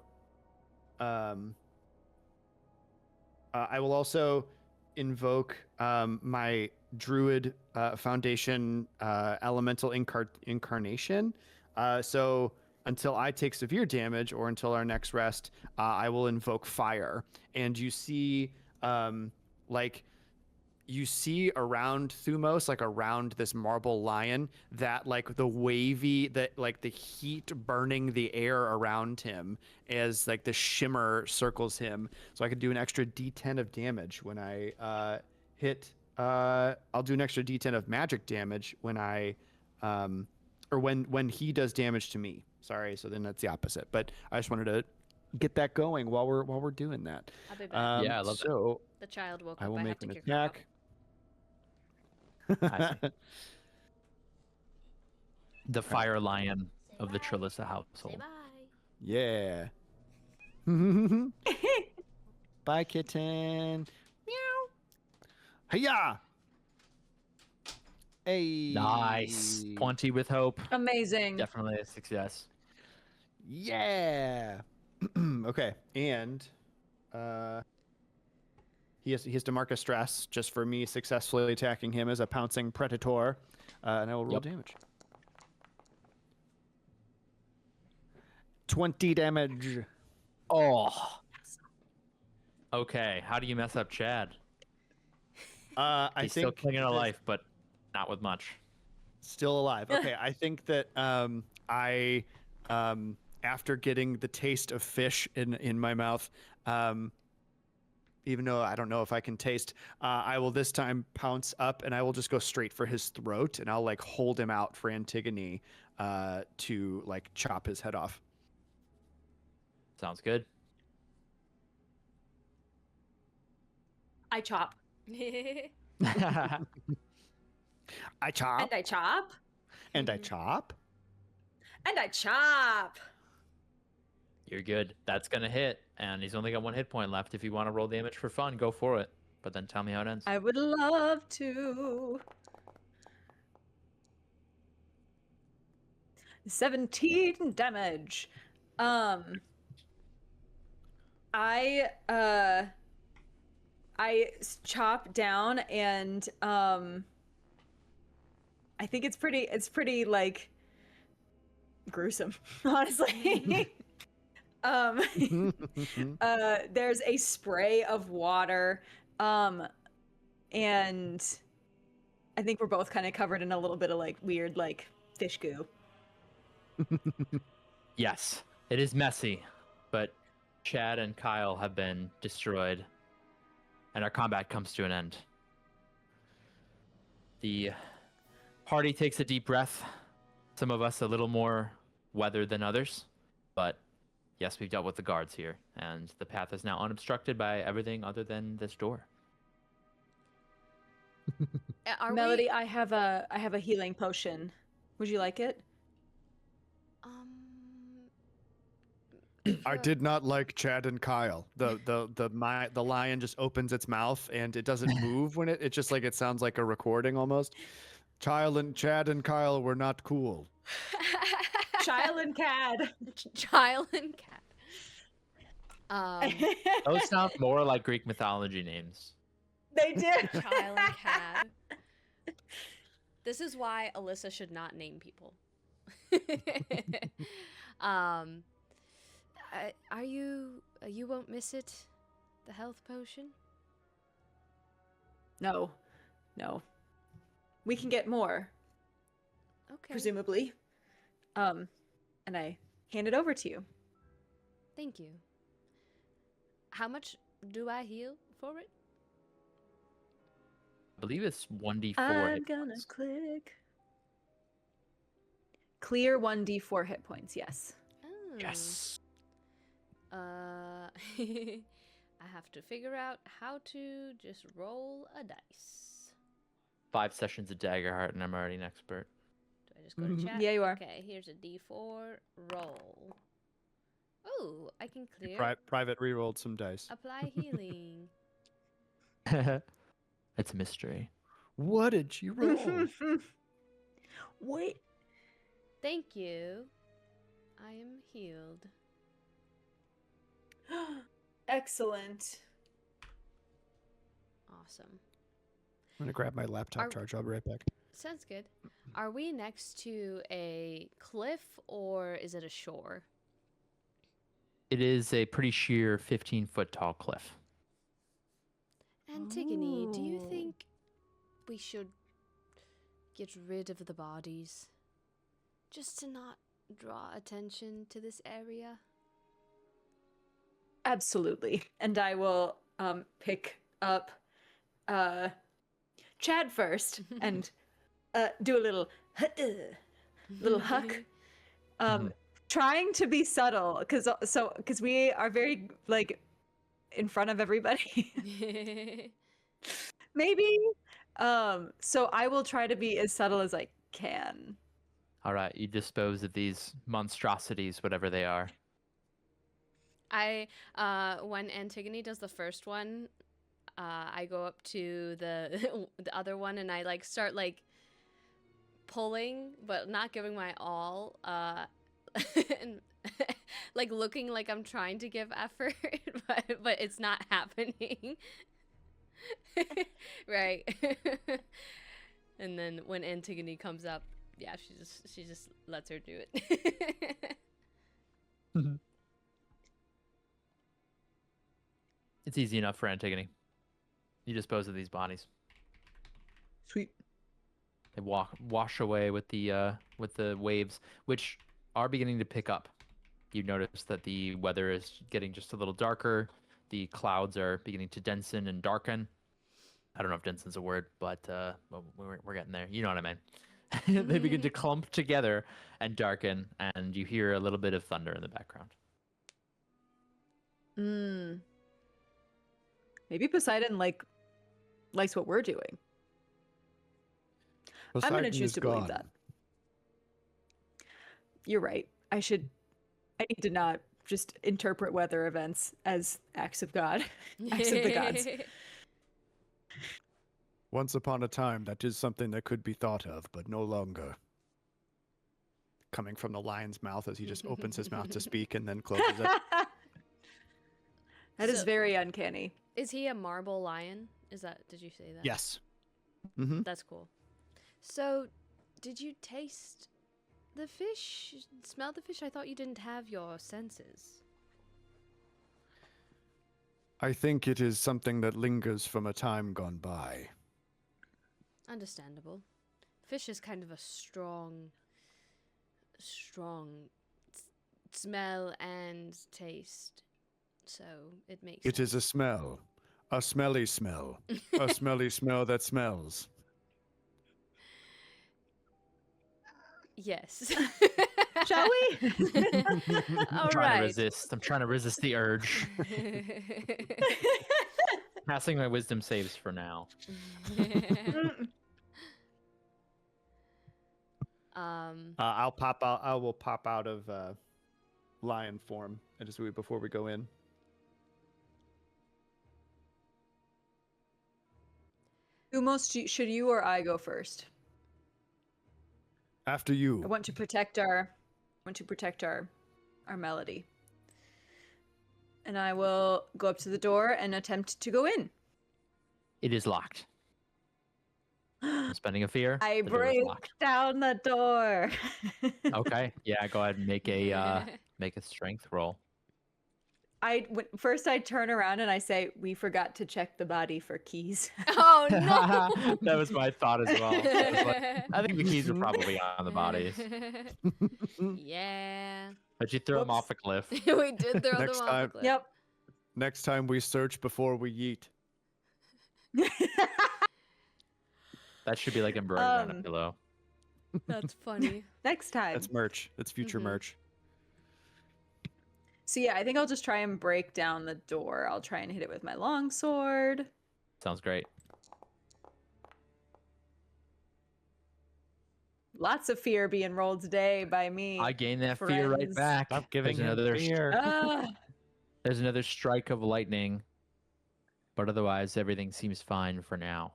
Speaker 4: invoke my druid foundation elemental incarnation. So until I take severe damage or until our next rest, I will invoke fire. And you see like you see around Thumos, like around this marble lion, that like the wavy, that like the heat burning the air around him as like the shimmer circles him. So I could do an extra D10 of damage when I hit. I'll do an extra D10 of magic damage when I, or when he does damage to me. Sorry, so then that's the opposite. But I just wanted to get that going while we're doing that.
Speaker 3: I'll be back.
Speaker 1: Yeah, I love that.
Speaker 4: So
Speaker 3: The child woke
Speaker 4: I
Speaker 3: up.
Speaker 4: will
Speaker 3: I have
Speaker 4: make
Speaker 3: to
Speaker 4: an
Speaker 3: kick her out.
Speaker 4: attack.
Speaker 1: I see. The fire lion of the Trilissa household.
Speaker 3: Say bye.
Speaker 4: Yeah. Bye, kitten. Meow. Hiya! Hey.
Speaker 1: Nice. 20 with hope.
Speaker 2: Amazing.
Speaker 1: Definitely a success.
Speaker 4: Yeah. Okay. And he has to mark a stress just for me successfully attacking him as a pouncing predator. And I will roll
Speaker 1: Yep.
Speaker 4: damage. 20 damage.
Speaker 1: Oh. Okay. How do you mess up Chad?
Speaker 4: I
Speaker 1: He's
Speaker 4: think
Speaker 1: still clinging to
Speaker 4: that-
Speaker 1: life, but not with much.
Speaker 4: Still alive. Okay, I think that I after getting the taste of fish in my mouth, even though I don't know if I can taste, I will this time pounce up and I will just go straight for his throat and I'll like hold him out for Antigone to like chop his head off.
Speaker 1: Sounds good.
Speaker 2: I chop.
Speaker 4: I chop
Speaker 2: And I chop.
Speaker 4: and I chop.
Speaker 2: And I chop.
Speaker 1: You're good. That's gonna hit, and he's only got 1 hit point left. If you want to roll damage for fun, go for it. But then tell me how it ends.
Speaker 2: I would love to. 17 damage. I chop down and I think it's pretty like gruesome, honestly. There's a spray of water, and I think we're both kind of covered in a little bit of like weird like fish goo.
Speaker 1: Yes, it is messy, but Chad and Kyle have been destroyed, and our combat comes to an end. The party takes a deep breath. Some of us a little more weathered than others, but yes, we've dealt with the guards here, and the path is now unobstructed by everything other than this door.
Speaker 3: Are
Speaker 2: Melody,
Speaker 3: we?
Speaker 2: I have a healing potion. Would you like it?
Speaker 5: I did not like Chad and Kyle. The lion just opens its mouth and it doesn't move when it just like it sounds like a recording almost. Chad and Kyle were not cool.
Speaker 2: Child and Cad.
Speaker 3: Child and cat.
Speaker 1: Those sound more like Greek mythology names.
Speaker 2: They do.
Speaker 3: Child and cat. This is why Alyssa should not name people. Are you? You won't miss it. The health potion.
Speaker 2: No. We can get more,
Speaker 3: Okay.
Speaker 2: presumably. And I hand it over to you.
Speaker 3: Thank you. How much do I heal for it?
Speaker 1: I believe it's 1d4.
Speaker 2: I'm
Speaker 1: hit
Speaker 2: gonna
Speaker 1: points.
Speaker 2: click. Clear 1d4 hit points, yes.
Speaker 3: Oh.
Speaker 1: Yes.
Speaker 3: I have to figure out how to just roll a dice.
Speaker 1: 5 sessions of Daggerheart, and I'm already an expert.
Speaker 3: Do I just go to chat?
Speaker 2: Yeah, you are.
Speaker 3: Okay, here's a d4 roll. Oh, I can clear.
Speaker 4: Private rerolled some dice.
Speaker 3: Apply healing.
Speaker 1: It's a mystery.
Speaker 4: What did you roll?
Speaker 2: Wait.
Speaker 3: Thank you. I am healed.
Speaker 2: Excellent.
Speaker 3: Awesome.
Speaker 4: I'm gonna grab my laptop
Speaker 3: Are-
Speaker 4: charger. I'll be right back.
Speaker 3: Sounds good. Are we next to a cliff or is it a shore?
Speaker 1: It is a pretty sheer 15-foot tall cliff.
Speaker 3: Antigone, do you
Speaker 2: Oh.
Speaker 3: think we should get rid of the bodies? Just to not draw attention to this area?
Speaker 2: Absolutely. And I will pick up Chad first and do a little huck. Trying to be subtle because we are very like in front of everybody. Maybe. So I will try to be as subtle as I can.
Speaker 1: All right, you dispose of these monstrosities, whatever they are.
Speaker 3: When Antigone does the first one, I go up to the the other one and I like start like pulling, but not giving my all. And like looking like I'm trying to give effort, but it's not happening. Right. And then when Antigone comes up, yeah, she just lets her do it.
Speaker 1: It's easy enough for Antigone. You dispose of these bodies.
Speaker 2: Sweet.
Speaker 1: They wash away with the waves, which are beginning to pick up. You notice that the weather is getting just a little darker. The clouds are beginning to densen and darken. I don't know if densen's a word, but well, we're getting there. You know what I mean. They begin to clump together and darken, and you hear a little bit of thunder in the background.
Speaker 2: Maybe Poseidon likes what we're doing. I'm going to choose to believe that. You're right. I need to not just interpret weather events as acts of God, acts of the gods.
Speaker 5: Once upon a time, that is something that could be thought of, but no longer.
Speaker 4: Coming from the lion's mouth as he just opens his mouth to speak and then closes it.
Speaker 2: That is
Speaker 3: So-
Speaker 2: very uncanny.
Speaker 3: Is he a marble lion? Did you say that?
Speaker 4: Yes. Mm-hmm.
Speaker 3: That's cool. So, did you taste the fish? Smell the fish? I thought you didn't have your senses.
Speaker 5: I think it is something that lingers from a time gone by.
Speaker 3: Understandable. Fish is kind of a strong smell and taste. So, it makes
Speaker 5: It
Speaker 3: sense.
Speaker 5: is a smell. A smelly smell. A smelly smell that smells.
Speaker 3: Yes.
Speaker 2: Shall we?
Speaker 3: All
Speaker 1: I'm trying to
Speaker 3: right.
Speaker 1: resist. I'm trying to resist the urge. Passing my wisdom saves for now.
Speaker 4: I'll pop out. I will pop out of lion form before we go in.
Speaker 2: Should you or I go first?
Speaker 5: After you.
Speaker 2: I want to protect our melody. And I will go up to the door and attempt to go in.
Speaker 1: It is locked. I'm spending a fear.
Speaker 2: I
Speaker 1: The door is
Speaker 2: break
Speaker 1: locked.
Speaker 2: down the door.
Speaker 1: Okay. Yeah, go ahead and make a strength roll.
Speaker 2: First I turn around and I say, "We forgot to check the body for keys."
Speaker 3: Oh no!
Speaker 1: That was my thought as well. I think the keys are probably on the bodies,
Speaker 3: Yeah.
Speaker 1: but you throw them
Speaker 2: Whoops.
Speaker 1: off a cliff.
Speaker 3: We did throw
Speaker 5: Next
Speaker 3: them off
Speaker 5: time-
Speaker 3: the cliff.
Speaker 2: Yep.
Speaker 5: Next time we search before we yeet.
Speaker 1: That should be like embroidered on a pillow.
Speaker 3: That's funny.
Speaker 2: Next time.
Speaker 4: That's merch. That's future
Speaker 3: Mhm.
Speaker 4: merch.
Speaker 2: So yeah, I think I'll just try and break down the door. I'll try and hit it with my longsword.
Speaker 1: Sounds great.
Speaker 2: Lots of fear being rolled today by me.
Speaker 1: I gain that fear right
Speaker 2: friends.
Speaker 1: back.
Speaker 4: Stop giving
Speaker 1: There's
Speaker 4: him
Speaker 1: another
Speaker 4: fear.
Speaker 2: Ah,
Speaker 1: There's another strike of lightning, but otherwise everything seems fine for now.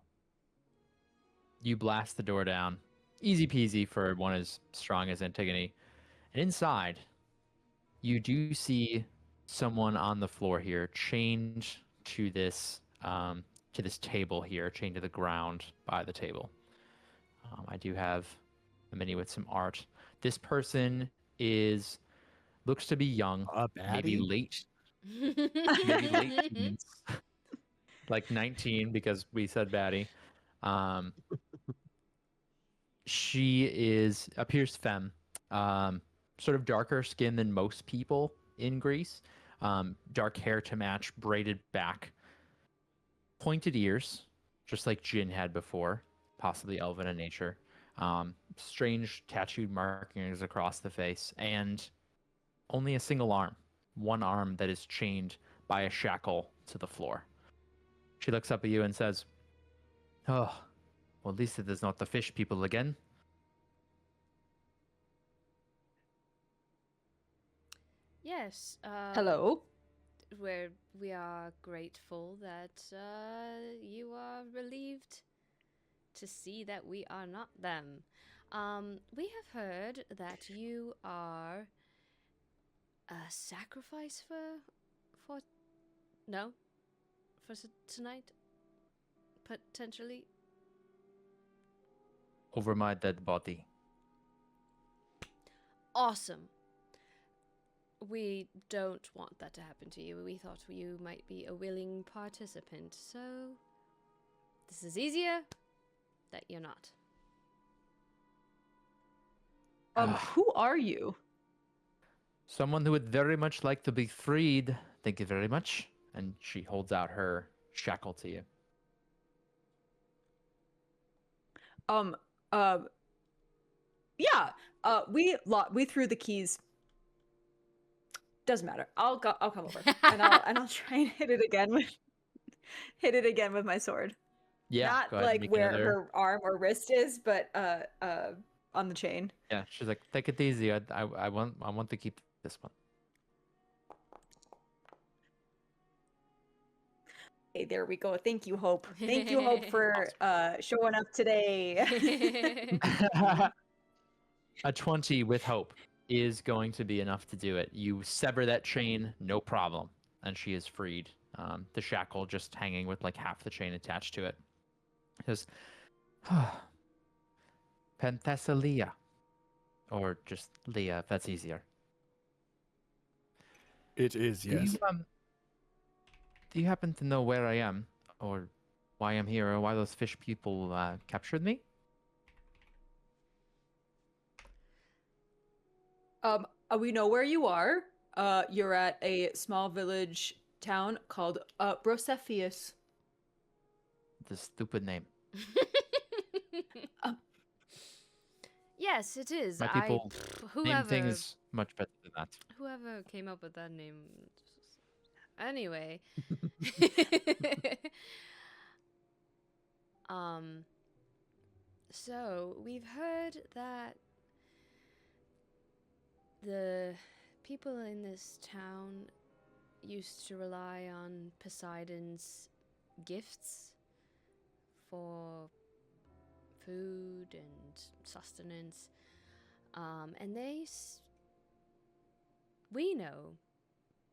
Speaker 1: You blast the door down. Easy peasy for one as strong as Antigone. And inside, you do see someone on the floor here, chained to this table here, chained to the ground by the table. I do have a mini with some art. This person looks to be young,
Speaker 4: A
Speaker 1: maybe
Speaker 4: baddie?
Speaker 1: maybe late teens, like 19 because we said baddie. Um, she appears femme, sort of darker skin than most people in Greece. Dark hair to match, braided back, pointed ears, just like Jin had before, possibly elven in nature. Strange tattooed markings across the face, and only a single arm, one arm that is chained by a shackle to the floor. She looks up at you and says, "Oh, well, at least it is not the fish people again."
Speaker 3: Yes.
Speaker 2: hello.
Speaker 3: We are grateful that you are relieved to see that we are not them. We have heard that you are a sacrifice for no for tonight potentially.
Speaker 1: Over my dead body.
Speaker 3: Awesome. We don't want that to happen to you. We thought you might be a willing participant, so this is easier that you're not.
Speaker 2: Who are you?
Speaker 1: Someone who would very much like to be freed. Thank you very much. And she holds out her shackle to you.
Speaker 2: Um, uh, yeah. We threw the keys. Doesn't matter. I'll come over and I'll try and hit it again with my sword.
Speaker 1: Yeah,
Speaker 2: Not
Speaker 1: go ahead and
Speaker 2: like
Speaker 1: make
Speaker 2: where
Speaker 1: another.
Speaker 2: her arm or wrist is, but on the chain.
Speaker 1: Yeah, she's like, take it easy. I want to keep this one.
Speaker 2: Hey, there we go. Thank you, Hope. Thank you, Hope, for showing up today.
Speaker 1: A 20 with hope is going to be enough to do it. You sever that chain, no problem, and she is freed. The shackle just hanging with like half the chain attached to it. Says, Penthesilea, or just Leah, if that's easier.
Speaker 5: It is, yes.
Speaker 1: Do you happen to know where I am, or why I'm here, or why those fish people captured me?
Speaker 2: We know where you are. You're at a small village town called Brosepheos.
Speaker 1: The stupid name.
Speaker 3: Yes, it is.
Speaker 1: My people name
Speaker 3: Whoever
Speaker 1: things much better than that.
Speaker 3: whoever came up with that name. Anyway. So we've heard that the people in this town used to rely on Poseidon's gifts for food and sustenance. And we know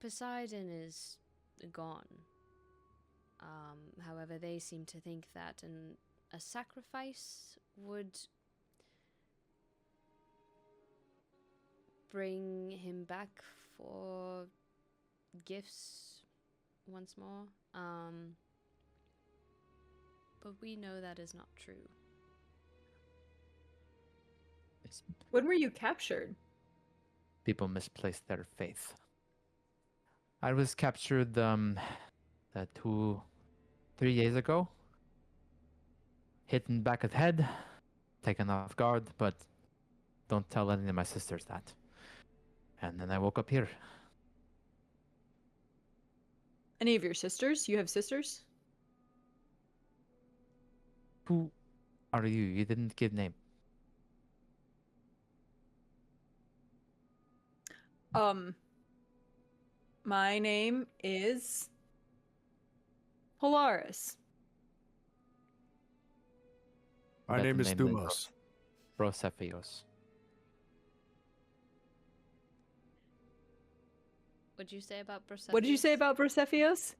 Speaker 3: Poseidon is gone. However, they seem to think that a sacrifice would bring him back for gifts once more. But we know that is not true.
Speaker 2: When were you captured?
Speaker 1: People misplace their faith. I was captured 3 days ago. Hit in the back of the head, taken off guard, but don't tell any of my sisters that. And then I woke up here.
Speaker 2: Any of your sisters? You have sisters?
Speaker 1: Who are you? You didn't give name.
Speaker 2: My name is Polaris.
Speaker 5: My
Speaker 1: Better
Speaker 5: name is
Speaker 1: name than
Speaker 5: Thumos.
Speaker 1: Brosepheos.
Speaker 3: What'd you say about Brosepheos?
Speaker 2: What did you say about Brosepheos?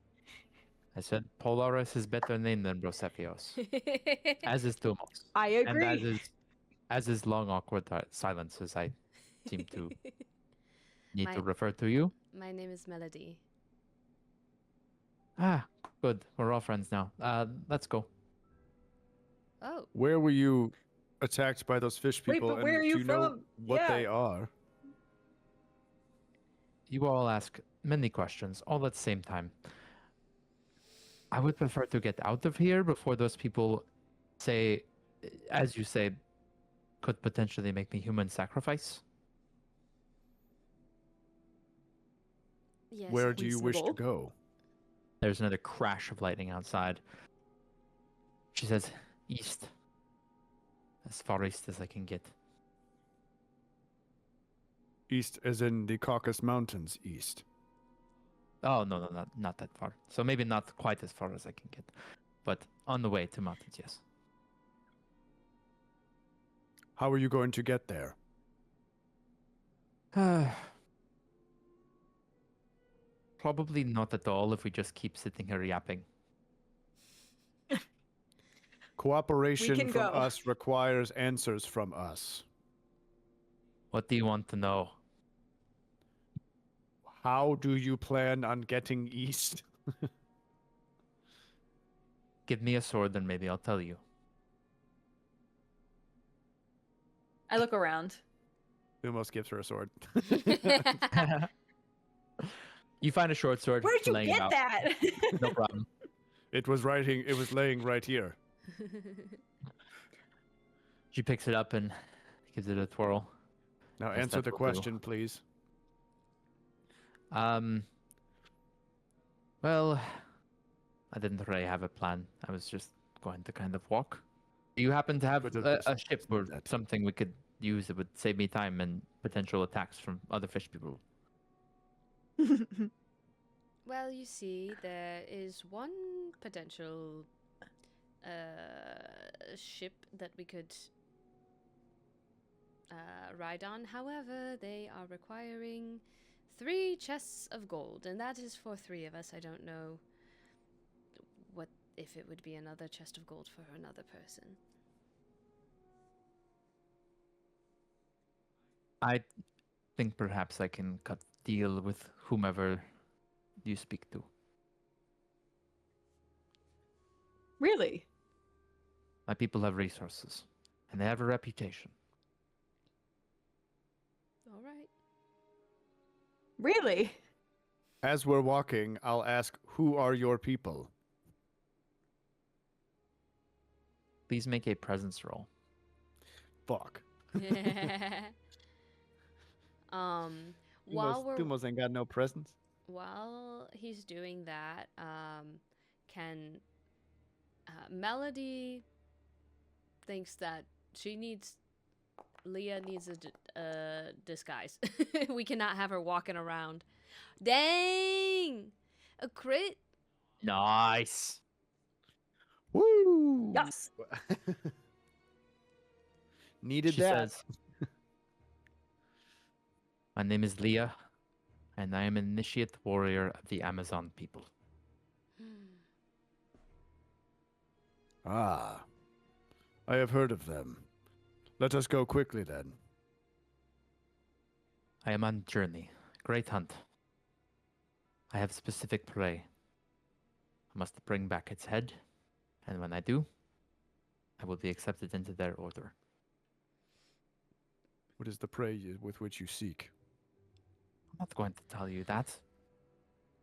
Speaker 1: I said Polaris is better name than Brosepheos. As is Thumos.
Speaker 2: I
Speaker 1: And
Speaker 2: agree.
Speaker 1: as is long awkward silences I seem to need to
Speaker 3: My-
Speaker 1: refer to you.
Speaker 3: My name is Melody.
Speaker 1: Ah, good. We're all friends now. Let's go.
Speaker 3: Oh,
Speaker 5: Where were you attacked by those fish
Speaker 2: Wait,
Speaker 5: people?
Speaker 2: but where are
Speaker 5: and
Speaker 2: you
Speaker 5: do you know
Speaker 2: from?
Speaker 5: what
Speaker 2: Yeah.
Speaker 5: they are?
Speaker 1: You all ask many questions all at the same time. I would prefer to get out of here before those people say, as you say, could potentially make me human sacrifice.
Speaker 3: yes.
Speaker 5: Where do you wish to
Speaker 2: reasonable.
Speaker 5: go?
Speaker 1: There's another crash of lightning outside. She says, east. As far east as I can get.
Speaker 5: East, as in the Caucasus Mountains east.
Speaker 1: Oh, no, not that far. So maybe not quite as far as I can get. But on the way to mountains, yes.
Speaker 5: How are you going to get there?
Speaker 1: Probably not at all if we just keep sitting here yapping.
Speaker 5: Cooperation
Speaker 2: can
Speaker 5: from
Speaker 2: go.
Speaker 5: us requires answers from us.
Speaker 1: What do you want to know?
Speaker 5: How do you plan on getting east?
Speaker 1: Give me a sword, then maybe I'll tell you.
Speaker 2: I look around.
Speaker 5: Thumos gives her a sword.
Speaker 1: You find a short sword.
Speaker 2: Where'd you
Speaker 1: laying
Speaker 2: get
Speaker 1: about.
Speaker 2: that?
Speaker 1: No problem.
Speaker 5: It was laying right here.
Speaker 1: She picks it up and gives it a twirl.
Speaker 5: Now
Speaker 1: Yes,
Speaker 5: answer
Speaker 1: that
Speaker 5: the
Speaker 1: will do.
Speaker 5: question, please.
Speaker 1: Well, I didn't really have a plan. I was just going to kind of walk. Do you happen to have
Speaker 5: But it
Speaker 1: a
Speaker 5: was-
Speaker 1: ship or
Speaker 5: that.
Speaker 1: something we could use that would save me time and potential attacks from other fish people?
Speaker 3: Well, you see, there is one potential ship that we could ride on. However, they are requiring 3 chests of gold, and that is for 3 of us. I don't know what if it would be another chest of gold for another person.
Speaker 1: I think perhaps I can cut deal with whomever you speak to.
Speaker 2: Really?
Speaker 1: My people have resources, and they have a reputation.
Speaker 3: All right.
Speaker 2: Really?
Speaker 5: As we're walking, I'll ask, who are your people?
Speaker 1: Please make a presence roll.
Speaker 5: Fuck.
Speaker 3: While we're
Speaker 5: Thumos ain't got no presents.
Speaker 3: while he's doing that, can Melody thinks that Leah needs a disguise. We cannot have her walking around. Dang, a crit.
Speaker 1: Nice.
Speaker 5: Woo!
Speaker 2: Yes.
Speaker 5: Needed
Speaker 1: She
Speaker 5: that.
Speaker 1: says, my name is Leah, and I am an initiate warrior of the Amazon people.
Speaker 5: Ah. I have heard of them. Let us go quickly then.
Speaker 1: I am on journey. Great hunt. I have specific prey. I must bring back its head, and when I do, I will be accepted into their order.
Speaker 5: What is the prey with which you seek?
Speaker 1: I'm not going to tell you that.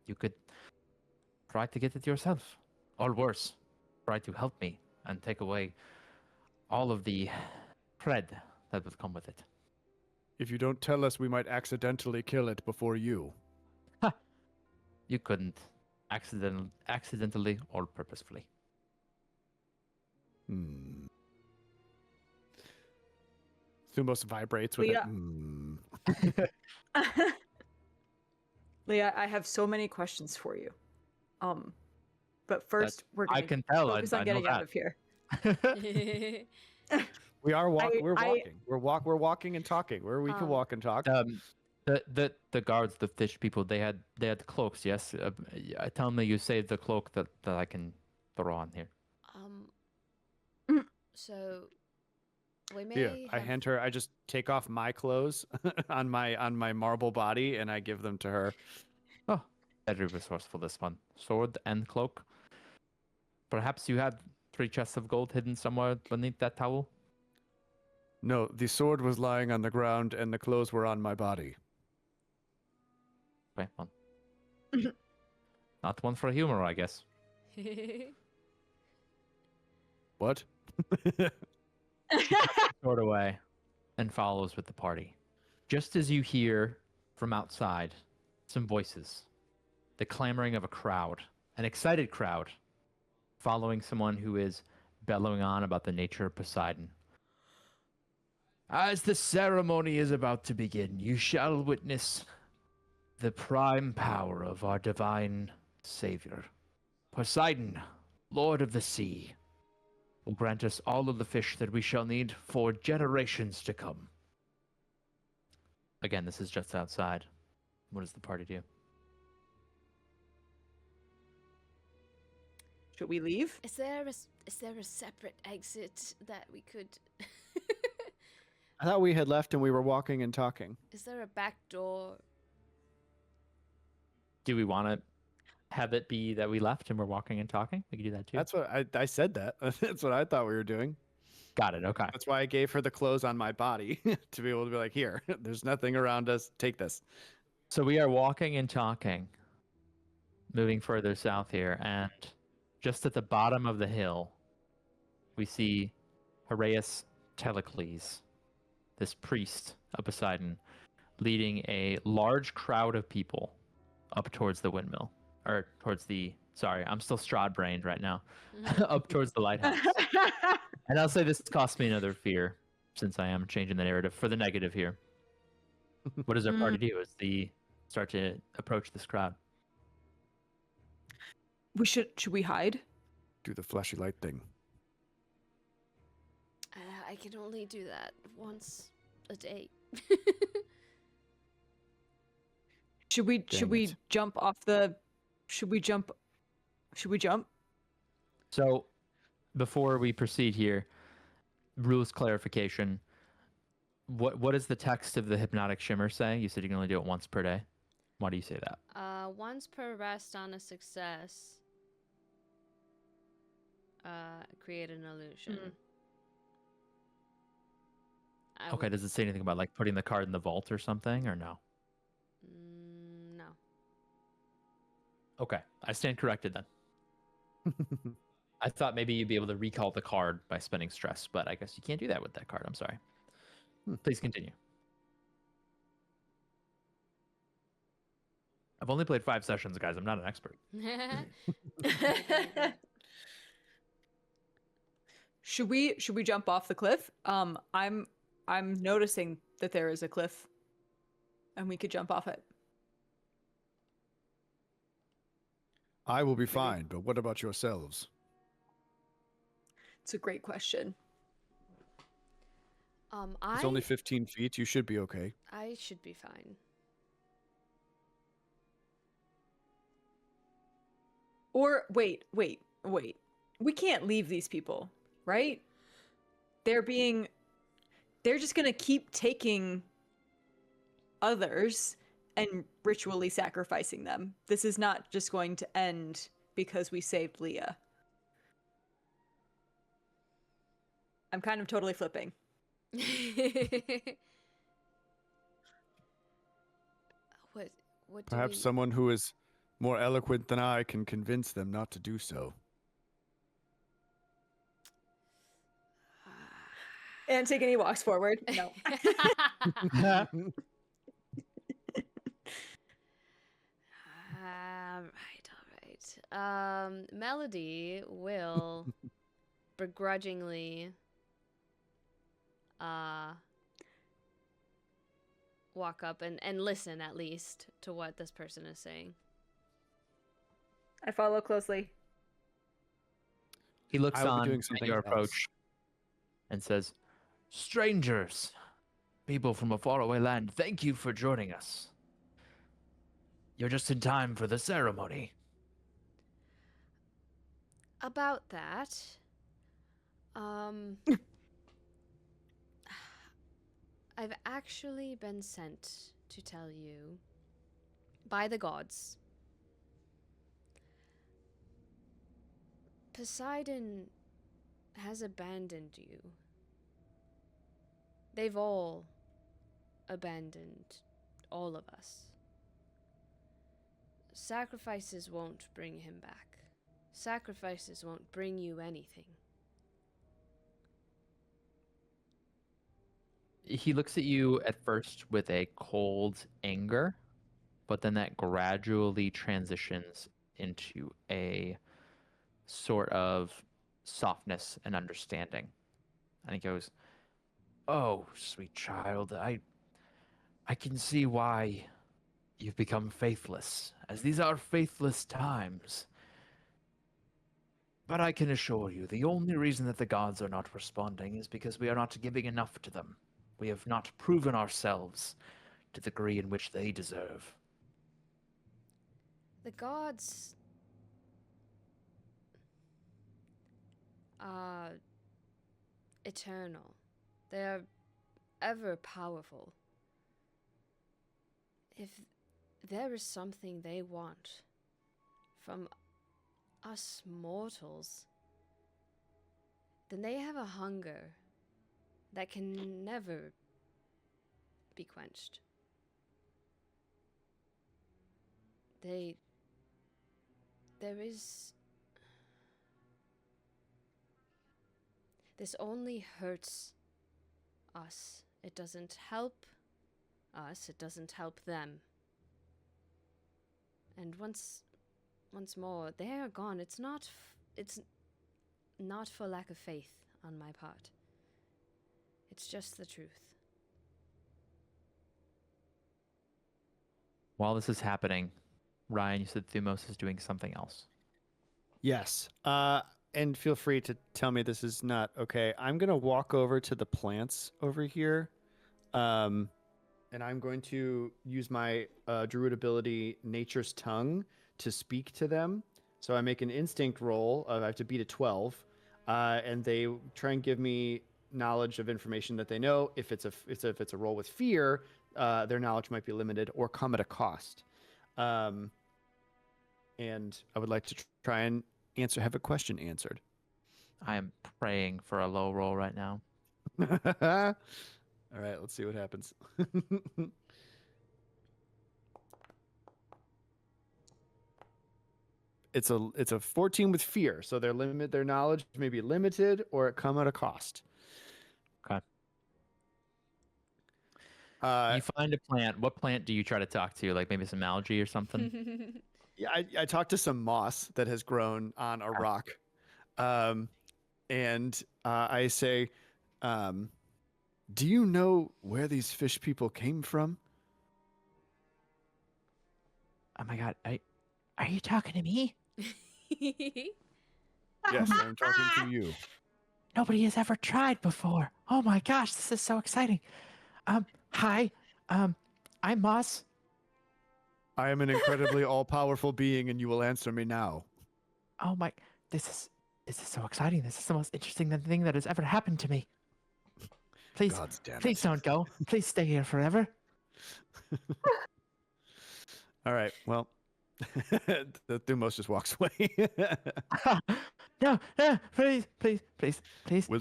Speaker 1: You could try to get it yourself. Or worse, try to help me and take away all of the cred that would come with it.
Speaker 5: If you don't tell us, we might accidentally kill it before you.
Speaker 1: You couldn't. Accidentally or purposefully.
Speaker 5: Hmm. Thumos vibrates with
Speaker 2: Leah.
Speaker 5: it. Hmm.
Speaker 2: Leah, I have so many questions for you. But first we're
Speaker 1: I
Speaker 2: gonna
Speaker 1: can tell.
Speaker 2: focus
Speaker 1: I
Speaker 2: on
Speaker 1: know
Speaker 2: getting out
Speaker 1: that.
Speaker 2: of here.
Speaker 4: We are walking. We're
Speaker 2: I-
Speaker 4: walking. We're walking and talking. Where we can walk and talk.
Speaker 1: The guards, the fish people, they had cloaks. Yes. Tell me you saved the cloak that I can throw on here.
Speaker 3: So we may
Speaker 4: Here, I
Speaker 3: have-
Speaker 4: hand her. I just take off my clothes on my marble body, and I give them to her.
Speaker 1: Oh, very resourceful this one. Sword and cloak. Perhaps you had 3 chests of gold hidden somewhere beneath that towel.
Speaker 5: No, the sword was lying on the ground and the clothes were on my body.
Speaker 1: Okay, well. Not one for humor, I guess.
Speaker 5: What?
Speaker 1: Sword away and follows with the party. Just as you hear from outside some voices, the clamoring of a crowd, an excited crowd, following someone who is bellowing on about the nature of Poseidon. As the ceremony is about to begin, you shall witness the prime power of our divine savior. Poseidon, Lord of the Sea, will grant us all of the fish that we shall need for generations to come. Again, this is just outside. What does the party do?
Speaker 2: Should we leave?
Speaker 3: Is there a separate exit that we could?
Speaker 4: I thought we had left and we were walking and talking.
Speaker 3: Is there a back door?
Speaker 1: Do we want to have it be that we left and we're walking and talking? We could do that too.
Speaker 4: That's what I said. That that's what I thought we were doing.
Speaker 1: Got it. Okay.
Speaker 4: That's why I gave her the clothes on my body to be able to be like, here, there's nothing around us. Take this.
Speaker 1: So we are walking and talking, moving further south here, and just at the bottom of the hill, we see Heraeus Telecles, this priest of Poseidon, leading a large crowd of people up towards the windmill, or towards the. Sorry, I'm still Strahd-brained right now. Up towards the lighthouse. And I'll say this cost me another fear, since I am changing the narrative for the negative here. What does our party do as they start to approach this crowd?
Speaker 2: Should we hide?
Speaker 5: Do the flashy light thing.
Speaker 3: I can only do that once a day.
Speaker 2: Should we
Speaker 5: Dang it.
Speaker 2: jump off the should we jump?
Speaker 1: So, before we proceed here, rules clarification. What does the text of the hypnotic shimmer say? You said you can only do it once per day. Why do you say that?
Speaker 3: Once per rest on a success. Create an illusion. I
Speaker 1: Okay,
Speaker 3: would-
Speaker 1: does it say anything about like putting the card in the vault or something, or no?
Speaker 3: No.
Speaker 1: Okay, I stand corrected then. I thought maybe you'd be able to recall the card by spending stress, but I guess you can't do that with that card. I'm sorry. Please continue. I've only played 5 sessions, guys. I'm not an expert.
Speaker 2: Should we jump off the cliff? I'm noticing that there is a cliff, and we could jump off it.
Speaker 5: I will be fine, but what about yourselves?
Speaker 2: It's a great question.
Speaker 5: It's only 15 feet. You should be okay.
Speaker 3: I should be fine.
Speaker 2: Or wait. We can't leave these people, right? They're just gonna keep taking others and ritually sacrificing them. This is not just going to end because we saved Leah. I'm kind of totally flipping.
Speaker 3: What do
Speaker 5: Perhaps
Speaker 3: we...
Speaker 5: someone who is more eloquent than I can convince them not to do so.
Speaker 2: Antigone walks forward. No.
Speaker 3: All right. Melody will begrudgingly walk up and listen at least to what this person is saying.
Speaker 2: I follow closely.
Speaker 1: He looks
Speaker 5: I will be
Speaker 1: on
Speaker 5: doing
Speaker 1: at
Speaker 5: something
Speaker 1: your
Speaker 5: else.
Speaker 1: approach and says, "Strangers, people from a faraway land, thank you for joining us. You're just in time for the ceremony."
Speaker 3: About that, I've actually been sent to tell you by the gods. Poseidon has abandoned you. They've all abandoned all of us. Sacrifices won't bring him back. Sacrifices won't bring you anything.
Speaker 1: He looks at you at first with a cold anger, but then that gradually transitions into a sort of softness and understanding. And he goes, "Oh, sweet child, I can see why you've become faithless, as these are faithless times. But I can assure you, the only reason that the gods are not responding is because we are not giving enough to them. We have not proven ourselves to the degree in which they deserve."
Speaker 3: The gods are eternal. They are ever powerful. If there is something they want from us mortals, then they have a hunger that can never be quenched. This only hurts us. It doesn't help us, it doesn't help them. And once more, they are gone. It's not for lack of faith on my part. It's just the truth.
Speaker 1: While this is happening, Ryan, you said Thumos is doing something else.
Speaker 4: Yes. And feel free to tell me this is not okay. I'm going to walk over to the plants over here. And I'm going to use my druid ability, Nature's Tongue, to speak to them. So I make an instinct roll. I have to beat a 12. And they try and give me knowledge of information that they know. If it's a roll with fear, their knowledge might be limited or come at a cost. And I would like to try and have a question answered.
Speaker 1: I am praying for a low roll right now.
Speaker 4: All right, let's see what happens. It's a 14 with fear, so their knowledge may be limited or it come at a cost.
Speaker 1: Okay. You find a plant. What plant do you try to talk to? Like maybe some algae or something?
Speaker 4: Yeah, I talked to some moss that has grown on a rock, and I say, "Do you know where these fish people came from?"
Speaker 1: Oh my god, are you talking to me?
Speaker 5: Yes, I'm talking to you.
Speaker 1: Nobody has ever tried before. Oh my gosh, this is so exciting. Hi, I'm Moss.
Speaker 5: I am an incredibly all-powerful being, and you will answer me now.
Speaker 1: Oh my, this is so exciting. This is the most interesting thing that has ever happened to me. Please,
Speaker 5: Gods damn it.
Speaker 1: please don't go. Please stay here forever.
Speaker 4: All right, well, the Thumos just walks away.
Speaker 1: No, please.
Speaker 5: Will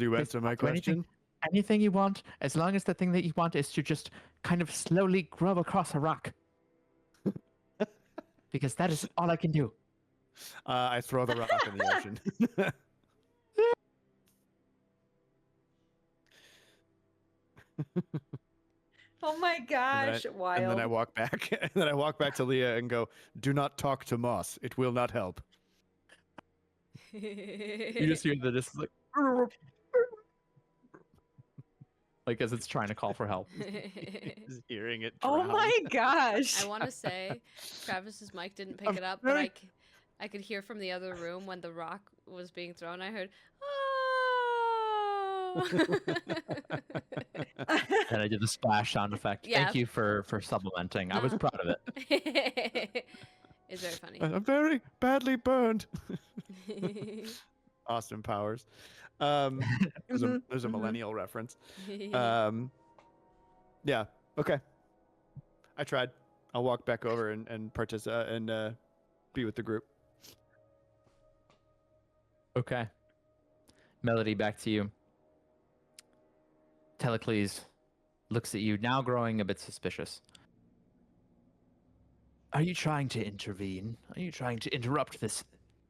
Speaker 5: you
Speaker 1: please
Speaker 5: answer my
Speaker 1: do anything-
Speaker 5: question?
Speaker 1: Anything you want, as long as the thing that you want is to just kind of slowly grow across a rock. Because that is all I can do.
Speaker 4: I throw the rock in the ocean.
Speaker 2: Oh my gosh, wild.
Speaker 4: And then I walk back. And then I walk back to Leah and go, "Do not talk to Moss. It will not help."
Speaker 1: You just hear the just like as it's trying to call for help.
Speaker 4: Just hearing it.
Speaker 2: Oh
Speaker 4: drown.
Speaker 2: my gosh.
Speaker 3: I want to say Travis's mic didn't pick it up, but I could hear from the other room when the rock was being thrown. I heard, oh.
Speaker 1: And I did the splash sound effect.
Speaker 3: Yeah.
Speaker 1: Thank you for supplementing. I was proud of it.
Speaker 3: It's very funny.
Speaker 5: I'm very badly burned.
Speaker 4: Austin Powers. There's a millennial reference. Yeah. Okay. I tried. I'll walk back over and participate and be with the group.
Speaker 1: Okay. Melody, back to you. Telecles looks at you, now growing a bit suspicious. Are you trying to intervene? Are you trying to interrupt this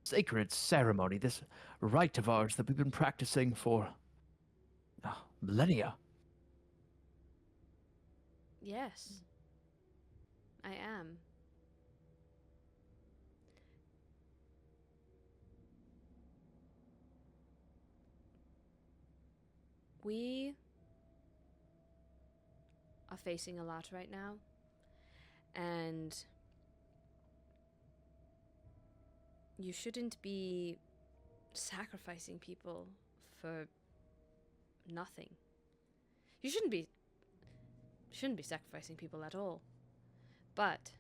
Speaker 1: sacred ceremony, this rite of ours that we've been practicing for millennia?
Speaker 3: Yes, I am. We are facing a lot right now, and you shouldn't be sacrificing people for nothing. You shouldn't be sacrificing people at all. But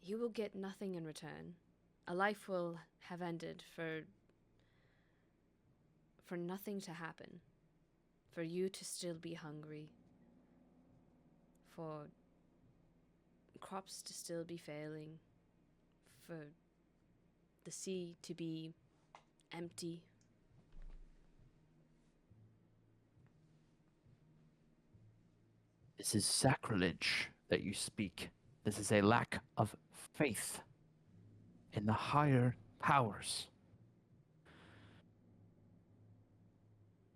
Speaker 3: you will get nothing in return. A life will have ended for nothing to happen. For you to still be hungry. For crops to still be failing. For the sea to be empty.
Speaker 1: This is sacrilege that you speak. This is a lack of faith in the higher powers.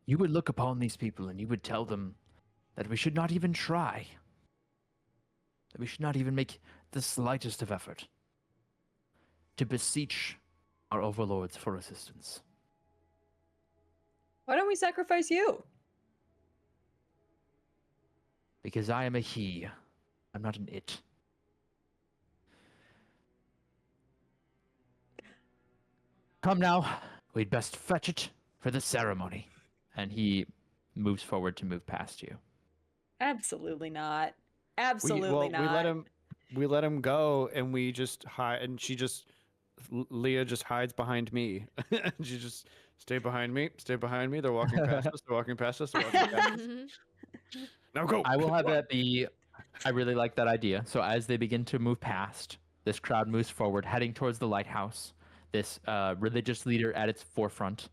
Speaker 1: You would look upon these people and you would tell them that we should not even try. That we should not even make the slightest of effort to beseech our overlords for assistance.
Speaker 2: Why don't we sacrifice you?
Speaker 1: Because I am a he. I'm not an it. Come now. We'd best fetch it for the ceremony. And he moves forward to move past you.
Speaker 2: Absolutely not. Absolutely not.
Speaker 4: We let him go, and we just hide. And Leah just hides behind me. She just stay behind me. Stay behind me. They're walking past us. They're walking past us. They're walking past us. Now go.
Speaker 1: I will have that be. I really like that idea. So as they begin to move past, this crowd moves forward, heading towards the lighthouse. This religious leader at its forefront.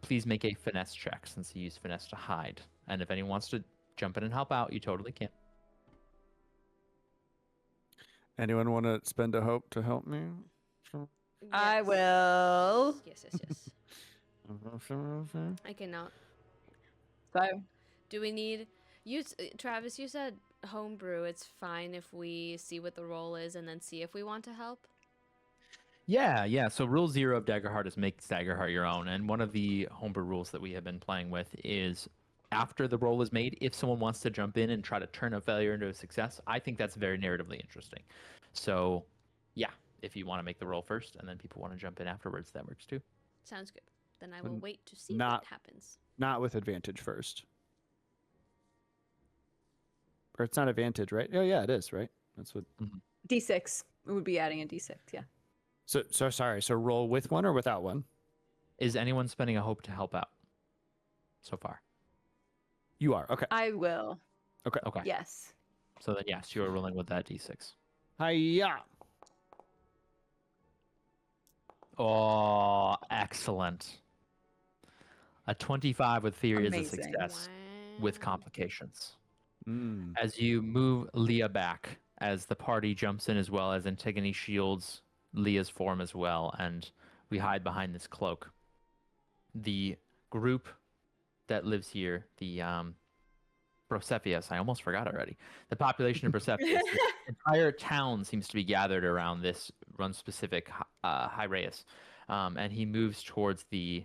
Speaker 1: Please make a finesse check, since he used finesse to hide. And if anyone wants to jump in and help out, you totally can.
Speaker 5: Anyone want to spend a hope to help me?
Speaker 2: I will.
Speaker 3: Yes. I cannot.
Speaker 2: So,
Speaker 3: Do we need Travis, you said homebrew. It's fine if we see what the role is and then see if we want to help.
Speaker 1: Yeah. So rule 0 of Daggerheart is make Daggerheart your own. And one of the homebrew rules that we have been playing with is after the roll is made, if someone wants to jump in and try to turn a failure into a success, I think that's very narratively interesting. So yeah, if you want to make the roll first and then people want to jump in afterwards, that works too.
Speaker 3: Sounds good. Then I will wait to see
Speaker 4: not-
Speaker 3: what happens.
Speaker 4: Not with advantage first. Or it's not advantage, right? Oh yeah, it is, right? That's what.
Speaker 2: D6. It would be adding a D6, yeah.
Speaker 4: So sorry. So roll with one or without one?
Speaker 1: Is anyone spending a hope to help out so far?
Speaker 4: You are. Okay.
Speaker 2: I will.
Speaker 1: Okay.
Speaker 2: Yes.
Speaker 1: So then yes, you are rolling with that D6.
Speaker 4: Hiya.
Speaker 1: Oh, excellent. A 25 with theory is a
Speaker 2: Amazing.
Speaker 1: success with complications.
Speaker 4: Mm.
Speaker 1: As you move Leah back, as the party jumps in as well, as Antigone shields Leah's form as well, and we hide behind this cloak. The group that lives here, the Brosepheos. I almost forgot already. The population of Brosepheos. The entire town seems to be gathered around this one specific Hyrieus. And he moves towards the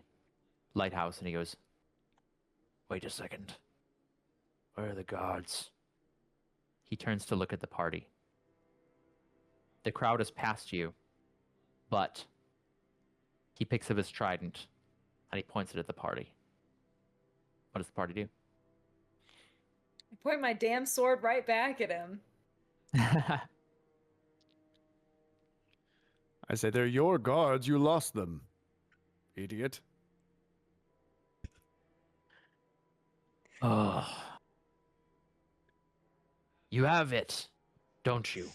Speaker 1: lighthouse and he goes, "Wait a second. Where are the guards?" He turns to look at the party. The crowd has passed you, but he picks up his trident and he points it at the party. What does the party do?
Speaker 2: I point my damn sword right back at him.
Speaker 5: I say, they're your guards. You lost them, idiot.
Speaker 1: Oh. You have it, don't you?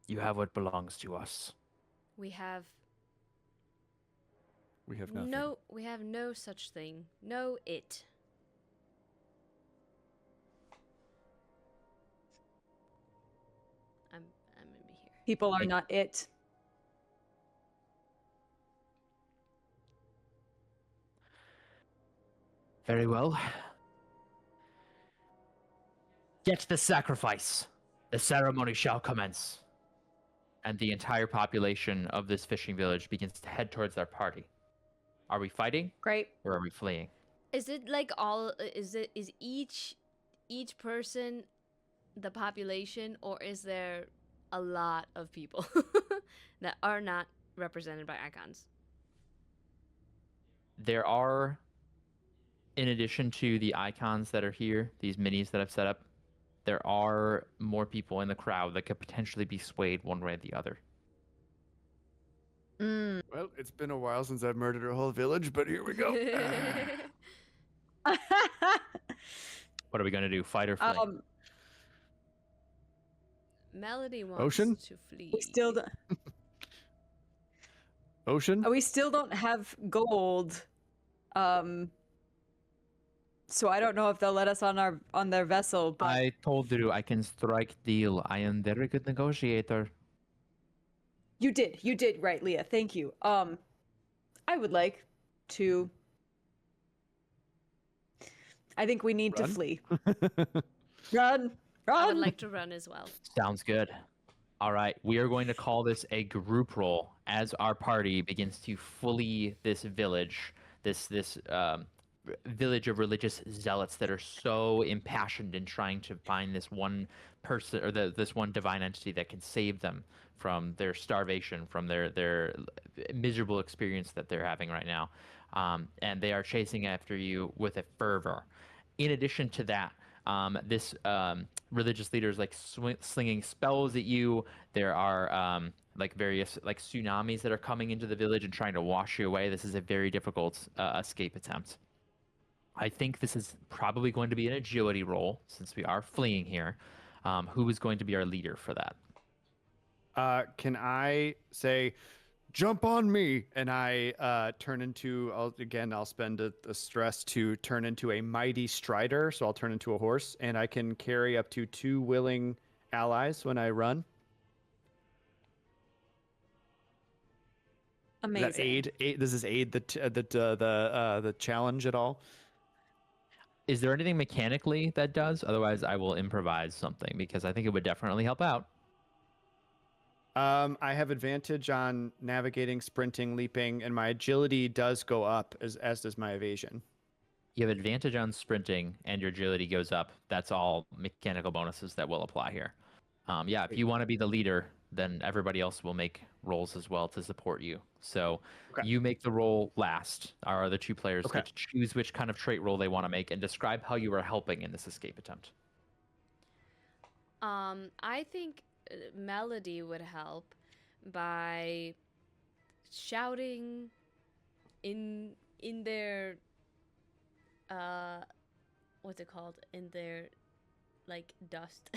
Speaker 1: You have what belongs to us.
Speaker 3: We have
Speaker 5: We have nothing.
Speaker 3: we have no such thing. No it. I'm gonna be here.
Speaker 2: People are not it.
Speaker 1: Very well. Get the sacrifice. The ceremony shall commence. And the entire population of this fishing village begins to head towards their party. Are we fighting
Speaker 2: Great.
Speaker 1: or are we fleeing?
Speaker 3: Is it like all? Is each person the population, or is there a lot of people that are not represented by icons?
Speaker 1: There are, in addition to the icons that are here, these minis that I've set up, there are more people in the crowd that could potentially be swayed one way or the other.
Speaker 2: Mm.
Speaker 5: Well, it's been a while since I've murdered a whole village, but here we go.
Speaker 1: What are we going to do? Fight or flee?
Speaker 3: Melody wants
Speaker 5: Ocean?
Speaker 3: to flee.
Speaker 2: we still don't,
Speaker 5: Ocean?
Speaker 2: we still don't have gold. So I don't know if they'll let us on their vessel, but
Speaker 1: I told you I can strike deal. I am very good negotiator.
Speaker 2: you did right, Leah. Thank you. I would like to. I think we need to
Speaker 5: Run?
Speaker 2: flee. Run!
Speaker 3: I would
Speaker 2: Run!
Speaker 3: like to run as well.
Speaker 1: Sounds good. All right, we are going to call this a group roll as our party begins to flee this village, this village of religious zealots that are so impassioned in trying to find this one person or this one divine entity that can save them from their starvation, from their miserable experience that they're having right now, and they are chasing after you with a fervor. In addition to that, this religious leader is like slinging spells at you. There are like various like tsunamis that are coming into the village and trying to wash you away. This is a very difficult escape attempt. I think this is probably going to be an agility roll since we are fleeing here. Who is going to be our leader for that?
Speaker 4: Can I say, jump on me? And I turn into, I'll spend a stress to turn into a mighty strider. So I'll turn into a horse and I can carry up to 2 willing allies when I run.
Speaker 2: Amazing.
Speaker 4: That aid, does this aid the challenge at all?
Speaker 1: Is there anything mechanically that does? Otherwise, I will improvise something because I think it would definitely help out.
Speaker 4: I have advantage on navigating, sprinting, leaping, and my agility does go up as does my evasion.
Speaker 1: You have advantage on sprinting and your agility goes up. That's all mechanical bonuses that will apply here. Yeah, if you want to be the leader, then everybody else will make rolls as well to support you. So
Speaker 4: Okay.
Speaker 1: you make the roll last. Our other 2 players
Speaker 4: Okay.
Speaker 1: get to choose which kind of trait roll they want to make and describe how you are helping in this escape attempt.
Speaker 3: I think Melody would help by shouting in their what's it called, in their like dust.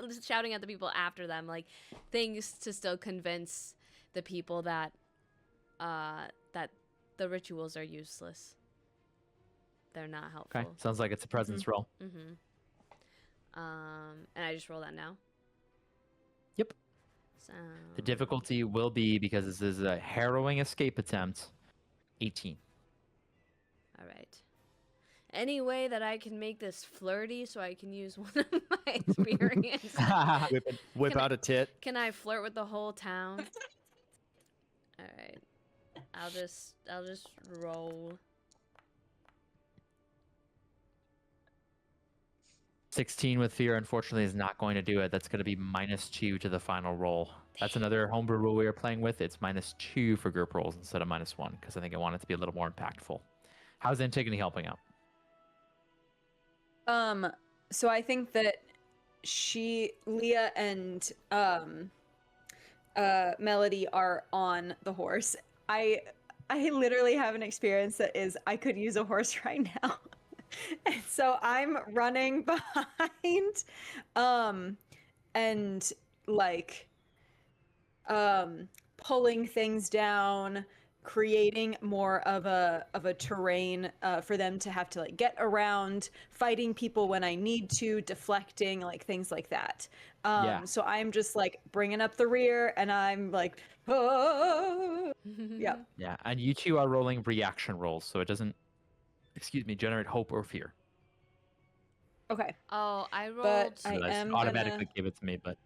Speaker 3: Just shouting at the people after them, like things to still convince the people that that the rituals are useless. They're not helpful.
Speaker 1: Okay, sounds like it's a presence roll.
Speaker 3: Mm-hmm. And I just roll that now.
Speaker 1: Yep.
Speaker 3: So
Speaker 1: The difficulty will be, because this is a harrowing escape attempt, 18.
Speaker 3: all right. any way that I can make this flirty so I can use one of my experience?
Speaker 4: Whip
Speaker 3: Can I-
Speaker 4: out a tit.
Speaker 3: Can I flirt with the whole town? All right. I'll just roll.
Speaker 1: 16 with fear, unfortunately, is not going to do it. That's going to be -2 to the final roll. That's another homebrew rule we are playing with. It's -2 for group rolls instead of -1 because I think I want it to be a little more impactful. How's Antigone helping out?
Speaker 2: So I think that Leah and Melody are on the horse. I literally have an experience that is I could use a horse right now. And so I'm running behind and like pulling things down, creating more of a terrain for them to have to like get around, fighting people when I need to, deflecting, like things like that.
Speaker 1: Yeah.
Speaker 2: So I'm just like bringing up the rear, and I'm like, oh, yeah.
Speaker 1: Yeah, and you two are rolling reaction rolls, so it doesn't, generate hope or fear.
Speaker 2: Okay.
Speaker 3: Oh, I rolled.
Speaker 2: But
Speaker 1: So
Speaker 2: I
Speaker 1: that's
Speaker 2: am
Speaker 1: automatically
Speaker 2: gonna...
Speaker 1: give it to me, but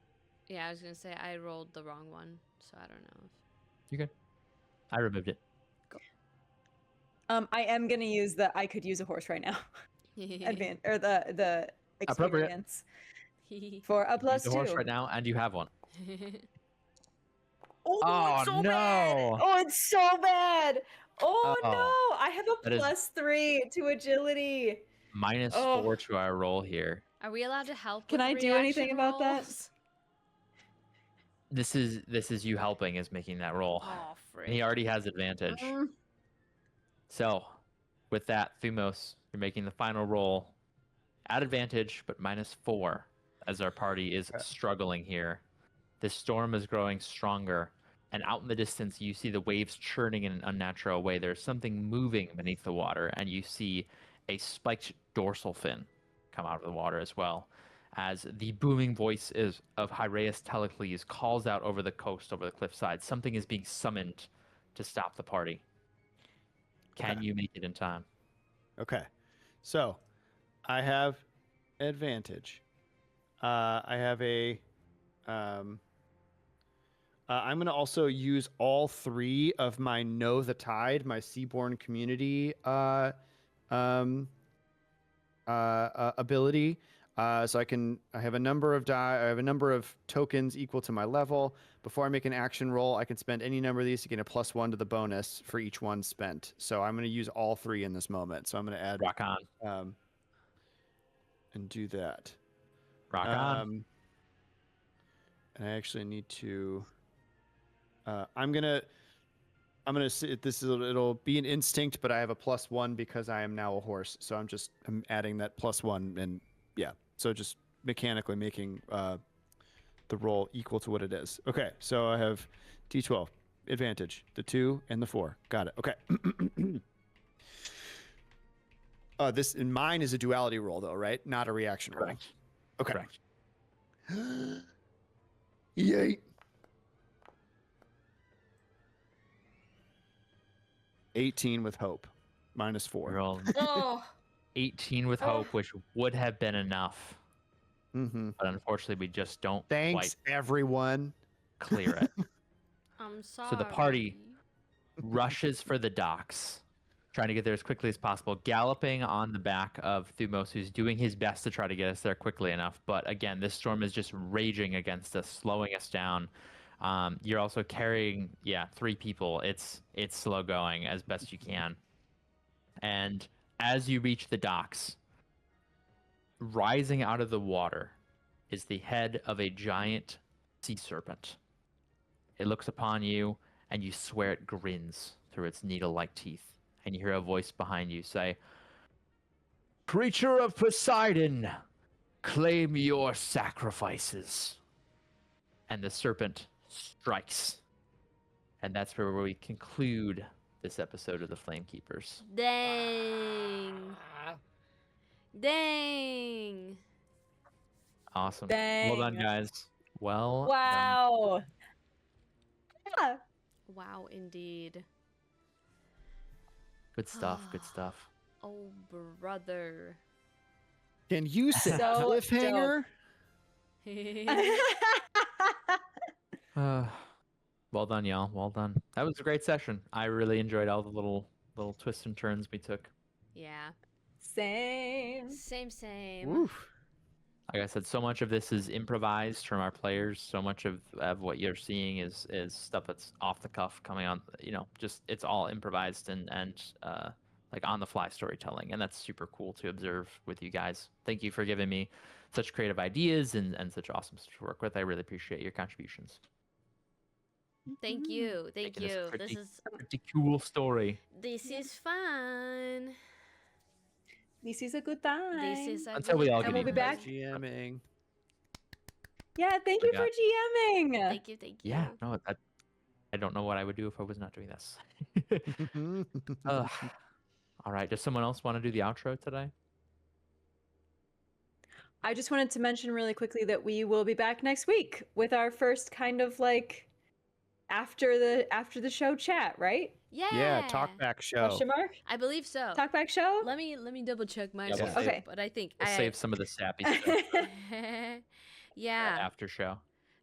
Speaker 3: Yeah, I was gonna say I rolled the wrong one, so I don't know.
Speaker 1: you good. I removed it.
Speaker 2: I am gonna use the I could use a horse right now. Or the
Speaker 1: Appropriate.
Speaker 2: experience for a
Speaker 1: Use the
Speaker 2: +2.
Speaker 1: horse right now, and you have one.
Speaker 2: Oh,
Speaker 1: Oh,
Speaker 2: it's so bad.
Speaker 1: no.
Speaker 2: Oh, it's so bad. Oh,
Speaker 1: Oh,
Speaker 2: no. I have
Speaker 1: that
Speaker 2: a
Speaker 1: is-
Speaker 2: +3 to agility.
Speaker 1: -4 to our roll here.
Speaker 3: Are we allowed to help?
Speaker 2: Can
Speaker 3: with
Speaker 2: I do anything
Speaker 3: reaction
Speaker 2: about that?
Speaker 3: rolls?
Speaker 1: This is you helping is making that roll.
Speaker 3: Oh, frick.
Speaker 1: And he already has advantage.
Speaker 2: Mm.
Speaker 1: So, with that, Thumos, you're making the final roll at advantage, but -4 as our party is struggling here. This storm is growing stronger, and out in the distance, you see the waves churning in an unnatural way. There's something moving beneath the water, and you see a spiked dorsal fin come out of the water as well, as the booming voice of Hyrieus Telecles calls out over the coast, over the cliffside. Something is being summoned to stop the party. Can you make it in time?
Speaker 4: Okay. So I have advantage. I have a. I'm going to also use all 3 of my Know the Tide, my Seaborn Community ability. So I have a number of I have a number of tokens equal to my level. Before I make an action roll, I can spend any number of these to get a +1 to the bonus for each one spent. So I'm going to use all 3 in this moment. So I'm going to add
Speaker 1: Rock on.
Speaker 4: And do that.
Speaker 1: Rock on.
Speaker 4: And I actually need to. I'm gonna see it'll be an instinct, but I have a +1 because I am now a horse. So I'm adding that +1, and yeah. So just mechanically making the roll equal to what it is. Okay, so I have D12 advantage, the 2 and the 4. Got it. Okay. This in mine is a duality roll though, right? Not a reaction roll.
Speaker 1: Correct.
Speaker 4: Okay.
Speaker 1: Correct.
Speaker 4: Yay. 18 with hope, -4.
Speaker 1: Roll
Speaker 2: Oh,
Speaker 1: 18 with hope, which would have been enough,
Speaker 4: Mm-hmm.
Speaker 1: but unfortunately, we just don't
Speaker 4: Thanks,
Speaker 1: quite
Speaker 4: everyone.
Speaker 1: clear it.
Speaker 3: I'm sorry.
Speaker 1: So the party rushes for the docks, trying to get there as quickly as possible, galloping on the back of Thumos, who's doing his best to try to get us there quickly enough. But again, this storm is just raging against us, slowing us down. You're also carrying, 3 people. It's slow going as best you can. And as you reach the docks, rising out of the water is the head of a giant sea serpent. It looks upon you, and you swear it grins through its needle-like teeth. And you hear a voice behind you say, "Creature of Poseidon, claim your sacrifices." And the serpent strikes. And that's where we conclude this episode of the Flamekeepers.
Speaker 3: Dang. Dang.
Speaker 1: Awesome.
Speaker 2: dang.
Speaker 1: Well done, guys. Well done.
Speaker 2: Wow. Yeah.
Speaker 3: Wow, indeed.
Speaker 1: Good stuff. Good stuff.
Speaker 3: Oh, brother.
Speaker 4: Can you say
Speaker 2: So
Speaker 4: cliffhanger?
Speaker 1: Well done, y'all. Well done. That was a great session. I really enjoyed all the little twists and turns we took.
Speaker 3: Yeah.
Speaker 2: Same.
Speaker 3: Same.
Speaker 4: Oof.
Speaker 1: Like I said, so much of this is improvised from our players. So much of what you're seeing is stuff that's off the cuff, coming on. Just it's all improvised and like on the fly storytelling, and that's super cool to observe with you guys. Thank you for giving me such creative ideas and such awesome stuff to work with. I really appreciate your contributions.
Speaker 3: Thank you. Thank
Speaker 1: Making this
Speaker 3: you.
Speaker 1: pretty-
Speaker 3: This
Speaker 1: Pretty cool story.
Speaker 3: is fun.
Speaker 2: This is a good time.
Speaker 3: This is a
Speaker 1: Until we all
Speaker 2: And
Speaker 1: get
Speaker 2: we'll be
Speaker 1: even
Speaker 2: back.
Speaker 4: GMing.
Speaker 2: Yeah, thank you for
Speaker 1: Forgot.
Speaker 2: GMing.
Speaker 3: Thank you.
Speaker 1: Yeah, no, I don't know what I would do if I was not doing this. Ugh. All right, does someone else want to do the outro today?
Speaker 2: I just wanted to mention really quickly that we will be back next week with our first kind of like after the show chat, right?
Speaker 3: Yeah.
Speaker 4: Yeah, talkback show.
Speaker 2: Question mark?
Speaker 3: I believe so.
Speaker 2: Talkback show?
Speaker 3: Let me double check my
Speaker 1: Yeah, we'll
Speaker 3: script,
Speaker 2: save-
Speaker 3: but I think
Speaker 1: We'll save some of the sappy stuff for
Speaker 3: yeah,
Speaker 1: that after show.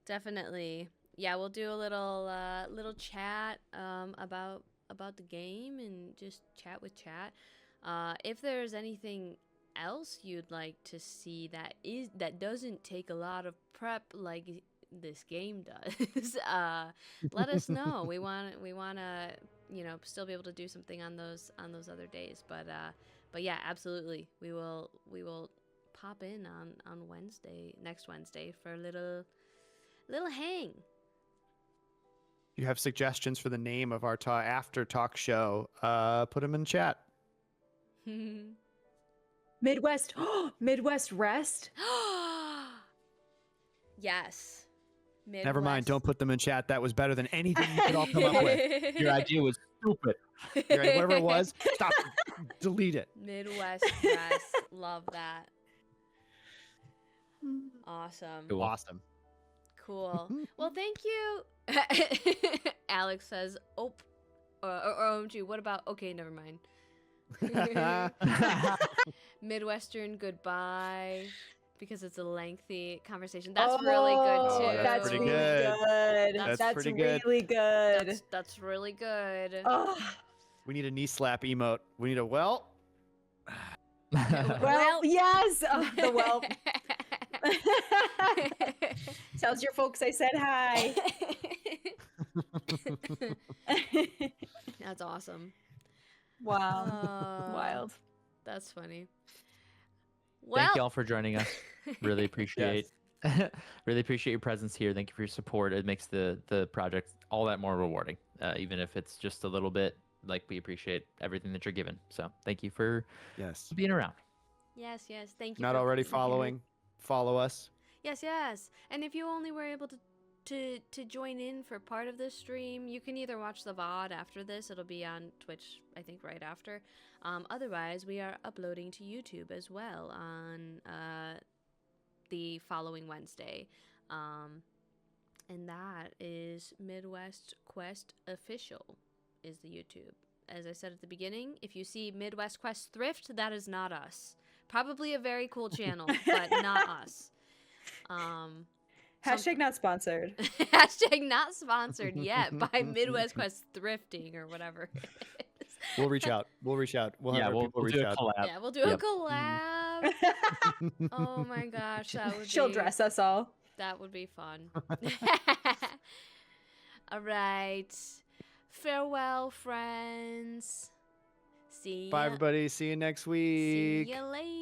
Speaker 3: definitely. Yeah, we'll do a little chat about the game and just chat with chat. If there's anything else you'd like to see that doesn't take a lot of prep like this game does, let us know. We want to still be able to do something on those other days. But yeah, absolutely. We will pop in on next Wednesday for a little hang.
Speaker 4: You have suggestions for the name of our after talk show? Put them in chat.
Speaker 2: Midwest Midwest Rest?
Speaker 3: Yes.
Speaker 4: Never mind.
Speaker 3: Midwest.
Speaker 4: Don't put them in chat. That was better than anything you could all come up with.
Speaker 1: Your idea was stupid.
Speaker 4: You're right, whatever it was, stop. Delete it.
Speaker 3: Midwest Rest. Love that. Awesome.
Speaker 1: Cool.
Speaker 4: Awesome.
Speaker 3: Cool. Well, thank you. Alex says, or OMG, what about, okay, never mind. Midwestern goodbye, because it's a lengthy conversation. That's really good too.
Speaker 4: Oh, that's pretty
Speaker 2: really
Speaker 4: good.
Speaker 2: good.
Speaker 4: That's pretty good.
Speaker 2: really good.
Speaker 3: That's really good.
Speaker 2: Oh,
Speaker 4: We need a knee slap emote. We need a well.
Speaker 2: well, yes. Oh, the well. Tells your folks I said hi.
Speaker 3: That's awesome.
Speaker 2: Wow. Wild.
Speaker 3: That's funny. Well,
Speaker 1: Thank y'all for joining us. Really appreciate really appreciate your presence here. Thank you for your support. It makes the project all that more rewarding, even if it's just a little bit. Like, we appreciate everything that you're giving. So thank you for
Speaker 4: Yes.
Speaker 1: being around.
Speaker 3: yes. Thank you.
Speaker 4: Not
Speaker 3: for
Speaker 4: already
Speaker 3: being here.
Speaker 4: following? Follow us.
Speaker 3: Yes. And if you only were able to join in for part of this stream, you can either watch the VOD after this. It'll be on Twitch, I think, right after. Otherwise, we are uploading to YouTube as well on the following Wednesday. And that is Midwest Quest Official is the YouTube. As I said at the beginning, if you see Midwest Quest Thrift, that is not us. Probably a very cool channel, but not us.
Speaker 2: Hashtag not sponsored.
Speaker 3: Hashtag not sponsored yet by Midwest Quest Thrifting or whatever it is.
Speaker 4: We'll reach out. We'll have our people reach
Speaker 1: do a
Speaker 4: out.
Speaker 1: collab.
Speaker 3: Yeah, we'll do
Speaker 1: Yep.
Speaker 3: a collab. Oh my gosh, that would
Speaker 2: She'll
Speaker 3: be,
Speaker 2: dress us all.
Speaker 3: That would be fun. All right. Farewell, friends. See ya.
Speaker 4: Bye, everybody. See you next
Speaker 3: See
Speaker 4: week.
Speaker 3: you later.